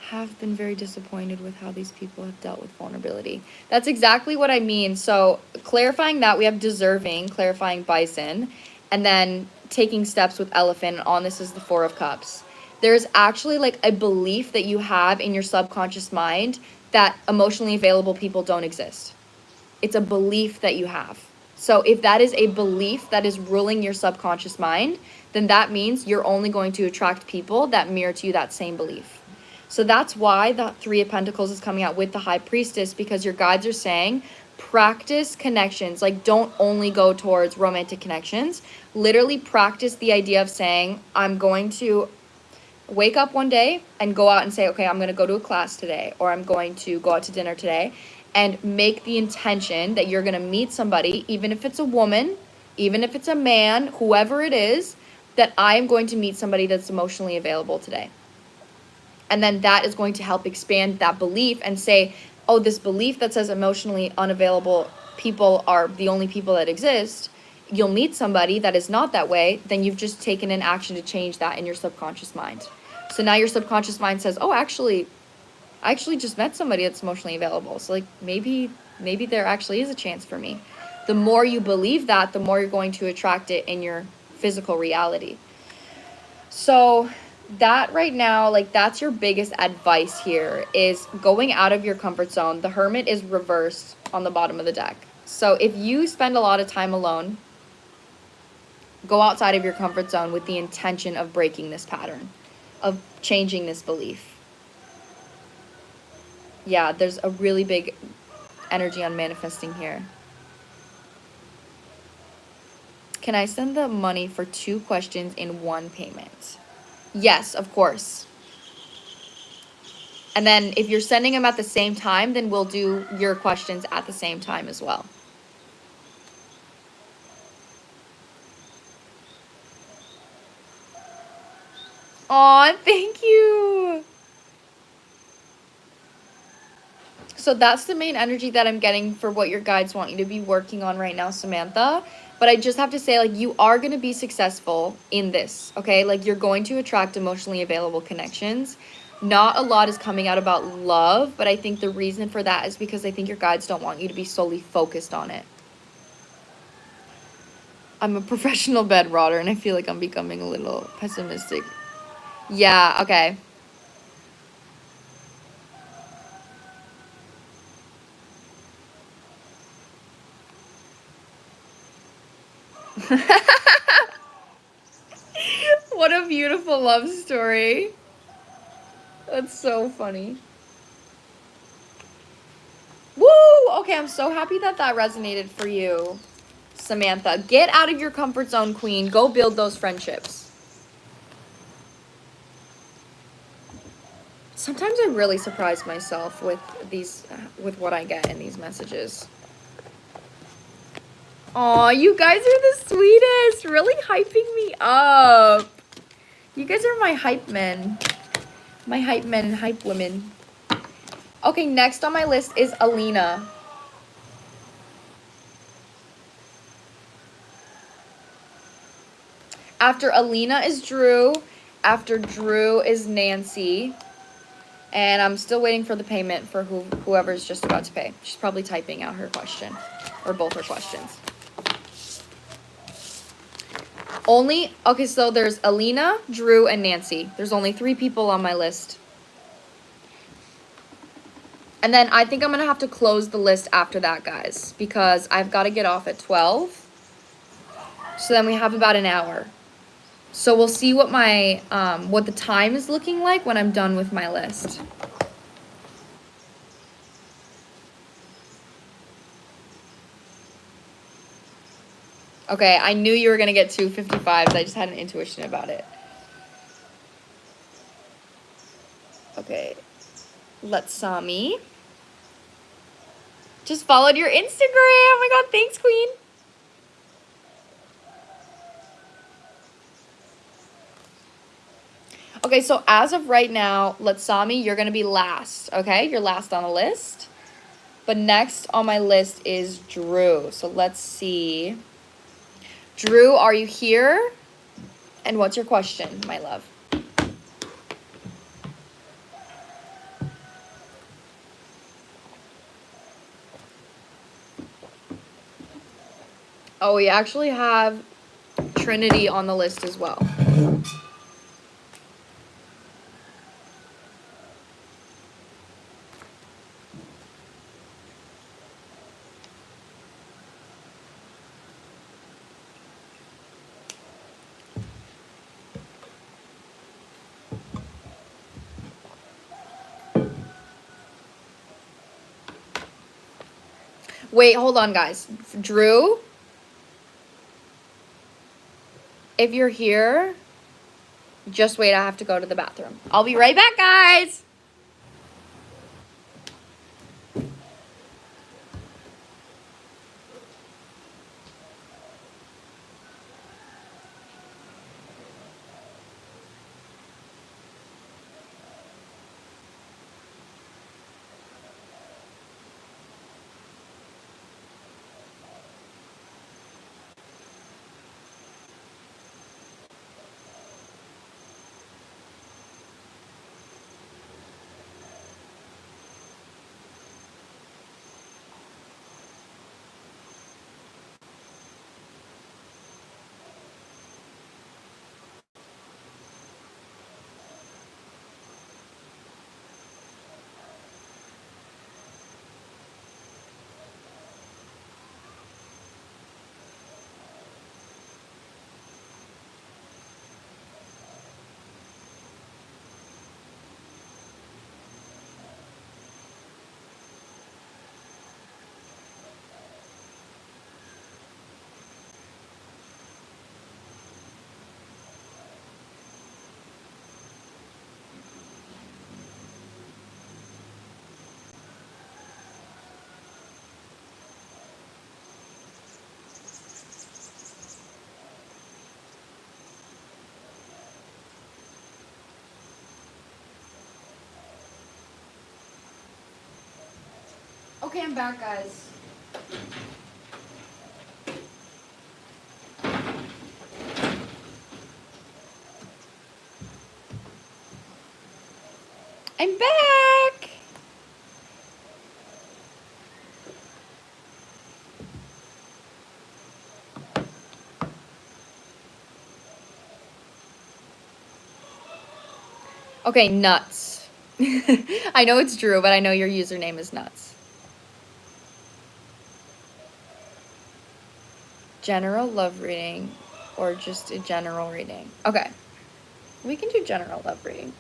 Speaker 1: have been very disappointed with how these people have dealt with vulnerability. That's exactly what I mean. So clarifying that, we have deserving, clarifying bison, and then taking steps with elephant. And on this is the 4 of Cups. There's actually like a belief that you have in your subconscious mind that emotionally available people don't exist. It's a belief that you have. So if that is a belief that is ruling your subconscious mind, then that means you're only going to attract people that mirror to you that same belief. So that's why the 3 of Pentacles is coming out with the High Priestess, because your guides are saying practice connections. Like don't only go towards romantic connections. Literally practice the idea of saying, I'm going to wake up one day and go out and say, okay, I'm going to go to a class today, or I'm going to go out to dinner today, and make the intention that you're going to meet somebody, even if it's a woman, even if it's a man, whoever it is, that I am going to meet somebody that's emotionally available today. And then that is going to help expand that belief and say, oh, this belief that says emotionally unavailable people are the only people that exist. You'll meet somebody that is not that way. Then you've just taken an action to change that in your subconscious mind. So now your subconscious mind says, oh, I actually just met somebody that's emotionally available. So like maybe there actually is a chance for me. The more you believe that, the more you're going to attract it in your physical reality. So that right now, like that's your biggest advice here, is going out of your comfort zone. The Hermit is reversed on the bottom of the deck. So if you spend a lot of time alone, go outside of your comfort zone with the intention of breaking this pattern, of changing this belief. Yeah, there's a really big energy on manifesting here. Can I send the money for 2 questions in 1 payment? Yes, of course. And then if you're sending them at the same time, then we'll do your questions at the same time as well. Aw, thank you. so that's the main energy that I'm getting for what your guides want you to be working on right now, Samantha. But I just have to say, like, you are going to be successful in this, okay? Like, you're going to attract emotionally available connections. Not a lot is coming out about love, but I think the reason for that is because I think your guides don't want you to be solely focused on it. I'm a professional bed rotter, and I feel like I'm becoming a little pessimistic. Yeah, okay. What a beautiful love story. That's so funny. Woo! Okay, I'm so happy that that resonated for you, Samantha. Get out of your comfort zone, queen. Go build those friendships. Sometimes I really surprise myself with what I get in these messages. Aw, you guys are the sweetest. Really hyping me up. You guys are my hype men. My hype men and hype women. Okay, next on my list is Alina. After Alina is Drew. After Drew is Nancy. And I'm still waiting for the payment for whoever's just about to pay. She's probably typing out her question. Or both her questions. Okay, so there's Alina, Drew, and Nancy. There's only 3 people on my list. And then I think I'm going to have to close the list after that, guys. Because I've got to get off at 12. So then we have about an hour. So we'll see what my, what the time is looking like when I'm done with my list. Okay, I knew you were going to get 255s. I just had an intuition about it. Okay. Let's Sami. Just followed your Instagram. Oh my god, thanks, queen. Okay, so as of right now, let's Sami, you're going to be last, okay? You're last on the list. But next on my list is Drew. So let's see. Drew, are you here? And what's your question, my love? Oh, we actually have Trinity on the list as well. Wait, hold on, guys. Drew, if you're here, just wait. I have to go to the bathroom. I'll be right back, guys. Okay, I'm back, guys. I'm back. Okay, nuts. I know it's Drew, but I know your username is nuts. General love reading or just a general reading? Okay. We can do general love reading.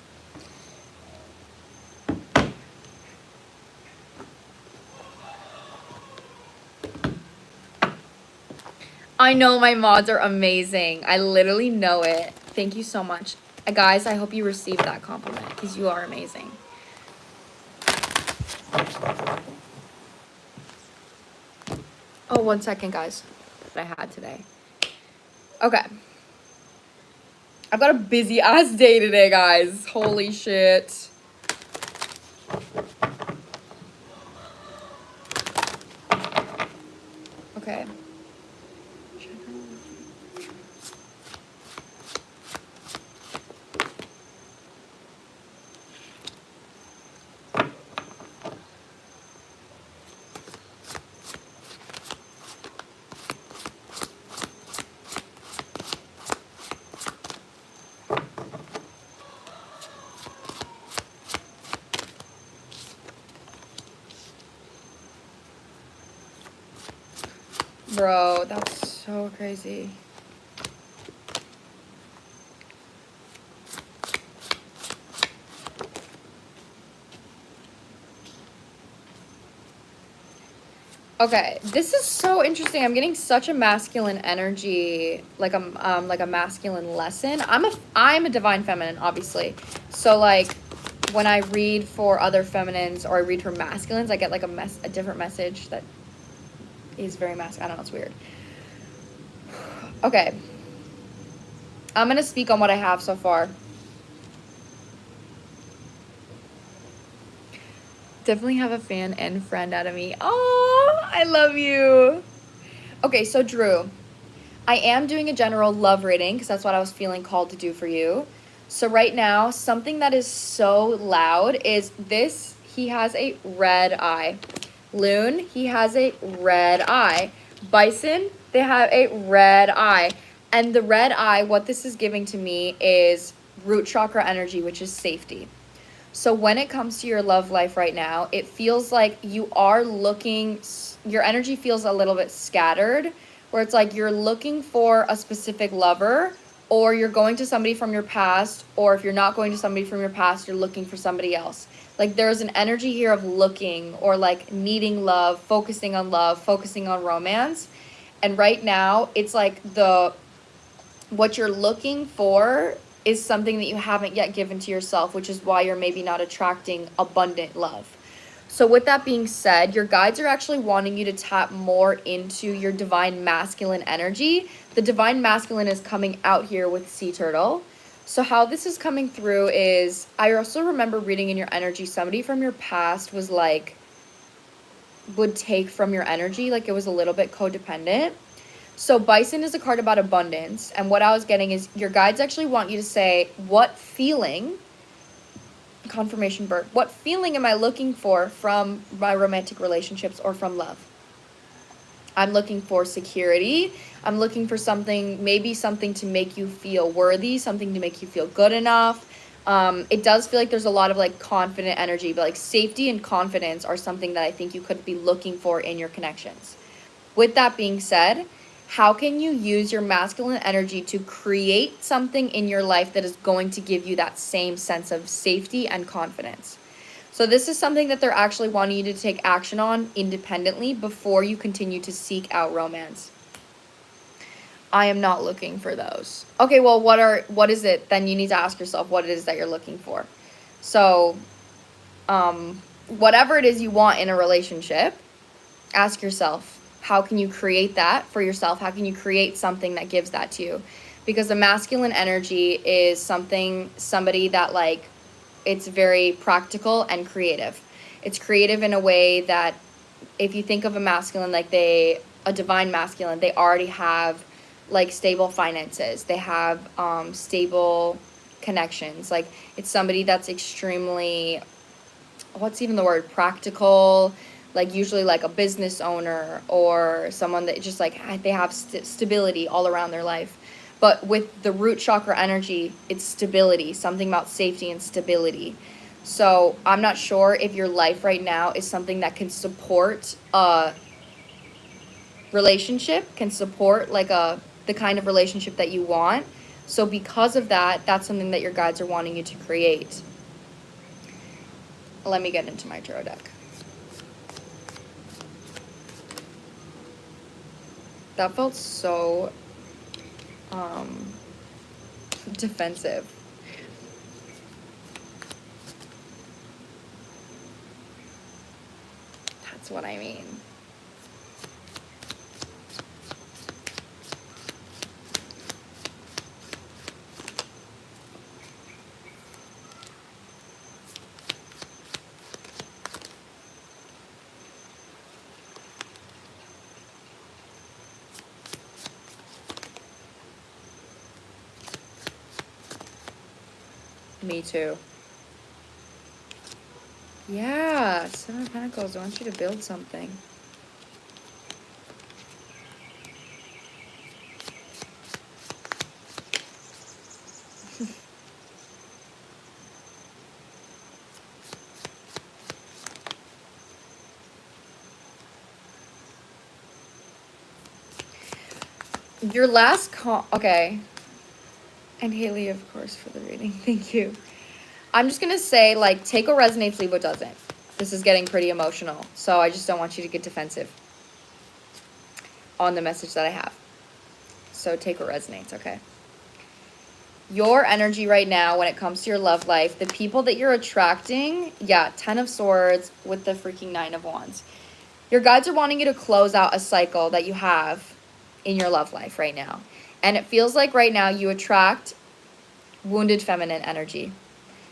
Speaker 1: I know my mods are amazing. I literally know it. Thank you so much. Guys, I hope you received that compliment because you are amazing. Oh, 1 second, guys. That I had today. Okay. I've got a busy ass day today, guys. Holy shit. Okay. Bro, that's so crazy. Okay, this is so interesting. I'm getting such a masculine energy, like a masculine lesson. I'm a divine feminine, obviously. So like when I read for other feminines or I read for masculines, I get like a different message that is very masculine. I don't know, it's weird. Okay. I'm gonna speak on what I have so far. Definitely have a fan and friend out of me. Oh, I love you. Okay, so Drew, I am doing a general love reading because that's what I was feeling called to do for you. So right now, something that is so loud is this. He has a red eye. Loon, he has a red eye. Bison, they have a red eye. And the red eye, what this is giving to me is root chakra energy, which is safety. So when it comes to your love life right now, it feels like you are looking, your energy feels a little bit scattered, where it's like you're looking for a specific lover, or you're going to somebody from your past, or if you're not going to somebody from your past, you're looking for somebody else. Like there's an energy here of looking or like needing love, focusing on romance. And right now it's like what you're looking for is something that you haven't yet given to yourself, which is why you're maybe not attracting abundant love. So with that being said, your guides are actually wanting you to tap more into your divine masculine energy. The divine masculine is coming out here with sea turtle. So how this is coming through is, I also remember reading in your energy, somebody from your past was like, would take from your energy, like it was a little bit codependent. So Bison is a card about abundance. And what I was getting is your guides actually want you to say, what feeling, confirmation bird, what feeling am I looking for from my romantic relationships or from love? I'm looking for security. I'm looking for something, maybe something to make you feel worthy, something to make you feel good enough. It does feel like there's a lot of like confident energy, but like safety and confidence are something that I think you could be looking for in your connections. With that being said, how can you use your masculine energy to create something in your life that is going to give you that same sense of safety and confidence? So this is something that they're actually wanting you to take action on independently before you continue to seek out romance. I am not looking for those. Okay, well, what is it? Then you need to ask yourself what it is that you're looking for. So, whatever it is you want in a relationship, ask yourself, how can you create that for yourself? How can you create something that gives that to you? Because the masculine energy is somebody that like, it's very practical and creative. It's creative in a way that if you think of a masculine, like a divine masculine, they already have like stable finances. They have stable connections. Like it's somebody that's extremely, what's even the word, practical, like usually like a business owner or someone that just like they have stability all around their life. But with the root chakra energy, it's stability, something about safety and stability. So I'm not sure if your life right now is something that can support a relationship, can support like the kind of relationship that you want. So because of that, that's something that your guides are wanting you to create. Let me get into my tarot deck. That felt so defensive. That's what I mean. Me too. Yeah, Seven of Pentacles. I want you to build something. Your last okay. And Haley, of course, for the reading. Thank you. I'm just gonna say, like, take what resonates, leave what doesn't. This is getting pretty emotional, so I just don't want you to get defensive on the message that I have. So take what resonates, okay? Your energy right now when it comes to your love life, the people that you're attracting, yeah, 10 of Swords with the freaking 9 of Wands. Your guides are wanting you to close out a cycle that you have in your love life right now. And it feels like right now you attract wounded feminine energy.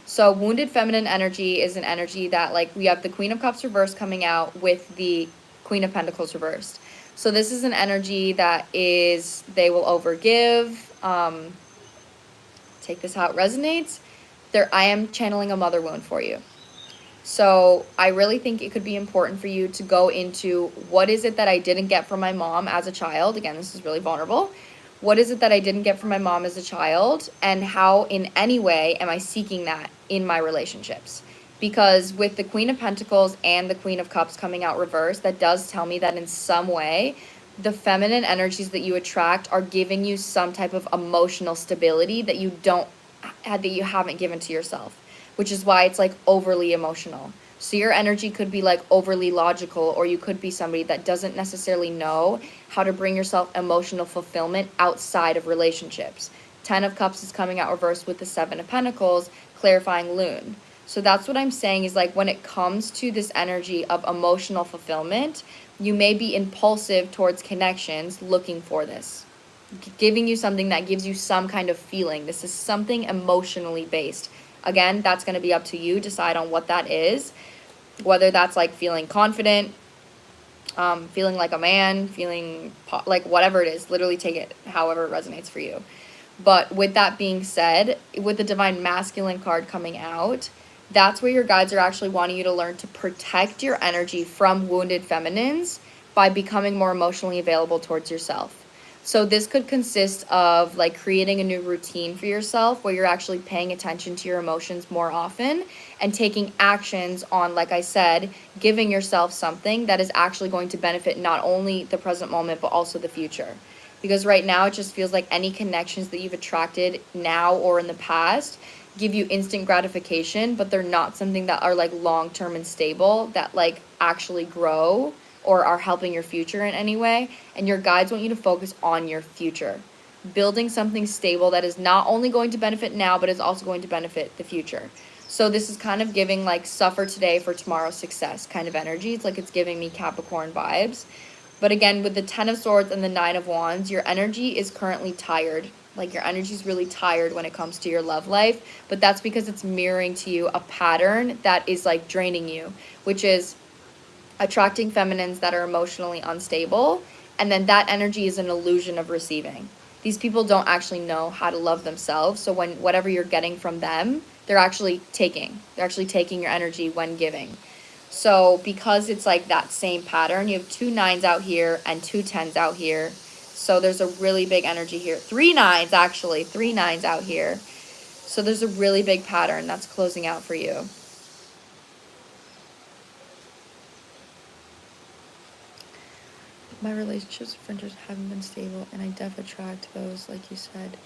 Speaker 1: So wounded feminine energy is an energy that, like, we have the Queen of Cups reversed coming out with the Queen of Pentacles reversed. So this is an energy that is, they will overgive. Take this how it resonates. I am channeling a mother wound for you. So I really think it could be important for you to go into, what is it that I didn't get from my mom as a child? Again, this is really vulnerable. What is it that I didn't get from my mom as a child? And how in any way am I seeking that in my relationships? Because with the Queen of Pentacles and the Queen of Cups coming out reversed, that does tell me that in some way, the feminine energies that you attract are giving you some type of emotional stability that you haven't given to yourself, which is why it's like overly emotional. So your energy could be like overly logical, or you could be somebody that doesn't necessarily know how to bring yourself emotional fulfillment outside of relationships. 10 of Cups is coming out reversed with the 7 of Pentacles, clarifying Lune. So that's what I'm saying is, like, when it comes to this energy of emotional fulfillment, you may be impulsive towards connections looking for this, giving you something that gives you some kind of feeling. This is something emotionally based. Again, that's going to be up to you. Decide on what that is, whether that's like feeling confident, feeling like a man, feeling like whatever it is. Literally take it however it resonates for you. But with that being said, with the Divine Masculine card coming out, that's where your guides are actually wanting you to learn to protect your energy from wounded feminines by becoming more emotionally available towards yourself. So this could consist of like creating a new routine for yourself where you're actually paying attention to your emotions more often and taking actions on, like I said, giving yourself something that is actually going to benefit not only the present moment, but also the future. Because right now it just feels like any connections that you've attracted now or in the past give you instant gratification, but they're not something that are like long-term and stable, that like actually grow or are helping your future in any way. And your guides want you to focus on your future, building something stable that is not only going to benefit now, but is also going to benefit the future. So this is kind of giving like suffer today for tomorrow's success kind of energy. It's like it's giving me Capricorn vibes. But again, with the 10 of Swords and the 9 of Wands, your energy is currently tired. Like your energy is really tired when it comes to your love life, but that's because it's mirroring to you a pattern that is like draining you, which is attracting feminines that are emotionally unstable, and then that energy is an illusion of receiving. These people don't actually know how to love themselves, so when whatever you're getting from them, they're actually taking your energy when giving. So because it's like that same pattern, you have 2 9s out here and 2 10s out here, so there's a really big energy here. 3 9s, actually 3 9s out here, so there's a really big pattern that's closing out for you. My relationships with friends haven't been stable, and I def attract those, like you said.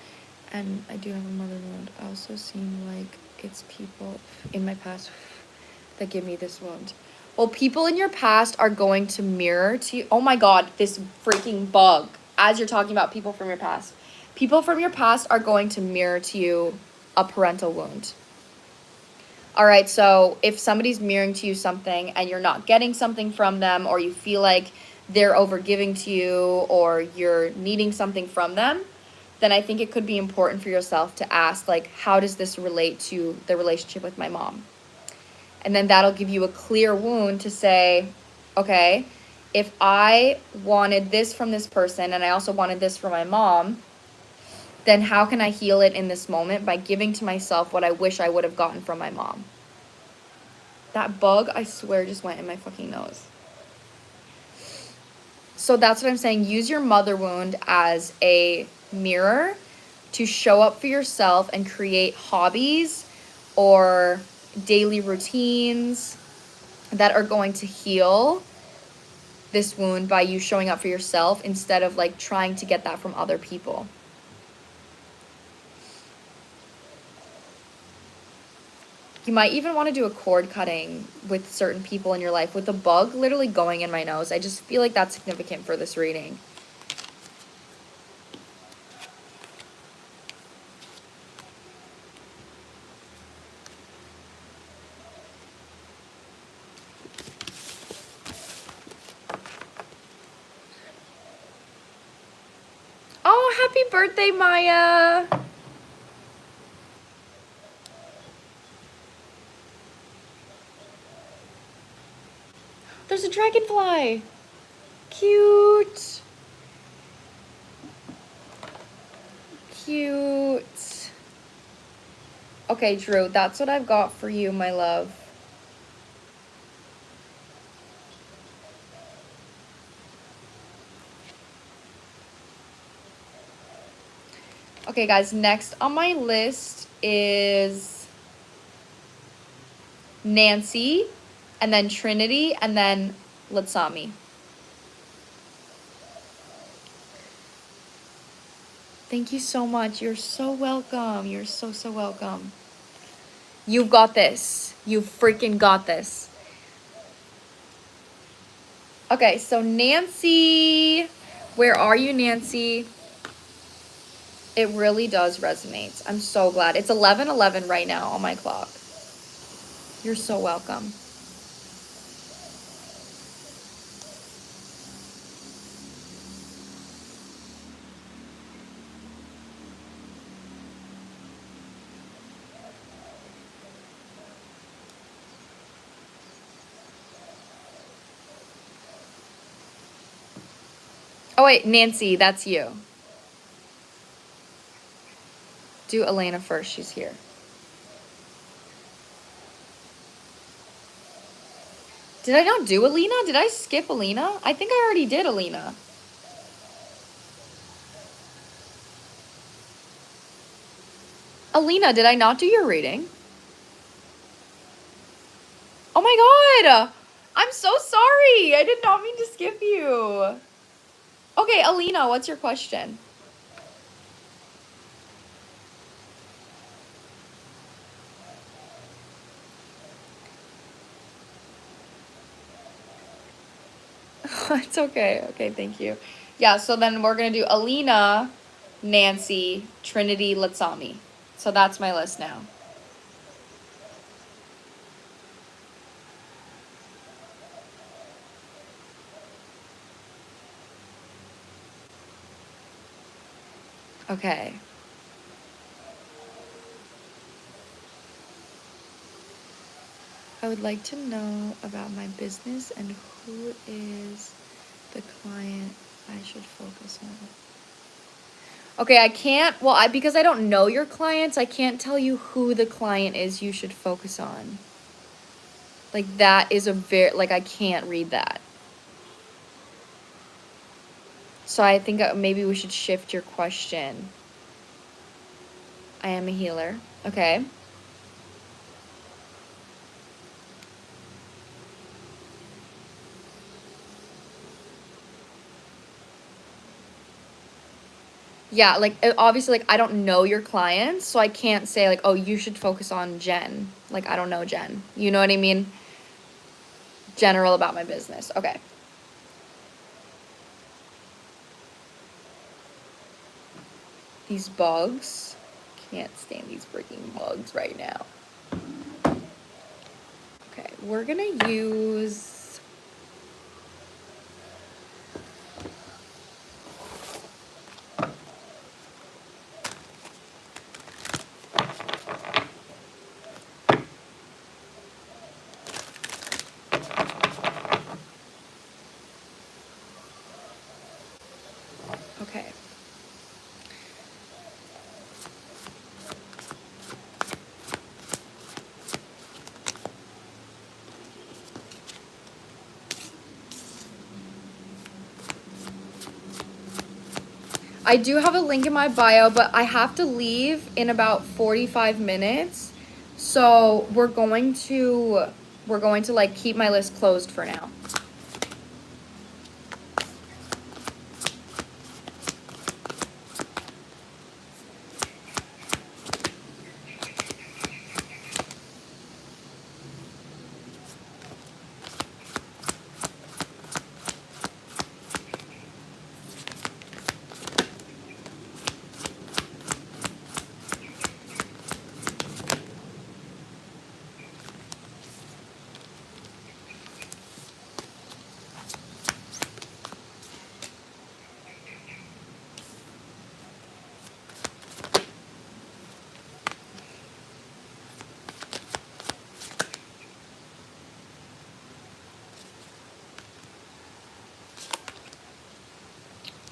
Speaker 1: And I do have a mother wound. I also seem like it's people in my past that give me this wound. Well, people in your past are going to mirror to you. Oh my God, this freaking bug. As you're talking about people from your past, people from your past are going to mirror to you a parental wound. All right, so if somebody's mirroring to you something and you're not getting something from them, or you feel like they're overgiving to you, or you're needing something from them, then I think it could be important for yourself to ask, like, how does this relate to the relationship with my mom? And then that'll give you a clear wound to say, okay, if I wanted this from this person and I also wanted this from my mom, then how can I heal it in this moment by giving to myself what I wish I would have gotten from my mom? That bug, I swear, just went in my fucking nose. So that's what I'm saying. Use your mother wound as a mirror to show up for yourself and create hobbies or daily routines that are going to heal this wound by you showing up for yourself instead of like trying to get that from other people. You might even want to do a cord cutting with certain people in your life. With the bug literally going in my nose, I just feel like that's significant for this reading. Oh, happy birthday, Maya! There's a dragonfly! Cute! Cute. Okay, Drew, that's what I've got for you, my love. Okay, guys, next on my list is Nancy, and then Trinity, and then Latsami. Thank you so much. You're so welcome. You're so, so welcome. You've got this. You freaking got this. Okay, so Nancy, where are you, Nancy? It really does resonate. I'm so glad. It's 11:11 right now on my clock. You're so welcome. Oh, wait, Nancy, that's you. Do Elena first. She's here. Did I not do Alina? Did I skip Alina? I think I already did Alina. Alina, did I not do your reading? Oh my God. I'm so sorry. I did not mean to skip you. Okay, Alina, what's your question? It's okay. Okay, thank you. Yeah, so then we're going to do Alina, Nancy, Trinity, Latsami. So that's my list now. Okay. I would like to know about my business and who is the client I should focus on. Okay, I can't, well, because I don't know your clients, I can't tell you who the client is you should focus on. Like, that is a very, like, I can't read that. So I think maybe we should shift your question. I am a healer. Okay. Yeah, like, obviously, like, I don't know your clients, so I can't say, like, oh, you should focus on Jen. Like, I don't know Jen. You know what I mean? General about my business. Okay. These bugs. Can't stand these freaking bugs right now. Okay, we're gonna use... Okay. I do have a link in my bio, but I have to leave in about 45 minutes. So we're going to like keep my list closed for now.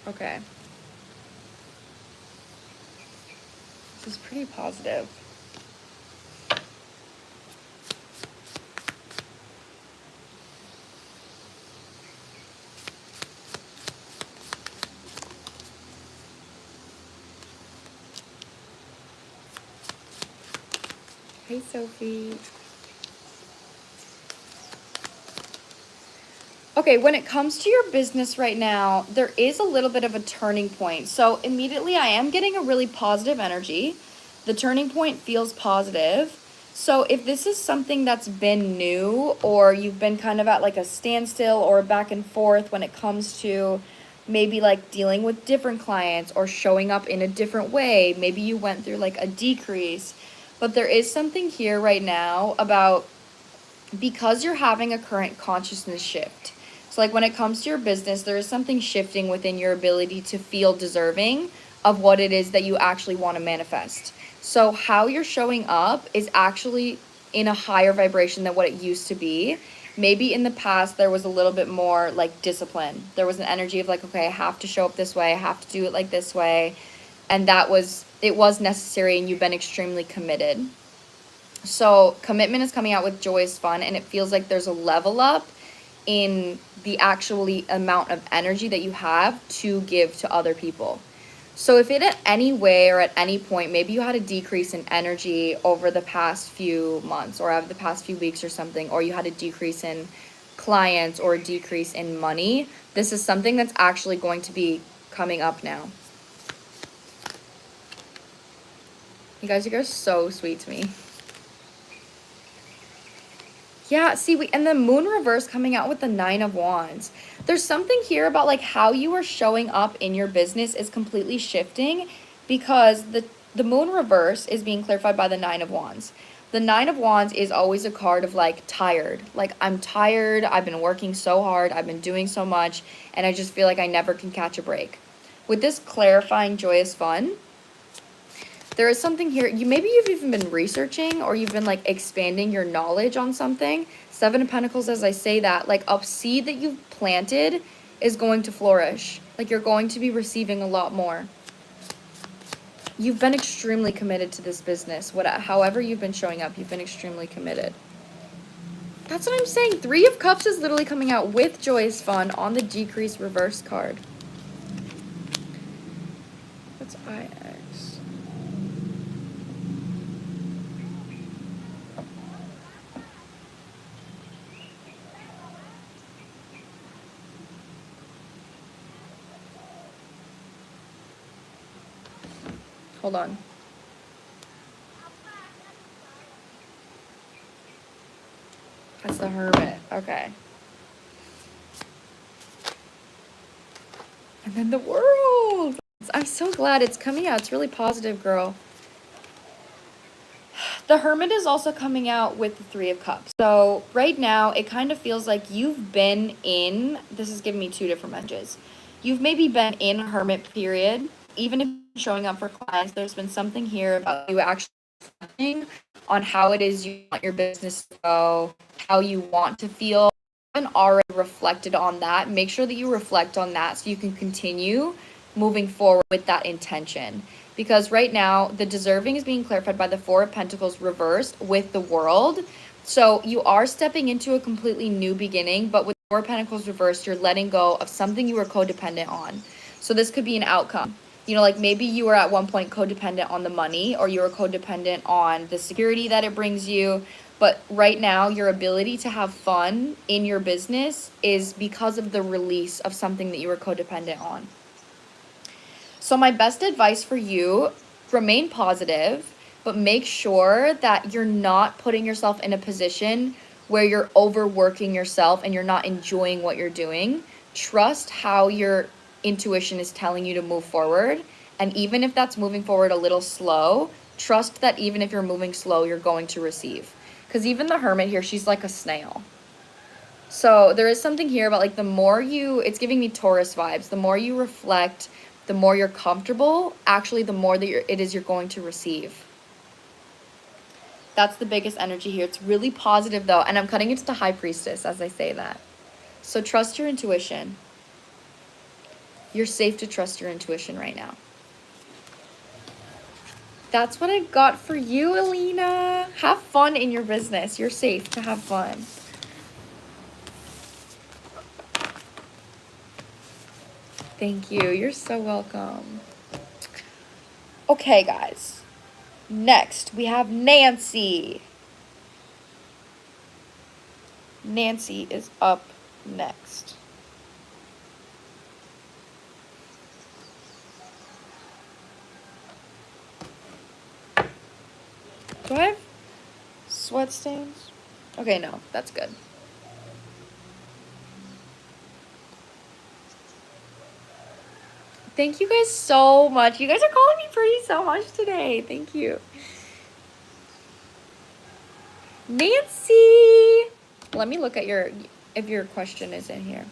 Speaker 1: Okay. This is pretty positive. Hey, Sophie. Okay, when it comes to your business right now, there is a little bit of a turning point. So immediately I am getting a really positive energy. The turning point feels positive. So if this is something that's been new, or you've been kind of at like a standstill or back and forth when it comes to maybe like dealing with different clients or showing up in a different way, maybe you went through like a decrease, but there is something here right now about, because you're having a current consciousness shift. So like when it comes to your business, there is something shifting within your ability to feel deserving of what it is that you actually want to manifest. So how you're showing up is actually in a higher vibration than what it used to be. Maybe in the past there was a little bit more like discipline. There was an energy of like, okay, I have to show up this way, I have to do it like this way. And it was necessary, and you've been extremely committed. So commitment is coming out with joy is fun, and it feels like there's a level up in the actually amount of energy that you have to give to other people. So if it at any way or at any point, maybe you had a decrease in energy over the past few months or over the past few weeks or something, or you had a decrease in clients or a decrease in money, this is something that's actually going to be coming up now. You guys are so sweet to me. Yeah, see, and the moon reverse coming out with the 9 of Wands. There's something here about like how you are showing up in your business is completely shifting, because the moon reverse is being clarified by the 9 of Wands. The 9 of Wands is always a card of like tired. Like, I'm tired, I've been working so hard, I've been doing so much, and I just feel like I never can catch a break. With this clarifying joyous fun, There is something here. Maybe you've even been researching or you've been like expanding your knowledge on something. Seven of Pentacles, as I say that, like a seed that you've planted is going to flourish. Like you're going to be receiving a lot more. You've been extremely committed to this business. However you've been showing up, you've been extremely committed. That's what I'm saying. Three of Cups is literally coming out with joyous fun on the decrease reverse card. What's IX? Hold on. That's the Hermit. Okay. And then the World. I'm so glad it's coming out. It's really positive, girl. The Hermit is also coming out with the Three of Cups. So right now, it kind of feels like you've been in, this is giving me two different messages. You've maybe been in a Hermit period. Even if you're showing up for clients, there's been something here about you actually reflecting on how it is you want your business to go, how you want to feel. If you haven't already reflected on that, make sure that you reflect on that so you can continue moving forward with that intention. Because right now, the deserving is being clarified by the Four of Pentacles reversed with the World. So you are stepping into a completely new beginning, but with Four of Pentacles reversed, you're letting go of something you were codependent on. So this could be an outcome. You know, like maybe you were at one point codependent on the money, or you were codependent on the security that it brings you. But right now, your ability to have fun in your business is because of the release of something that you were codependent on. So my best advice for you, remain positive, but make sure that you're not putting yourself in a position where you're overworking yourself and you're not enjoying what you're doing. Trust how your intuition is telling you to move forward. And even if that's moving forward a little slow, trust that even if you're moving slow, you're going to receive. Because even the Hermit here, she's like a snail. So there is something here about like the more you, it's giving me Taurus vibes, the more you reflect, the more you're comfortable, actually the more that it is you're going to receive. That's the biggest energy here. It's really positive though, and I'm cutting it to the High Priestess as I say that. So trust your intuition. You're safe to trust your intuition right now. That's what I got for you, Alina. Have fun in your business. You're safe to have fun. Thank you. You're so welcome. Okay, guys. Next, we have Nancy. Nancy is up next. Do I have sweat stains? Okay, no, that's good. Thank you guys so much. You guys are calling me pretty so much today. Thank you. Nancy! Let me look at if your question is in here.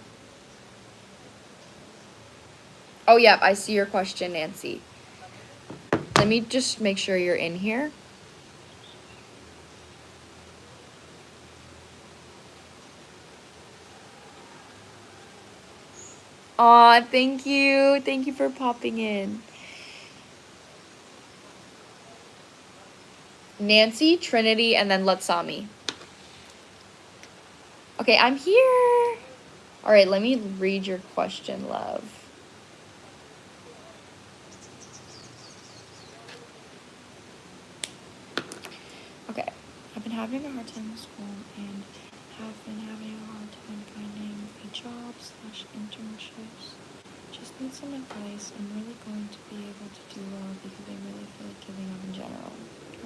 Speaker 1: Oh, yeah, I see your question, Nancy. Let me just make sure you're in here. Aw, thank you. Thank you for popping in. Nancy, Trinity, and then Latsami. Okay, I'm here. All right, let me read your question, love. Okay, I've been having a hard time in school and have been having a hard time finding a job / internships. Just need some advice. I'm really going to be able to do well because I really feel like giving up in general.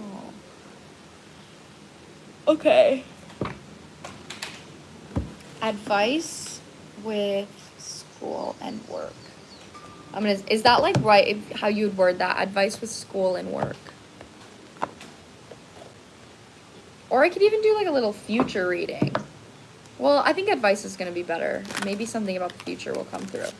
Speaker 1: Oh. Okay. Advice with school and work. Is that like right how you would word that? Advice with school and work. Or I could even do like a little future reading. Well, I think advice is going to be better. Maybe something about the future will come through.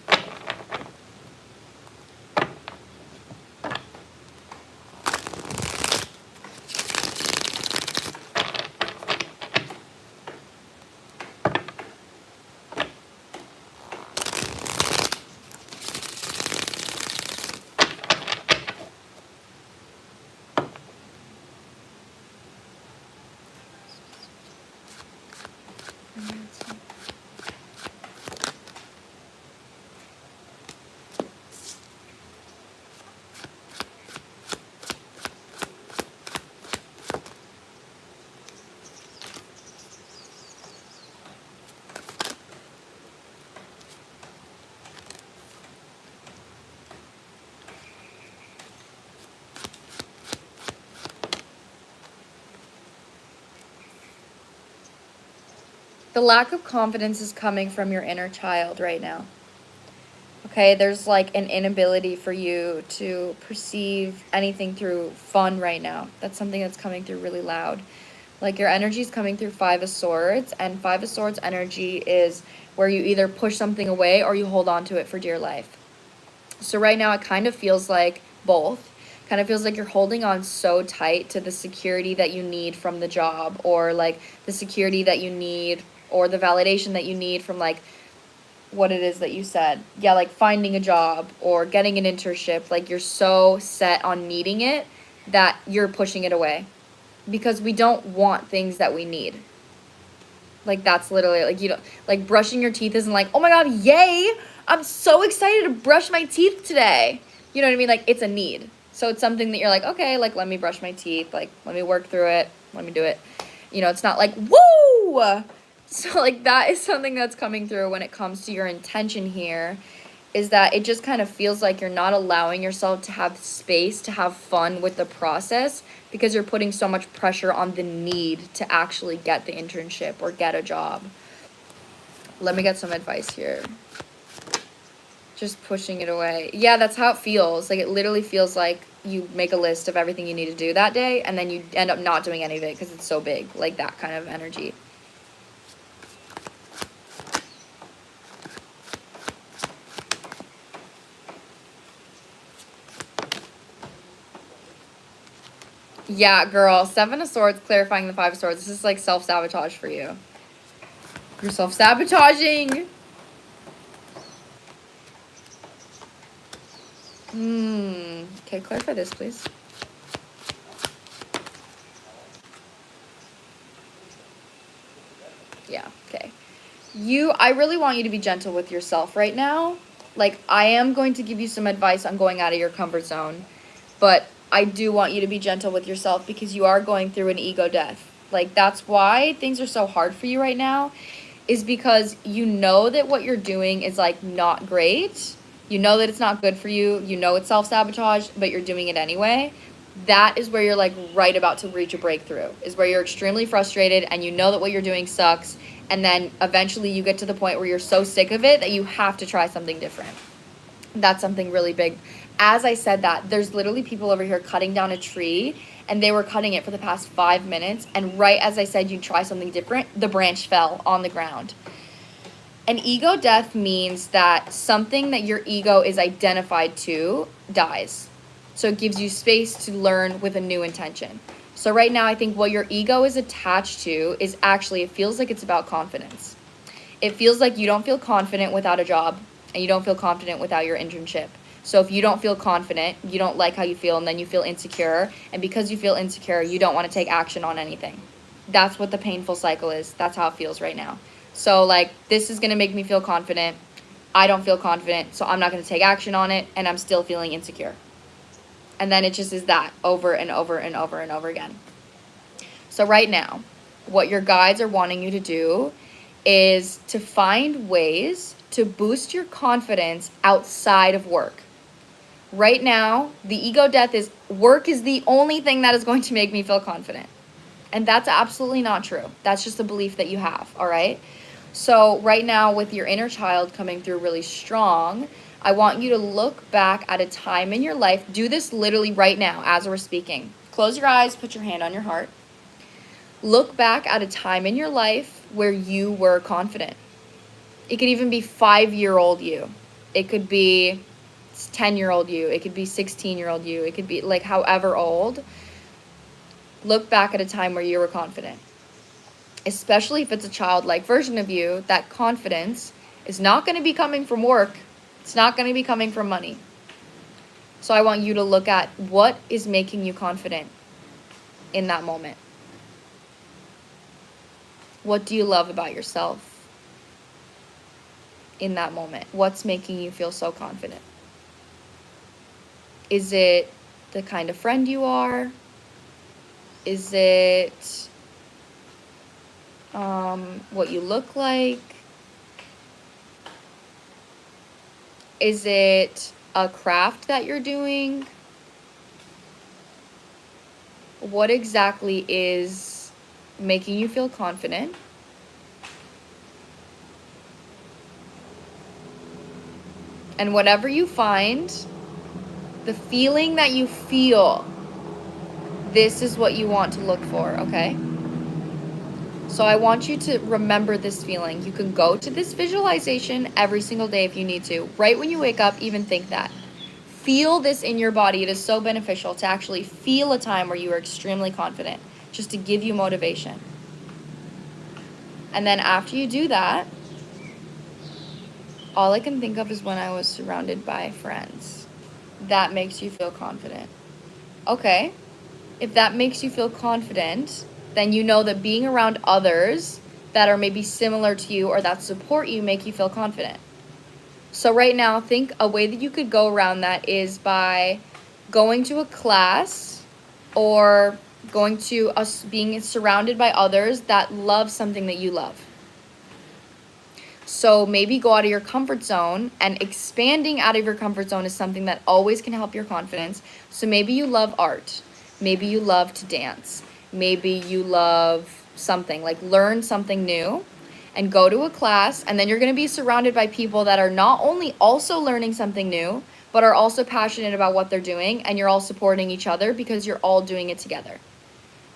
Speaker 1: The lack of confidence is coming from your inner child right now. Okay, there's like an inability for you to perceive anything through fun right now. That's something that's coming through really loud. Like your energy is coming through Five of Swords, and Five of Swords energy is where you either push something away or you hold on to it for dear life. So right now it kind of feels like both. Kind of feels like you're holding on so tight to the security that you need from the job, or like the security that you need, or the validation that you need from like what it is that you said. Yeah, like finding a job or getting an internship. Like you're so set on needing it that you're pushing it away because we don't want things that we need. Like that's literally like, you know, like brushing your teeth isn't like, oh my God, yay, I'm so excited to brush my teeth today. You know what I mean? Like it's a need. So it's something that you're like, okay, like let me brush my teeth, like let me work through it, let me do it. You know, it's not like, woo! So like that is something that's coming through when it comes to your intention here, is that it just kind of feels like you're not allowing yourself to have space to have fun with the process because you're putting so much pressure on the need to actually get the internship or get a job. Let me get some advice here. Just pushing it away. Yeah, that's how it feels. Like it literally feels like you make a list of everything you need to do that day and then you end up not doing any of it because it's so big. Like that kind of energy. Yeah, girl. Seven of Swords, clarifying the Five of Swords. This is like self-sabotage for you. You're self-sabotaging. Okay, clarify this, please. Yeah, okay. I really want you to be gentle with yourself right now. Like, I am going to give you some advice on going out of your comfort zone, but I do want you to be gentle with yourself because you are going through an ego death. Like, that's why things are so hard for you right now, is because you know that what you're doing is, like, not great. You know that it's not good for you. You know it's self-sabotage, but you're doing it anyway. That is where you're, like, right about to reach a breakthrough, is where you're extremely frustrated and you know that what you're doing sucks. And then eventually you get to the point where you're so sick of it that you have to try something different. That's something really big. As I said that, there's literally people over here cutting down a tree, and they were cutting it for the past 5 minutes. And right as I said you try something different, the branch fell on the ground. An ego death means that something that your ego is identified to dies. So it gives you space to learn with a new intention. So right now, I think what your ego is attached to is actually, it feels like it's about confidence. It feels like you don't feel confident without a job, and you don't feel confident without your internship. So if you don't feel confident, you don't like how you feel, and then you feel insecure. And because you feel insecure, you don't want to take action on anything. That's what the painful cycle is. That's how it feels right now. So like, this is going to make me feel confident. I don't feel confident, so I'm not going to take action on it, and I'm still feeling insecure. And then it just is that over and over and over and over again. So right now, what your guides are wanting you to do is to find ways to boost your confidence outside of work. Right now, the ego death is work is the only thing that is going to make me feel confident. And that's absolutely not true. That's just a belief that you have, all right? So right now, with your inner child coming through really strong, I want you to look back at a time in your life. Do this literally right now as we're speaking. Close your eyes, put your hand on your heart. Look back at a time in your life where you were confident. It could even be 5-year-old you. It could be 10-year-old you. It could be 16-year-old you. It could be like however old. Look back at a time where you were confident. Especially if it's a childlike version of you, that confidence is not going to be coming from work. It's not going to be coming from money. So I want you to look at what is making you confident in that moment. What do you love about yourself in that moment? What's making you feel so confident? Is it the kind of friend you are? Is it what you look like? Is it a craft that you're doing? What exactly is making you feel confident? And whatever you find, the feeling that you feel, this is what you want to look for, okay? So I want you to remember this feeling. You can go to this visualization every single day if you need to. Right when you wake up, even think that. Feel this in your body. It is so beneficial to actually feel a time where you are extremely confident, just to give you motivation. And then after you do that, all I can think of is when I was surrounded by friends. That makes you feel confident. Okay, if that makes you feel confident, then you know that being around others that are maybe similar to you or that support you make you feel confident. So right now, think a way that you could go around that is by going to a class or going to us being surrounded by others that love something that you love. So maybe go out of your comfort zone, and expanding out of your comfort zone is something that always can help your confidence. So maybe you love art. Maybe you love to dance. Maybe you love something, like learn something new and go to a class, and then you're going to be surrounded by people that are not only also learning something new, but are also passionate about what they're doing, and you're all supporting each other because you're all doing it together.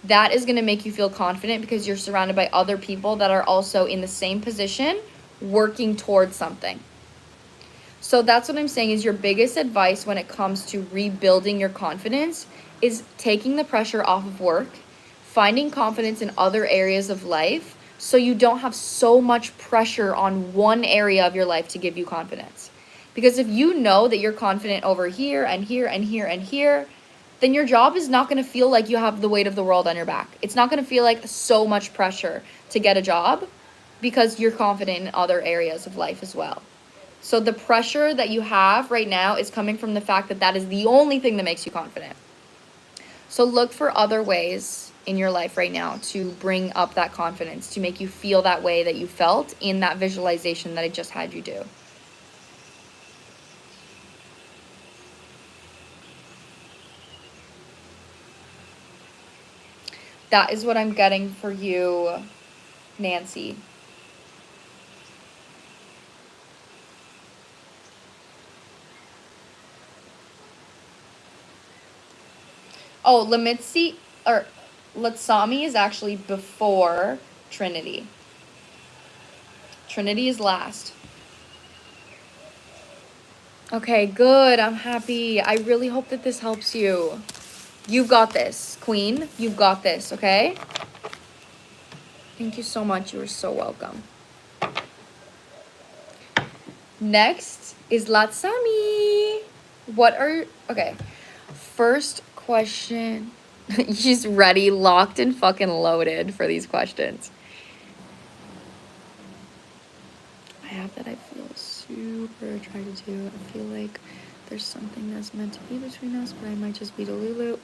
Speaker 1: That is going to make you feel confident because you're surrounded by other people that are also in the same position, working towards something. So that's what I'm saying is your biggest advice when it comes to rebuilding your confidence is taking the pressure off of work, finding confidence in other areas of life so you don't have so much pressure on one area of your life to give you confidence. Because if you know that you're confident over here and here and here and here, then your job is not going to feel like you have the weight of the world on your back. It's not going to feel like so much pressure to get a job because you're confident in other areas of life as well. So the pressure that you have right now is coming from the fact that that is the only thing that makes you confident. So look for other ways in your life right now to bring up that confidence, to make you feel that way that you felt in that visualization that I just had you do. That is what I'm getting for you, Nancy. Oh, Lamitsi or Latsami is actually before Trinity. Trinity is last. Okay, good. I'm happy. I really hope that this helps you. You've got this, Queen. You've got this, okay? Thank you so much. You are so welcome. Next is Latsami. Okay. First question. She's ready, locked, and fucking loaded for these questions. I have that I feel super attracted to. I feel like there's something that's meant to be between us, but I might just be Delulu.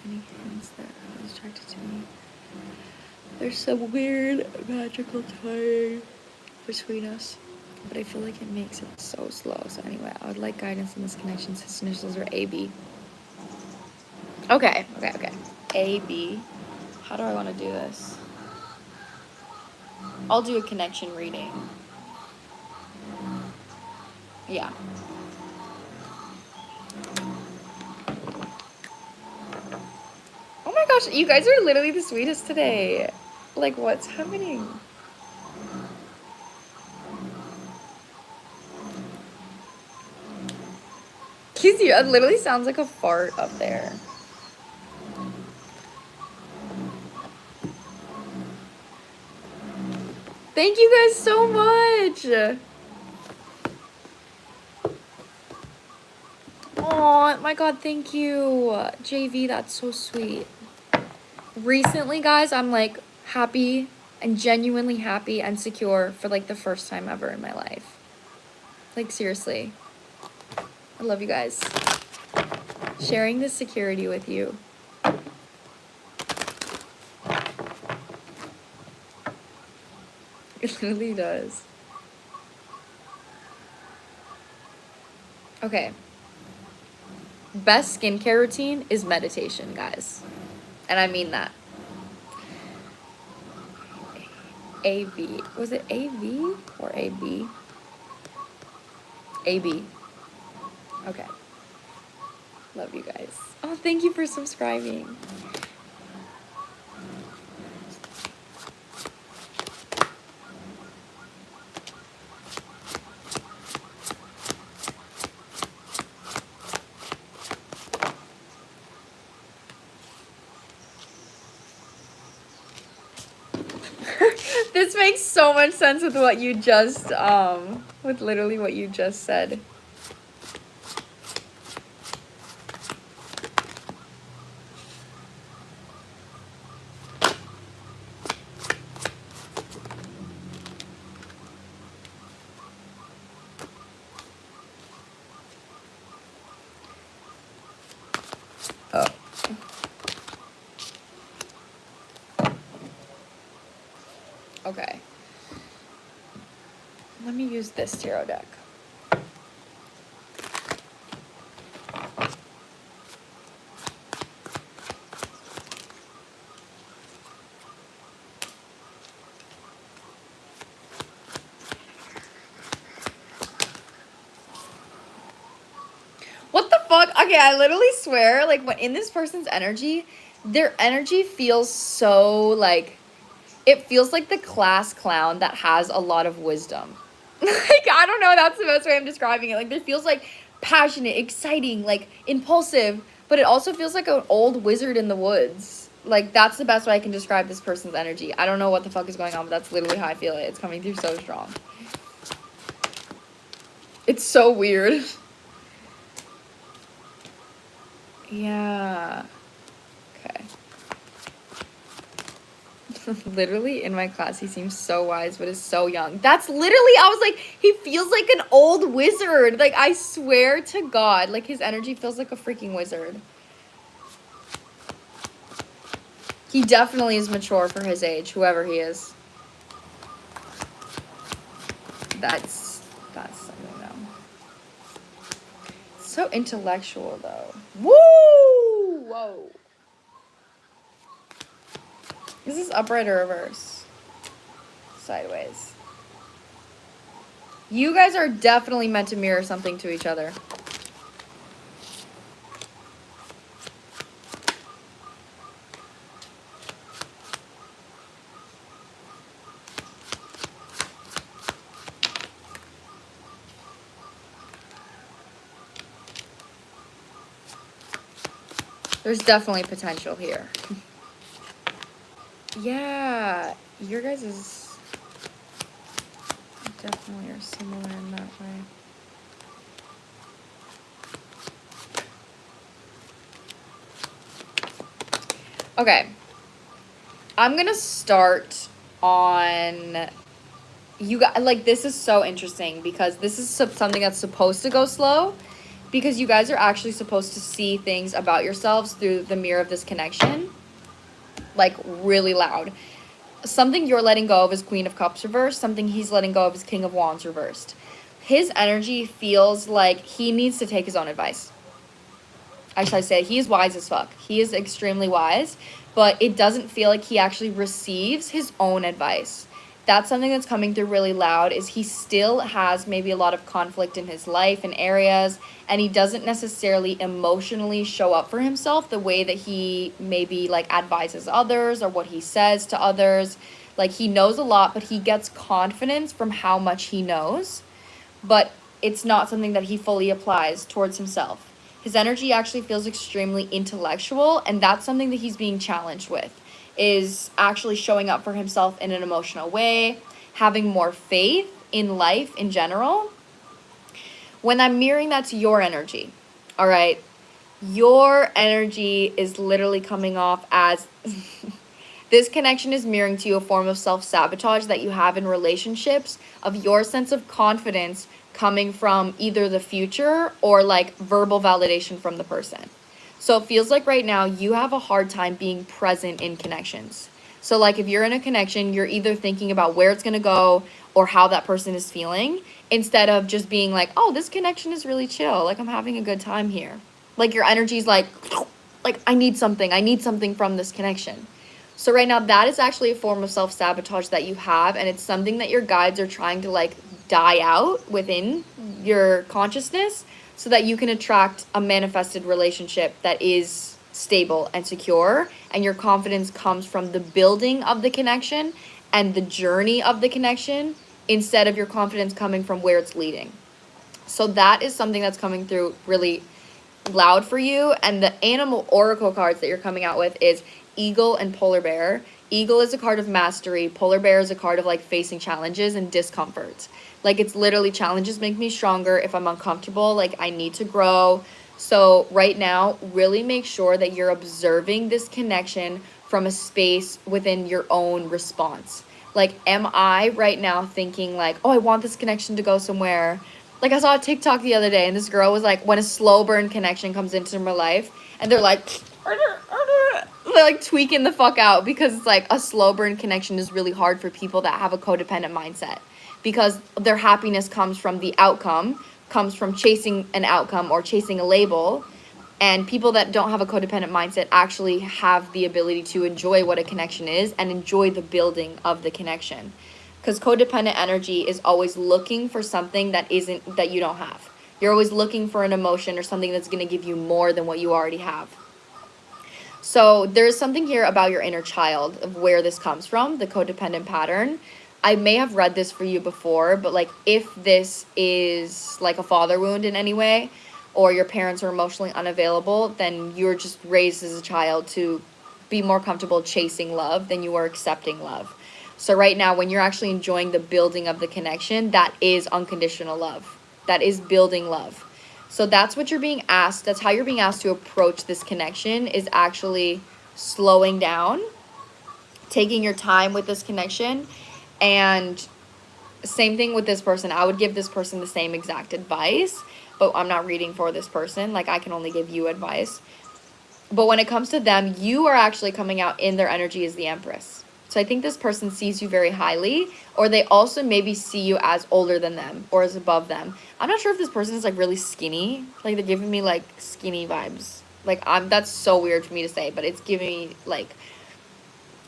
Speaker 1: Any hands that are attracted to me. There's some weird magical tie between us, but I feel like it makes it so slow. So anyway, I would like guidance in this connection since initials are AB. Okay. AB. How do I want to do this? I'll do a connection reading. Yeah. Oh my gosh, you guys are literally the sweetest today. Like, what's happening? Kizzy, it literally sounds like a fart up there. Thank you guys so much. Oh my god, thank you. JV, that's so sweet. Recently, guys, I'm like happy and genuinely happy and secure for like the first time ever in my life. Like, seriously. I love you guys. Sharing this security with you. It really does. Okay. Best skincare routine is meditation, guys. And I mean that. AV. Was it AV or AB? AB. Okay. Love you guys. Oh, thank you for subscribing. This makes so much sense with what you just, with literally what you just said. Oh. Okay. Let me use this tarot deck. What the fuck? Okay, I literally swear, like, when in this person's energy, their energy feels so, like, it feels like the class clown that has a lot of wisdom. Like, I don't know, that's the best way I'm describing it. Like, it feels, like, passionate, exciting, like, impulsive, but it also feels like an old wizard in the woods. Like, that's the best way I can describe this person's energy. I don't know what the fuck is going on, but that's literally how I feel it. It's coming through so strong. It's so weird. Yeah. Okay. Literally in my class, he seems so wise, but is so young. That's literally, I was like, he feels like an old wizard. Like, I swear to God, like, his energy feels like a freaking wizard. He definitely is mature for his age, whoever he is. That's something, though. So intellectual, though. Woo! Whoa. Is this upright or reverse? Sideways. You guys are definitely meant to mirror something to each other. There's definitely potential here. Yeah, your guys is definitely are similar in that way. Okay, I'm gonna start on you guys. Like, this is so interesting because this is something that's supposed to go slow, because you guys are actually supposed to see things about yourselves through the mirror of this connection, like, really loud. Something you're letting go of is Queen of Cups reversed. Something he's letting go of is King of Wands reversed. His energy feels like he needs to take his own advice. I should say, he's wise as fuck. He is extremely wise, but it doesn't feel like he actually receives his own advice. That's something that's coming through really loud, is he still has maybe a lot of conflict in his life and areas, and he doesn't necessarily emotionally show up for himself the way that he maybe, like, advises others or what he says to others. Like, he knows a lot, but he gets confidence from how much he knows, but it's not something that he fully applies towards himself. His energy actually feels extremely intellectual, and that's something that he's being challenged with, is actually showing up for himself in an emotional way, having more faith in life in general. When I'm mirroring that to your energy, all right, your energy is literally coming off as this connection is mirroring to you a form of self-sabotage that you have in relationships, of your sense of confidence coming from either the future or, like, verbal validation from the person. So it feels like right now you have a hard time being present in connections. So, like, if you're in a connection, you're either thinking about where it's going to go or how that person is feeling, instead of just being like, oh, this connection is really chill. Like, I'm having a good time here. Like, your energy is like, I need something from this connection. So right now, that is actually a form of self-sabotage that you have, and it's something that your guides are trying to, like, die out within your consciousness so that you can attract a manifested relationship that is stable and secure, and your confidence comes from the building of the connection and the journey of the connection instead of your confidence coming from where it's leading. So that is something that's coming through really loud for you. And the animal oracle cards that you're coming out with is Eagle and Polar Bear. Eagle is a card of mastery. Polar Bear is a card of like facing challenges and discomforts. Like, it's literally challenges make me stronger. If I'm uncomfortable, like, I need to grow. So right now, really make sure that you're observing this connection from a space within your own response. Like, am I right now thinking like, oh, I want this connection to go somewhere? Like, I saw a TikTok the other day, and this girl was like, when a slow burn connection comes into my life, and they're like, they're like tweaking the fuck out, because it's like a slow burn connection is really hard for people that have a codependent mindset, because their happiness comes from the outcome, comes from chasing an outcome or chasing a label. And people that don't have a codependent mindset actually have the ability to enjoy what a connection is and enjoy the building of the connection. Because codependent energy is always looking for something that you don't have. You're always looking for an emotion or something that's going to give you more than what you already have. So there's something here about your inner child, of where this comes from, the codependent pattern. I may have read this for you before, but like, if this is like a father wound in any way, or your parents are emotionally unavailable, then you're just raised as a child to be more comfortable chasing love than you are accepting love. So right now, when you're actually enjoying the building of the connection, that is unconditional love. That is building love. So that's what you're being asked. That's how you're being asked to approach this connection, is actually slowing down, taking your time with this connection. And same thing with this person. I would give this person the same exact advice, but I'm not reading for this person. Like, I can only give you advice. But when it comes to them, you are actually coming out in their energy as the Empress. So I think this person sees you very highly, or they also maybe see you as older than them or as above them. I'm not sure if this person is like really skinny. Like, they're giving me like skinny vibes. Like, that's so weird for me to say, but it's giving me like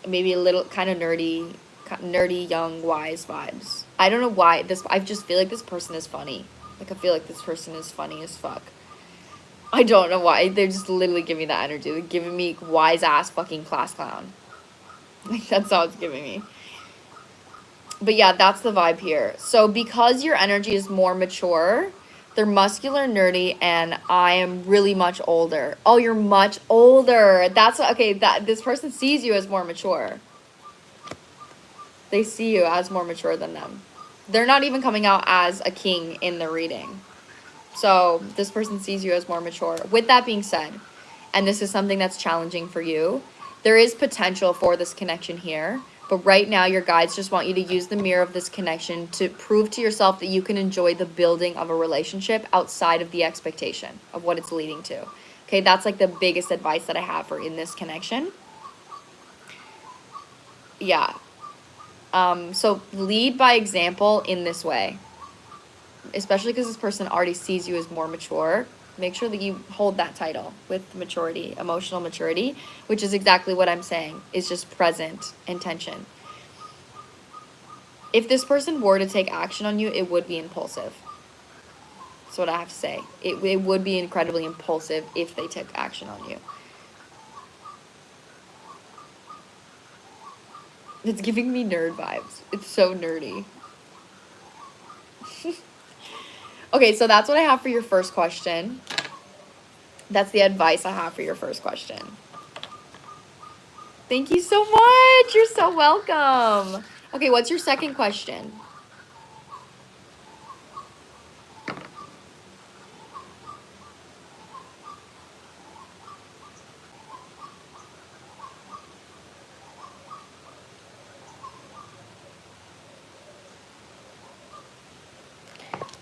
Speaker 1: maybe a little kind of nerdy, young, wise vibes. I don't know why I just feel like this person is funny. Like, I feel like this person is funny as fuck. I don't know why. They're just literally giving me that energy. They're giving me wise ass fucking class clown. Like, that's all it's giving me. But yeah, that's the vibe here. So because your energy is more mature, they're muscular, nerdy, and I am really much older. Oh, you're much older. That's okay. This person sees you as more mature. They see you as more mature than them. They're not even coming out as a king in the reading. So this person sees you as more mature. With that being said, and this is something that's challenging for you, there is potential for this connection here. But right now, your guides just want you to use the mirror of this connection to prove to yourself that you can enjoy the building of a relationship outside of the expectation of what it's leading to. Okay, that's like the biggest advice that I have for in this connection. Yeah. So lead by example in this way. Especially because this person already sees you as more mature. Make sure that you hold that title with maturity, emotional maturity, which is exactly what I'm saying, is just present intention. If this person were to take action on you, it would be impulsive. That's what I have to say. It would be incredibly impulsive if they took action on you. It's giving me nerd vibes. It's so nerdy. Okay, so that's what I have for your first question. That's the advice I have for your first question. Thank you so much. You're so welcome. Okay, what's your second question?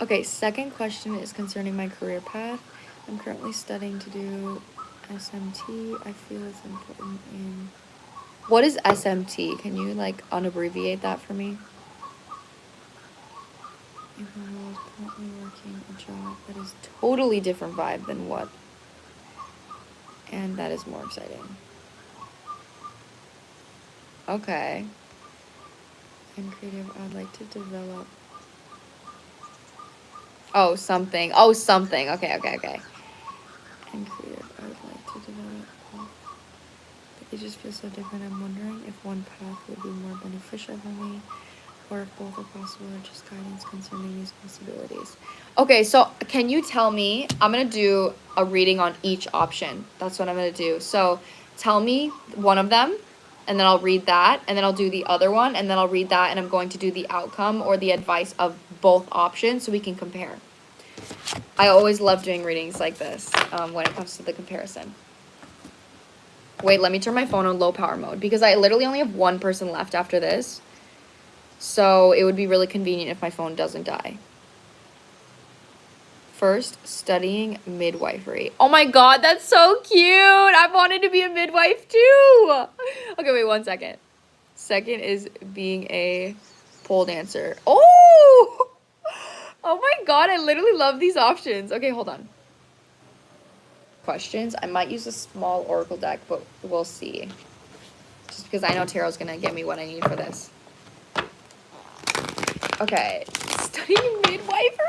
Speaker 1: Okay, second question is concerning my career path. I'm currently studying to do SMT. I feel it's important in... What is SMT? Can you, like, unabbreviate that for me? I was currently working a job that is totally different vibe than what... And that is more exciting. Okay. I'm creative. I'd like to develop Oh, something. Oh, something. Okay. And creative, I would like to develop. It just feels so different. I'm wondering if one path would be more beneficial for me, or if both are possible, or just guidance concerning these possibilities. Okay, so can you tell me, I'm gonna do a reading on each option. That's what I'm gonna do. So tell me one of them, and then I'll read that, and then I'll do the other one, and then I'll read that, and I'm going to do the outcome or the advice of both options so we can compare. I always love doing readings like this when it comes to the comparison. Wait, let me turn my phone on low power mode because I literally only have one person left after this. So it would be really convenient if my phone doesn't die. First, studying midwifery. Oh my God, that's so cute. I've wanted to be a midwife too. Okay, wait 1 second. Second is being a pole dancer. Oh! Oh my God, I literally love these options. Okay, hold on. Questions. I might use a small oracle deck, but we'll see. Just because I know tarot's gonna get me what I need for this. Okay, studying midwifery.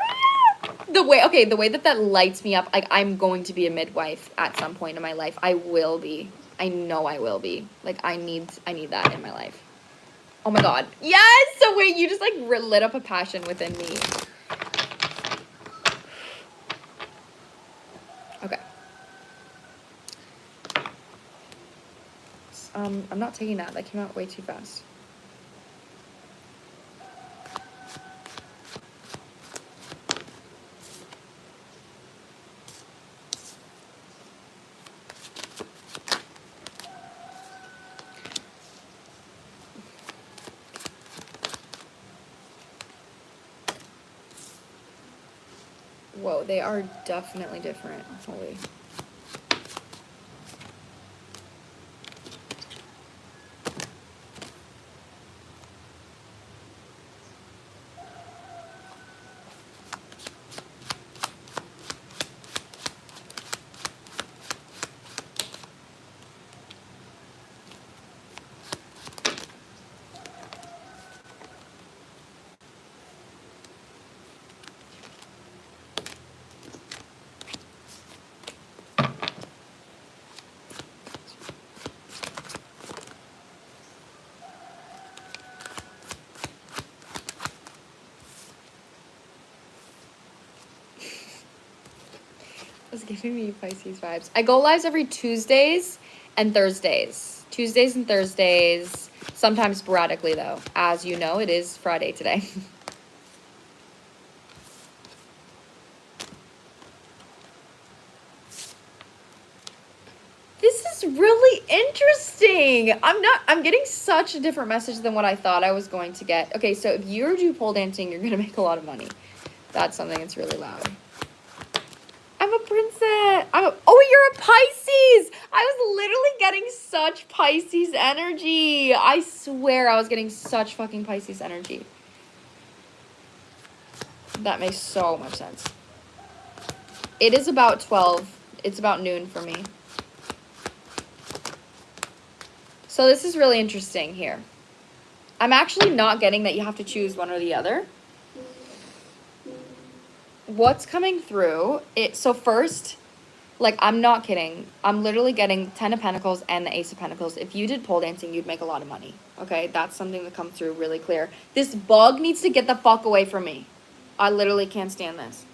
Speaker 1: The way that lights me up, like I'm going to be a midwife at some point in my life. I will be. I know I will be. Like I need that in my life. Oh my God. Yes. So wait, you just like lit up a passion within me. Okay. I'm not taking that. That came out way too fast. Whoa, they are definitely different. Holy. It's giving me Pisces vibes. I go lives every Tuesdays and Thursdays. Tuesdays and Thursdays, sometimes sporadically though. As you know, it is Friday today. This is really interesting. I'm getting such a different message than what I thought I was going to get. Okay, so if you do pole dancing, you're gonna make a lot of money. That's something that's really loud. I'm a princess. Oh, you're a Pisces. I was literally getting such Pisces energy. I swear I was getting such fucking Pisces energy. That makes so much sense. It is about 12. It's about noon for me. So this is really interesting here. I'm actually not getting that you have to choose one or the other. What's coming through it? So first, like I'm not kidding, I'm literally getting 10 of Pentacles and the Ace of Pentacles. If you did pole dancing, you'd make a lot of money. Okay, that's something that comes through really clear. This bug needs to get the fuck away from me. I literally can't stand this.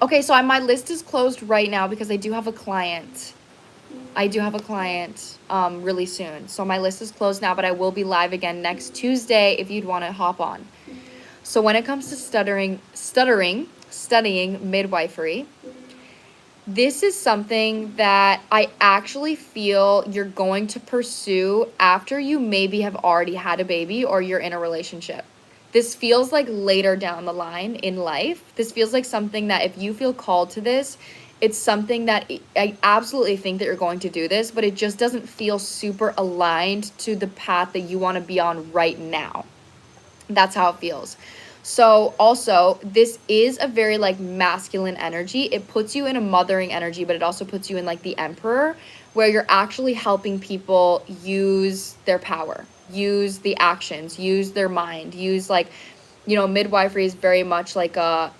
Speaker 1: Okay, so my list is closed right now because I do have a client. Really soon. So my list is closed now, but I will be live again next Tuesday if you'd want to hop on. So when it comes to studying midwifery, this is something that I actually feel you're going to pursue after you maybe have already had a baby or you're in a relationship. This feels like later down the line in life. This feels like something that if you feel called to this, it's something that I absolutely think that you're going to do this, but it just doesn't feel super aligned to the path that you want to be on right now. That's how it feels. So also, this is a very like masculine energy. It puts you in a mothering energy, but it also puts you in like the emperor, where you're actually helping people use their power, use the actions, use their mind, use like you know, midwifery is very much like a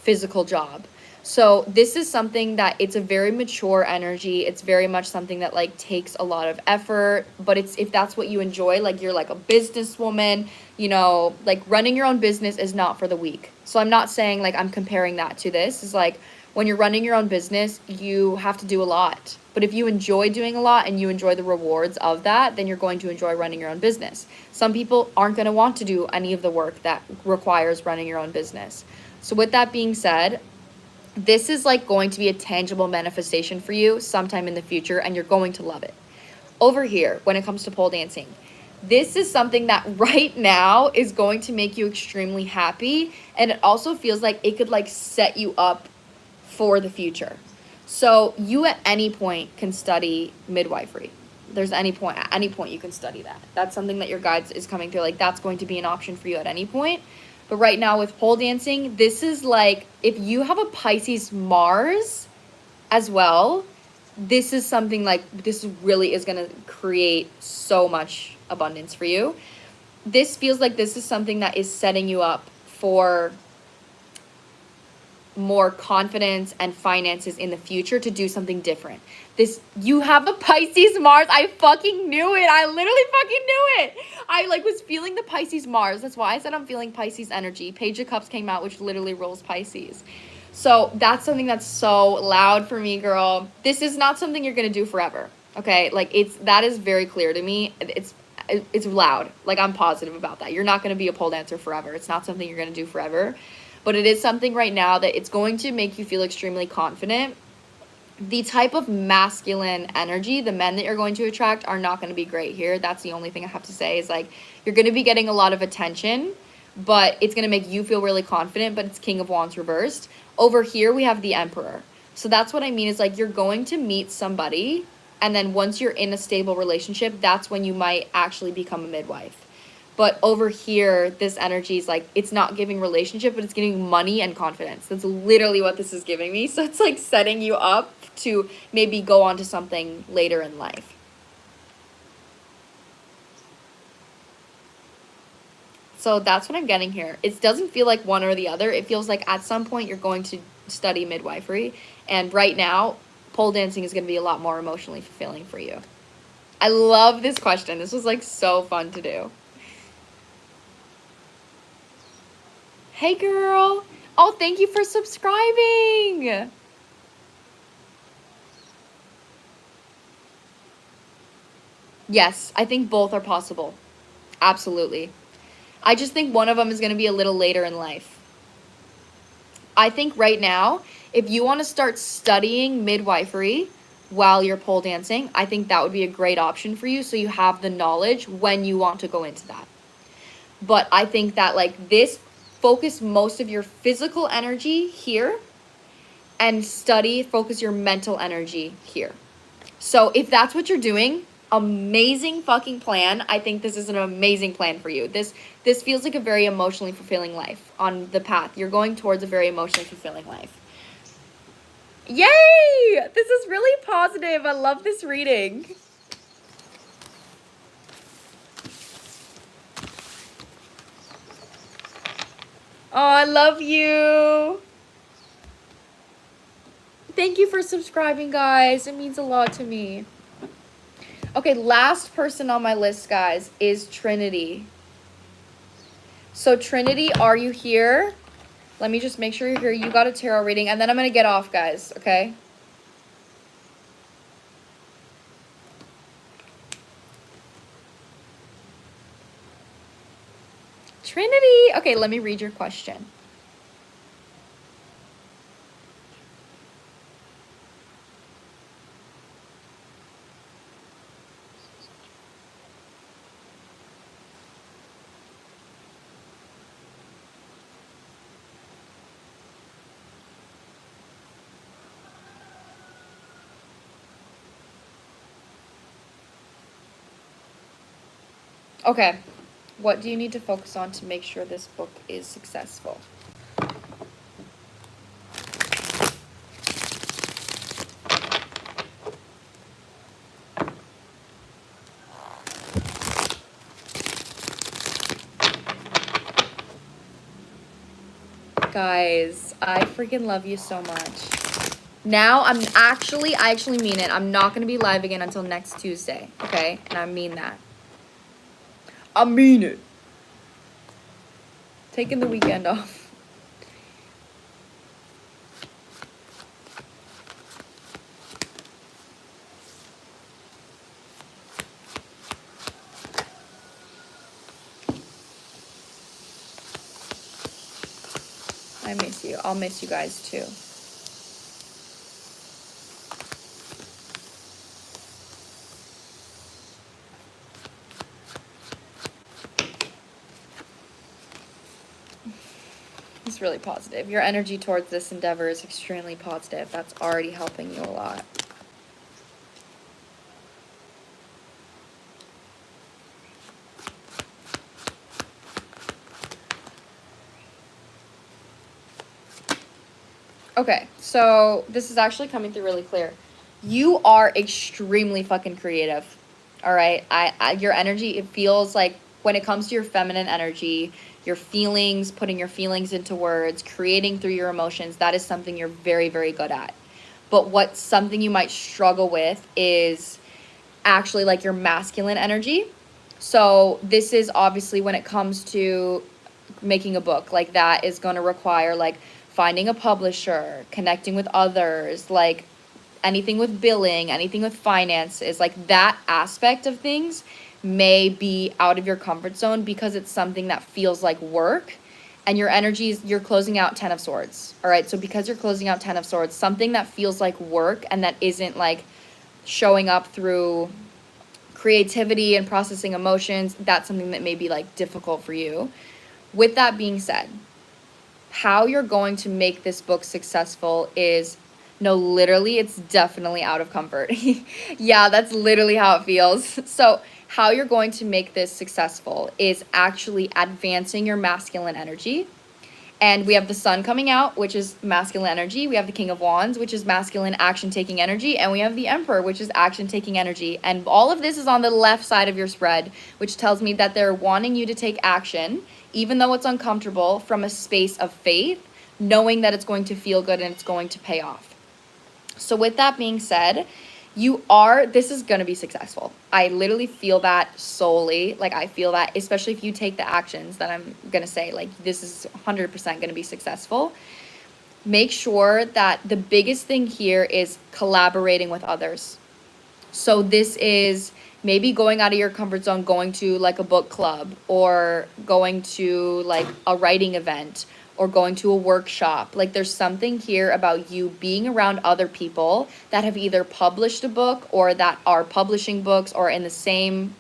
Speaker 1: physical job. So this is something that it's a very mature energy. It's very much something that like takes a lot of effort, but it's, if that's what you enjoy, like you're like a businesswoman, you know, like running your own business is not for the weak. So I'm not saying like I'm comparing that to this. It's like when you're running your own business, you have to do a lot. But if you enjoy doing a lot and you enjoy the rewards of that, then you're going to enjoy running your own business. Some people aren't going to want to do any of the work that requires running your own business. So with that being said, this is like going to be a tangible manifestation for you sometime in the future, and you're going to love it. Over here, when it comes to pole dancing, this is something that right now is going to make you extremely happy, and it also feels like it could like set you up for the future. So you at any point can study midwifery. There's any point, at any point you can study that. That's something that your guides is coming through. Like that's going to be an option for you at any point. But right now with pole dancing, this is like, if you have a Pisces Mars as well, this is something like, this really is going to create so much abundance for you. This feels like this is something that is setting you up for more confidence and finances in the future to do something different. This, you have a Pisces Mars. I fucking knew it. I literally fucking knew it. I like was feeling the Pisces Mars. That's why I said I'm feeling Pisces energy. Page of Cups came out, which literally rules Pisces. So that's something that's so loud for me, girl. This is not something you're going to do forever. Okay. Like that is very clear to me. It's loud. Like I'm positive about that. You're not going to be a pole dancer forever. It's not something you're going to do forever. But it is something right now that it's going to make you feel extremely confident. The type of masculine energy, the men that you're going to attract are not going to be great here. That's the only thing I have to say is like, you're going to be getting a lot of attention, but it's going to make you feel really confident, but it's King of Wands reversed. Over here, we have the Emperor. So that's what I mean is like, you're going to meet somebody, and then once you're in a stable relationship, that's when you might actually become a midwife. But over here, this energy is like, it's not giving relationship, but it's giving money and confidence. That's literally what this is giving me. So it's like setting you up to maybe go on to something later in life. So that's what I'm getting here. It doesn't feel like one or the other. It feels like at some point you're going to study midwifery. And right now, pole dancing is going to be a lot more emotionally fulfilling for you. I love this question. This was like so fun to do. Hey girl. Oh, thank you for subscribing. Yes, I think both are possible. Absolutely. I just think one of them is going to be a little later in life. I think right now, if you want to start studying midwifery while you're pole dancing, I think that would be a great option for you. So you have the knowledge when you want to go into that. But I think that like this, focus most of your physical energy here and focus your mental energy here. So if that's what you're doing, amazing fucking plan. I think this is an amazing plan for you. This feels like a very emotionally fulfilling life on the path. You're going towards a very emotionally fulfilling life. Yay! This is really positive. I love this reading. Oh, I love you. Thank you for subscribing, guys. It means a lot to me. Okay, last person on my list, guys, is Trinity. So, Trinity, are you here? Let me just make sure you're here. You got a tarot reading, and then I'm going to get off, guys, okay? Trinity. Okay, let me read your question. Okay, what do you need to focus on to make sure this book is successful? guys. I freaking love you so much. Now, I actually mean it. I'm not going to be live again until next Tuesday, okay? And I mean that. I mean it. Taking the weekend off. I miss you. I'll miss you guys too. It's really positive. Your energy towards this endeavor is extremely positive. That's already helping you a lot. Okay, so this is actually coming through really clear. You are extremely fucking creative. All right? Your energy, it feels like when it comes to your feminine energy, your feelings, putting your feelings into words, creating through your emotions, that is something you're very, very good at. But what's something you might struggle with is actually like your masculine energy. So this is obviously when it comes to making a book, like that is going to require like finding a publisher, connecting with others, like anything with billing, anything with finances, like that aspect of things may be out of your comfort zone because it's something that feels like work. And your energy is, you're closing out 10 of swords. All right. So because you're closing out 10 of swords, something that feels like work and that isn't like showing up through creativity and processing emotions, that's something that may be like difficult for you. With that being said, how you're going to make this book successful is, no, literally, it's definitely out of comfort. Yeah, that's literally how it feels. So how you're going to make this successful is actually advancing your masculine energy. And we have the sun coming out, which is masculine energy. We have the King of Wands, which is masculine action-taking energy. And we have the Emperor, which is action-taking energy. And all of this is on the left side of your spread, which tells me that they're wanting you to take action, even though it's uncomfortable, from a space of faith, knowing that it's going to feel good and it's going to pay off. So with that being said, this is going to be successful. I literally feel that solely. Like, I feel that, especially if you take the actions that I'm going to say, like, this is 100% going to be successful. Make sure that the biggest thing here is collaborating with others. So this is maybe going out of your comfort zone, going to like a book club or going to like a writing event or going to a workshop. Like, there's something here about you being around other people that have either published a book or that are publishing books or in the same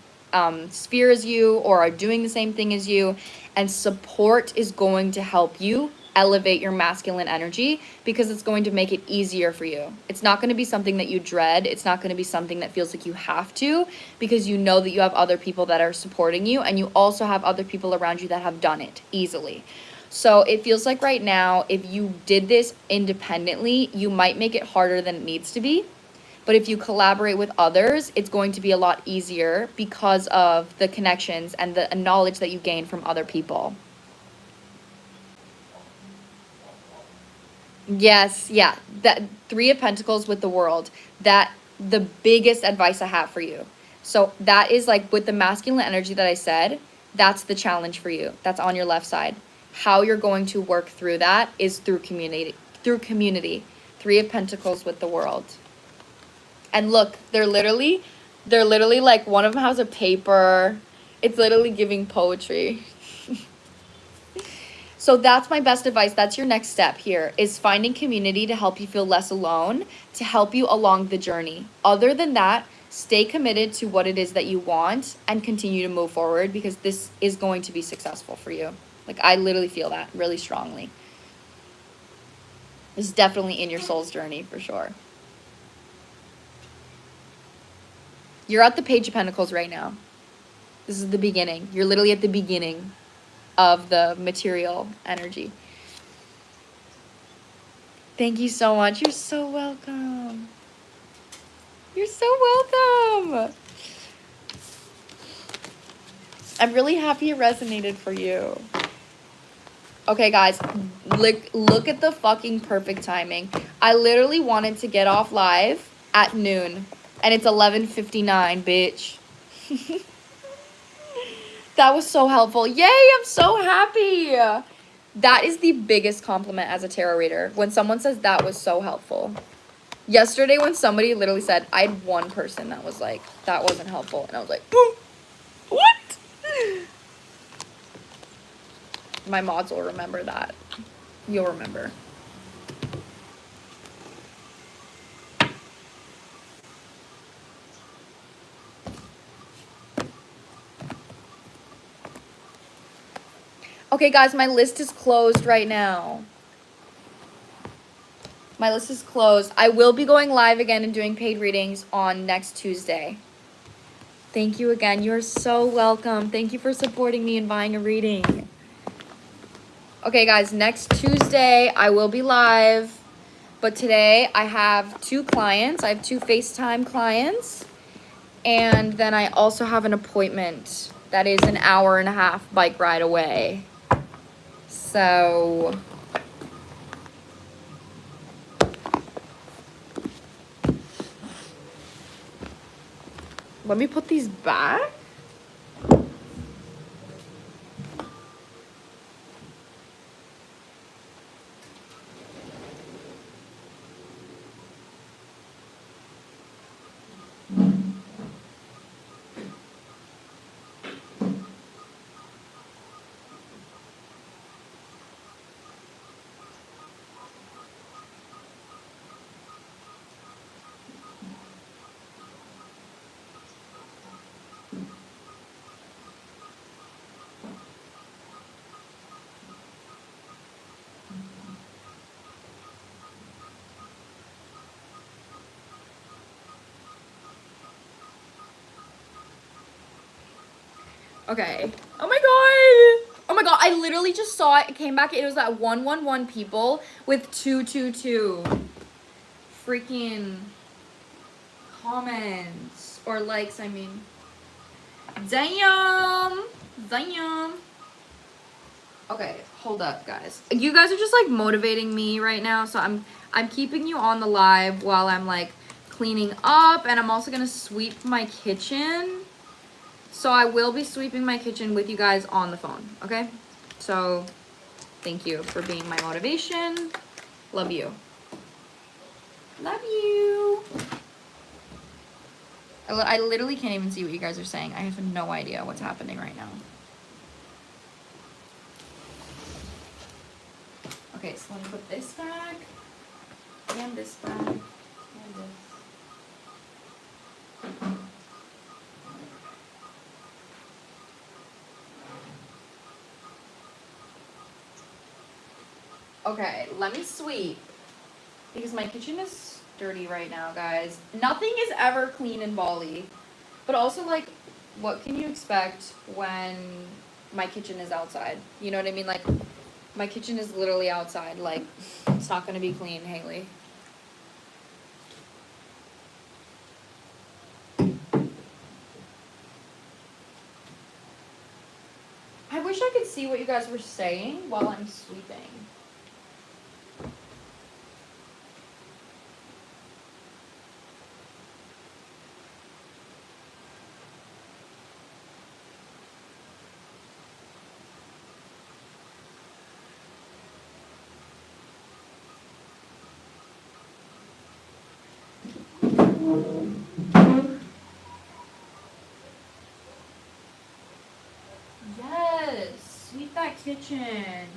Speaker 1: sphere as you or are doing the same thing as you. And support is going to help you elevate your masculine energy because it's going to make it easier for you. It's not going to be something that you dread. It's not going to be something that feels like you have to, because you know that you have other people that are supporting you, and you also have other people around you that have done it easily. So it feels like right now, if you did this independently, you might make it harder than it needs to be. But if you collaborate with others, it's going to be a lot easier because of the connections and the knowledge that you gain from other people. Yes, yeah. That Three of Pentacles with the World. That the biggest advice I have for you. So that is like with the masculine energy that I said, that's the challenge for you. That's on your left side. How you're going to work through that is through community. Three of Pentacles with the World. And look, they're literally like, one of them has a paper. It's literally giving poetry. So that's my best advice. That's your next step here, is finding community to help you feel less alone, to help you along the journey. Other than that, stay committed to what it is that you want and continue to move forward, because this is going to be successful for you. Like, I literally feel that really strongly. This is definitely in your soul's journey for sure. You're at the Page of Pentacles right now. This is the beginning. You're literally at the beginning of the material energy. Thank you so much. You're so welcome. You're so welcome. I'm really happy it resonated for you. Okay, guys, look at the fucking perfect timing. I literally wanted to get off live at noon, and it's 11:59, bitch. That was so helpful. Yay, I'm so happy. That is the biggest compliment as a tarot reader, when someone says that was so helpful. Yesterday, when somebody literally said, I had one person that was like, that wasn't helpful, and I was like, what? My mods will remember that. You'll remember. Okay, guys, my list is closed right now. My list is closed. I will be going live again and doing paid readings on next Tuesday. Thank you again. You're so welcome. Thank you for supporting me and buying a reading. Okay, guys, next Tuesday I will be live. But today I have 2 clients. I have 2 FaceTime clients. And then I also have an appointment that is an hour-and-a-half bike ride away. So let me put these back. Okay. Oh my god. Oh my god. I literally just saw it. It came back. It was at 111 people with 222 freaking comments or likes. I mean, damn. Damn. Okay, hold up, guys. You guys are just like motivating me right now, so I'm keeping you on the live while I'm like cleaning up, and I'm also gonna sweep my kitchen. So I will be sweeping my kitchen with you guys on the phone, okay? So thank you for being my motivation. Love you. Love you. I literally can't even see what you guys are saying. I have no idea what's happening right now. Okay, so let me put this back, and this back, and this. Okay, let me sweep, because my kitchen is dirty right now, guys. Nothing is ever clean in Bali, but also, like, what can you expect when my kitchen is outside? You know what I mean? Like, my kitchen is literally outside. Like, it's not gonna be clean, Haley. I wish I could see what you guys were saying while I'm sweeping. Yes, sweep that kitchen.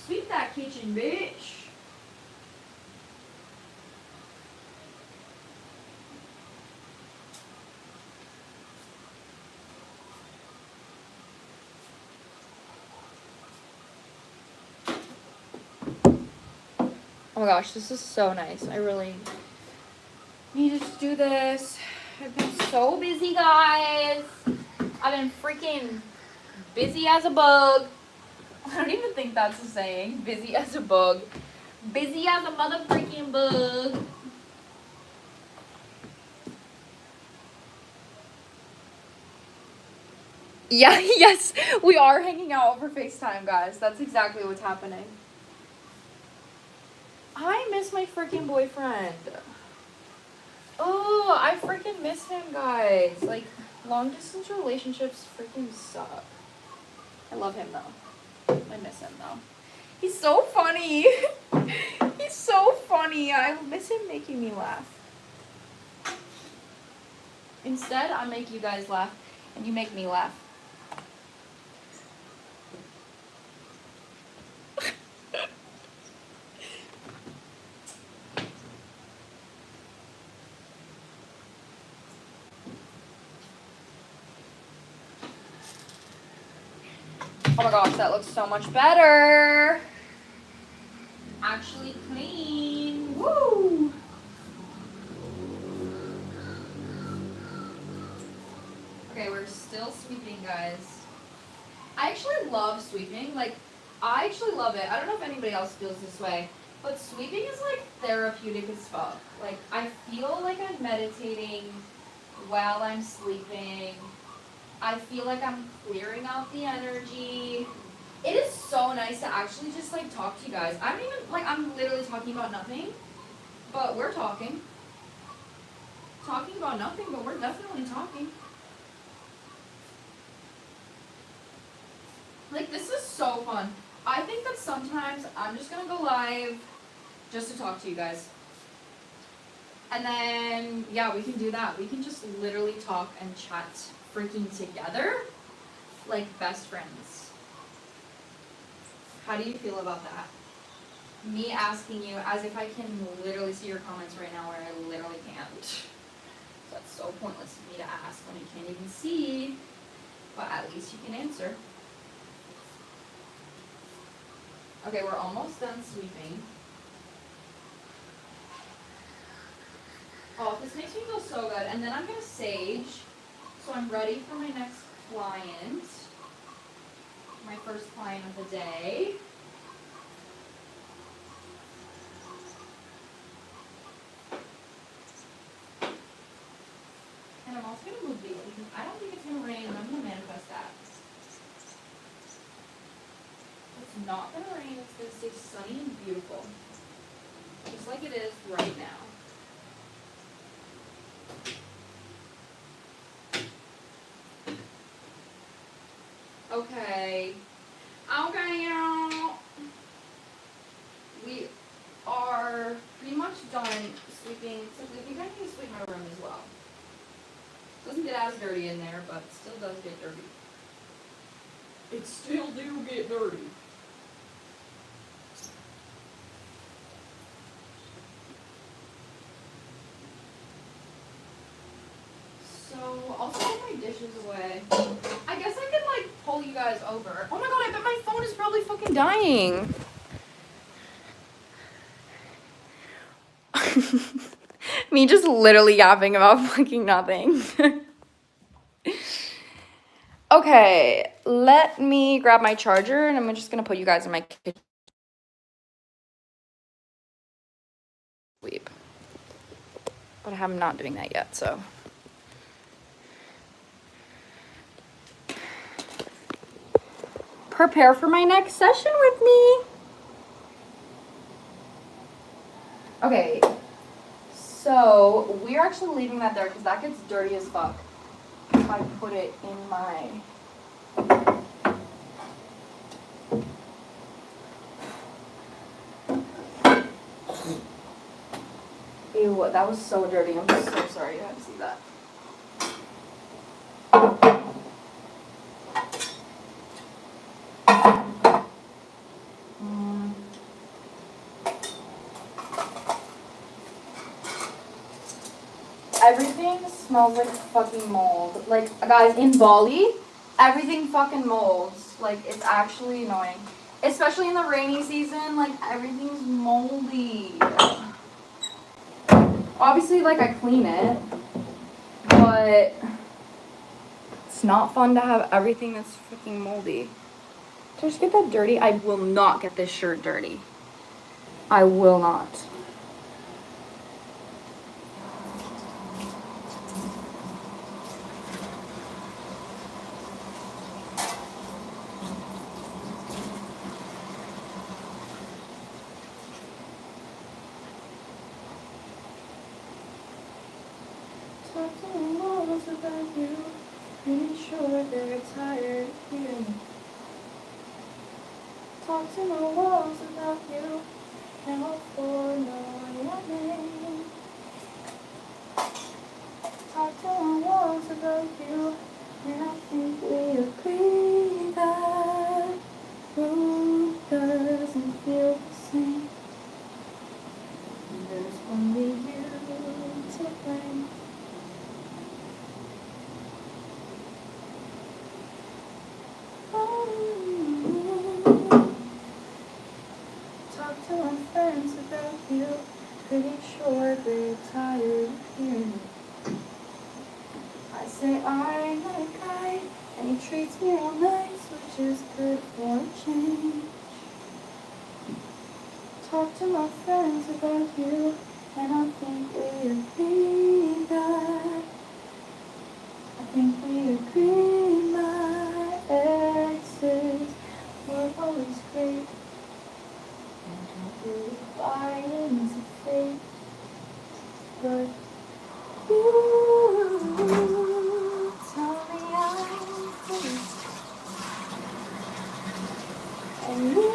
Speaker 1: Sweep that kitchen, bitch. Oh my gosh, this is so nice. I really need to just do this. I've been so busy, guys. I've been freaking busy as a bug. I don't even think that's a saying. Busy as a bug. Busy as a mother freaking bug. Yeah, yes, we are hanging out over FaceTime, guys. That's exactly what's happening. I miss my freaking boyfriend. Oh, I freaking miss him, guys. Like, long distance relationships freaking suck. I love him, though. I miss him, though. He's so funny. He's so funny. I miss him making me laugh. Instead, I make you guys laugh, and you make me laugh. Oh my gosh, that looks so much better. Actually clean. Woo! Okay, we're still sweeping, guys. I actually love sweeping. Like, I actually love it. I don't know if anybody else feels this way, but sweeping is like therapeutic as fuck. Like, I feel like I'm meditating while I'm sleeping. I feel like I'm clearing out the energy. It is so nice to actually just like talk to you guys. I don't even, like, I'm literally talking about nothing, but we're talking. Talking about nothing, but we're definitely talking. Like, this is so fun. I think that sometimes I'm just gonna go live just to talk to you guys. And then, yeah, we can do that. We can just literally talk and chat freaking together like best friends. How do you feel about that? Me asking you as if I can literally see your comments right now where I literally can't. That's so pointless of me to ask when you can't even see, but at least you can answer. Okay, we're almost done sweeping. Oh, this makes me feel so good. And then I'm gonna sage, so I'm ready for my next client. My first client of the day. And I'm also gonna move these because I don't think it's gonna rain, and I'm gonna manifest that. It's not gonna rain, it's gonna stay sunny and beautiful. Just like it is right now. Okay. Okay, we are pretty much done sweeping. So I think I need to sweep my room as well. Doesn't get as dirty in there, but it still does get dirty. It still do get dirty. So I'll put my dishes away. I guess I could like pull you guys over. Oh my god, I bet my phone is probably fucking dying. Me just literally yapping about fucking nothing. Okay, let me grab my charger and I'm just gonna put you guys in my kitchen. Sleep. But I'm not doing that yet, so. Prepare for my next session with me. Okay, so we're actually leaving that there because that gets dirty as fuck if I put it in my... Ew, that was so dirty. I'm so sorry you had to see that. Everything smells like fucking mold. Like, guys, in Bali, everything fucking molds. Like, it's actually annoying. Especially in the rainy season, like, everything's moldy. Obviously, like, I clean it, but it's not fun to have everything that's freaking moldy. Did I just get that dirty? I will not get this shirt dirty. I will not. Talk to the walls about you. Pretty sure they're tired of hearing me. Talk to the walls about you. Now for know your name. Talk to the walls about you. And I think we agree that room doesn't feel the same. There's only you to blame. Talk to my friends about you. Pretty sure they're tired of hearing me. I say I'm not a guy, and he treats me real nice, which is good for a change. Talk to my friends about you, and I think we agree that. I think we agree my exes were always great. And don't really buy into fate, but you tell me I'm free. And you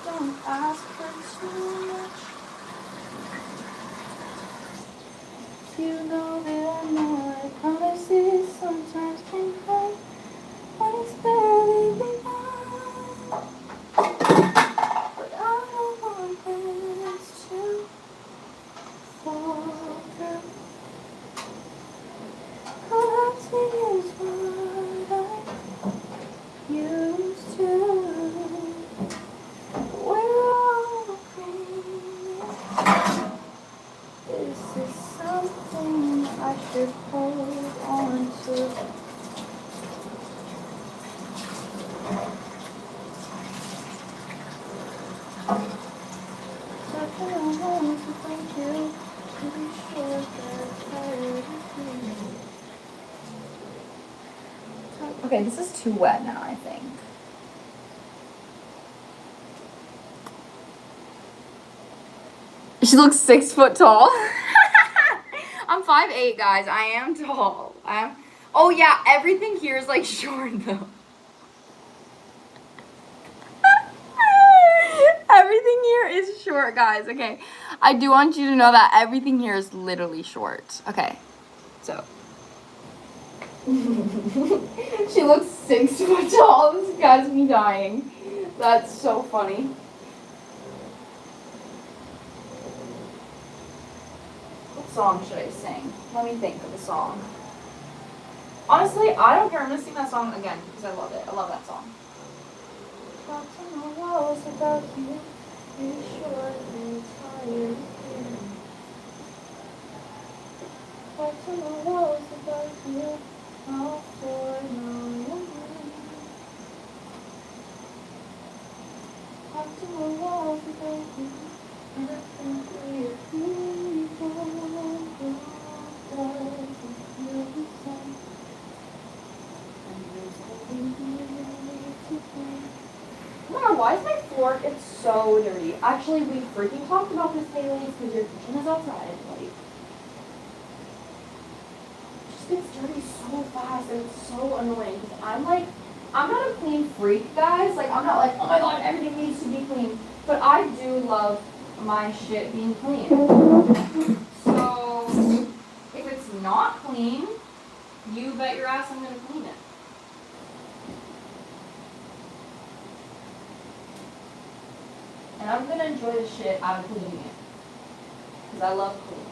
Speaker 1: don't ask for too much. You know that I know our promises sometimes can hurt when it's barely begun. But I don't want this to fall through. Collapsing is what I used to. We're all agreeing. This is something I should hold on to. Talking on walls about you. Pretty sure they're tired of hearing me. Okay, this is too wet now, I think. She looks 6 foot tall. I'm 5'8", guys. I am tall. Oh yeah, everything here is like short though. Everything here is short, guys. Okay, I do want you to know that everything here is literally short. Okay, so. She looks 6 foot tall. This guy's me dying. That's so funny. What song should I sing? Let me think of a song. Honestly, I don't care. I'm gonna sing that song again because I love it. I love that song. Talk to my walls about you. Be sure they're tired of hearing me. Talk to my walls about you. All for know your name. Talk to my walls about you. And I think we agree that doesn't feel the same. And there's only you to blame. Oh my god, why is my floor? It's so dirty. Actually, we freaking talked about this, Haley, because your kitchen is outside. Like, it just gets dirty so fast, and it's so annoying. Because I'm not a clean freak, guys. Like, I'm not like, oh my god, everything needs to be clean. But I do love my shit being clean. So, if it's not clean, you bet your ass I'm gonna clean it. And I'm gonna enjoy the shit out of cleaning it. Because I love cleaning.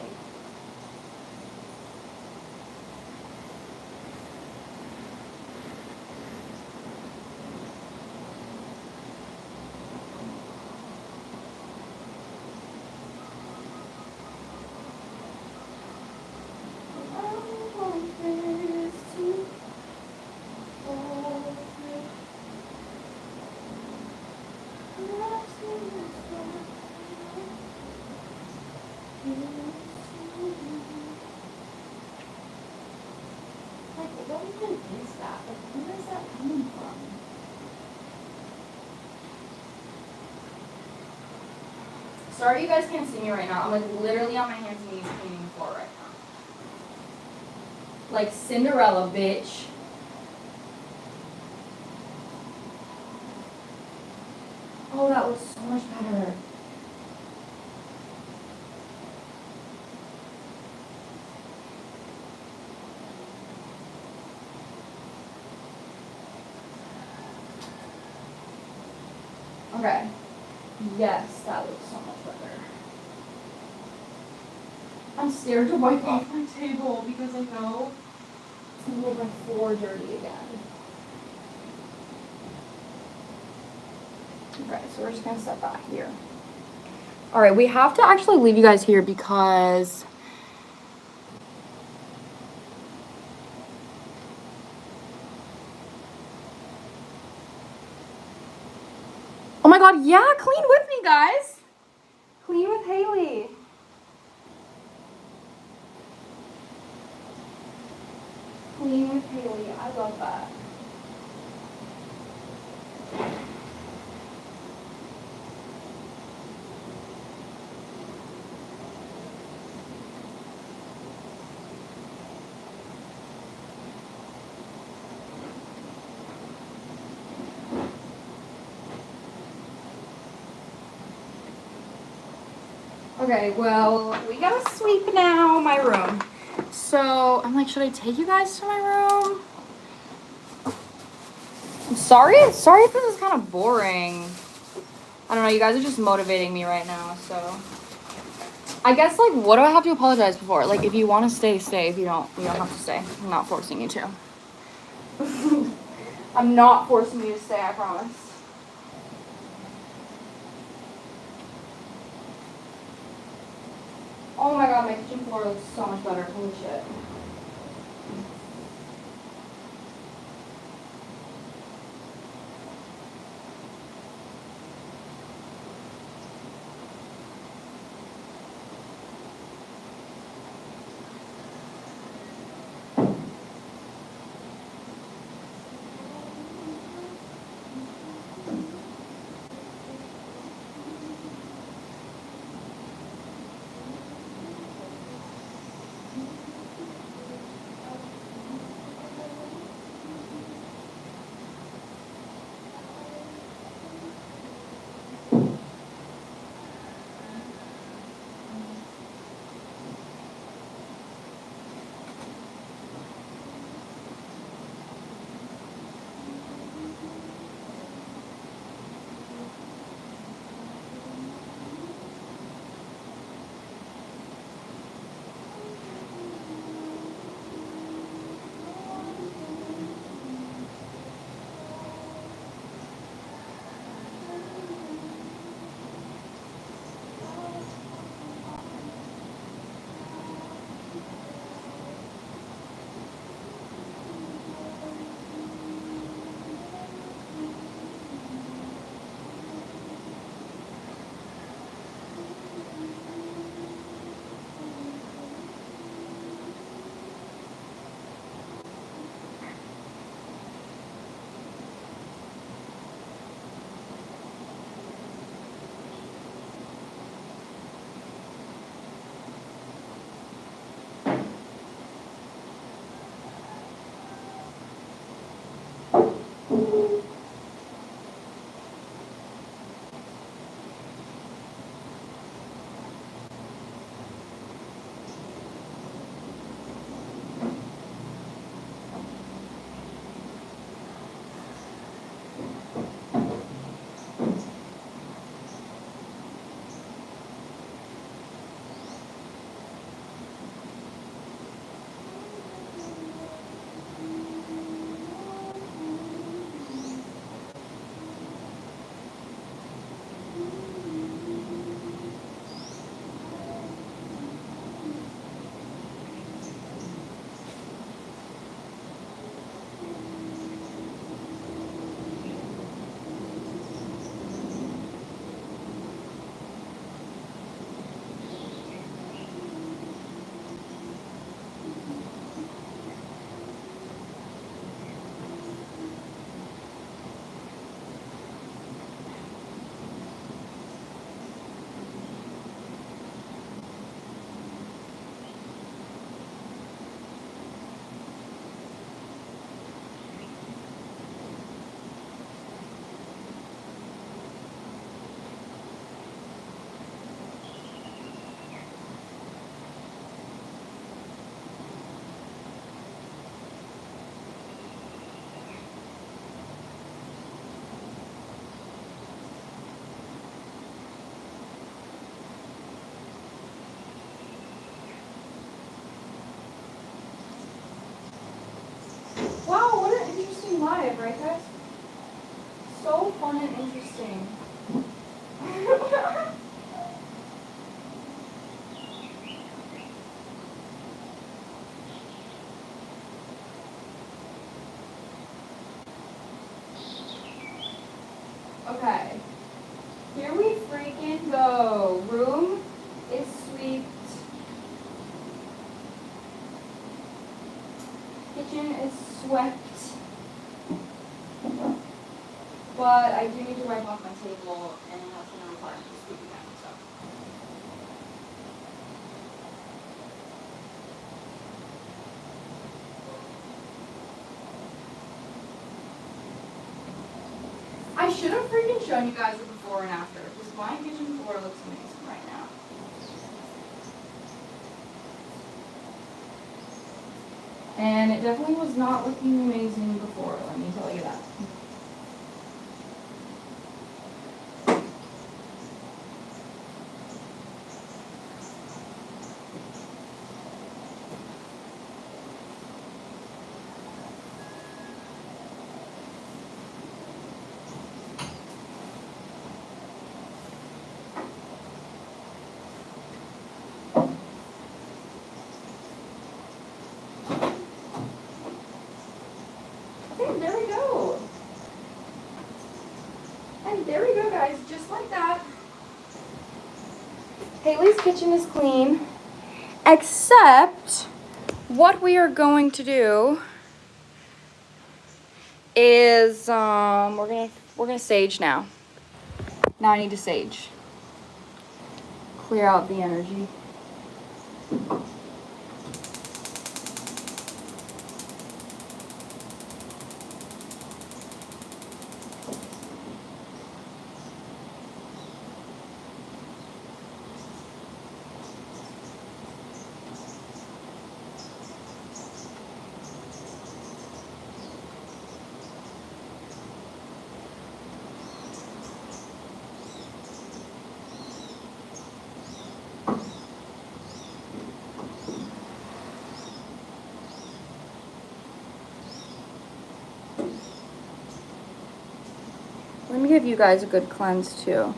Speaker 1: What even is that? Like, where is that coming from? Sorry you guys can't see me right now. I'm like literally on my hands and knees cleaning the floor right now. Like Cinderella, bitch. Oh, that looks so much better. Okay. Yes, that looks so much better. I'm scared to wipe off my table because I know it's gonna make my floor dirty again. Okay, so we're just gonna set that here. All right, we have to actually leave you guys here because oh my god, yeah, clean with me, guys. Clean with Haley. Clean with Haley. I love that. Okay, well, we gotta sweep now my room. So I'm like, should I take you guys to my room? I'm sorry if this is kind of boring. I don't know, you guys are just motivating me right now, so. I guess, like, what do I have to apologize for? Like, if you want to stay, stay. If you don't have to stay. I'm not forcing you to. I'm not forcing you to stay, I promise. Oh my god, my kitchen floor looks so much better. Holy shit. alive, right guys? So fun and interesting. Okay, here we freaking go. Room is swept. Kitchen is swept. But I do need to wipe off my table, and that's going to require me to sweep again, so. I should have freaking shown you guys the before and after, because my kitchen floor looks amazing right now. And it definitely was not looking amazing before, let me tell you that. And there we go. And there we go, guys, just like that. Haley's kitchen is clean, except what we are going to do is we're gonna sage now. Now I need to sage. Clear out the energy. Let me give you guys a good cleanse too.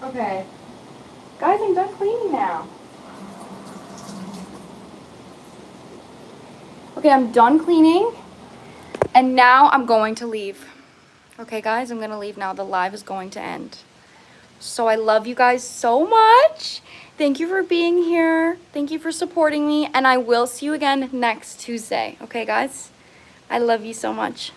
Speaker 1: Okay. Guys, I'm done cleaning now. Okay, I'm done cleaning. And now I'm going to leave. Okay, guys, I'm going to leave now. The live is going to end. So I love you guys so much. Thank you for being here. Thank you for supporting me. And I will see you again next Tuesday. Okay, guys? I love you so much.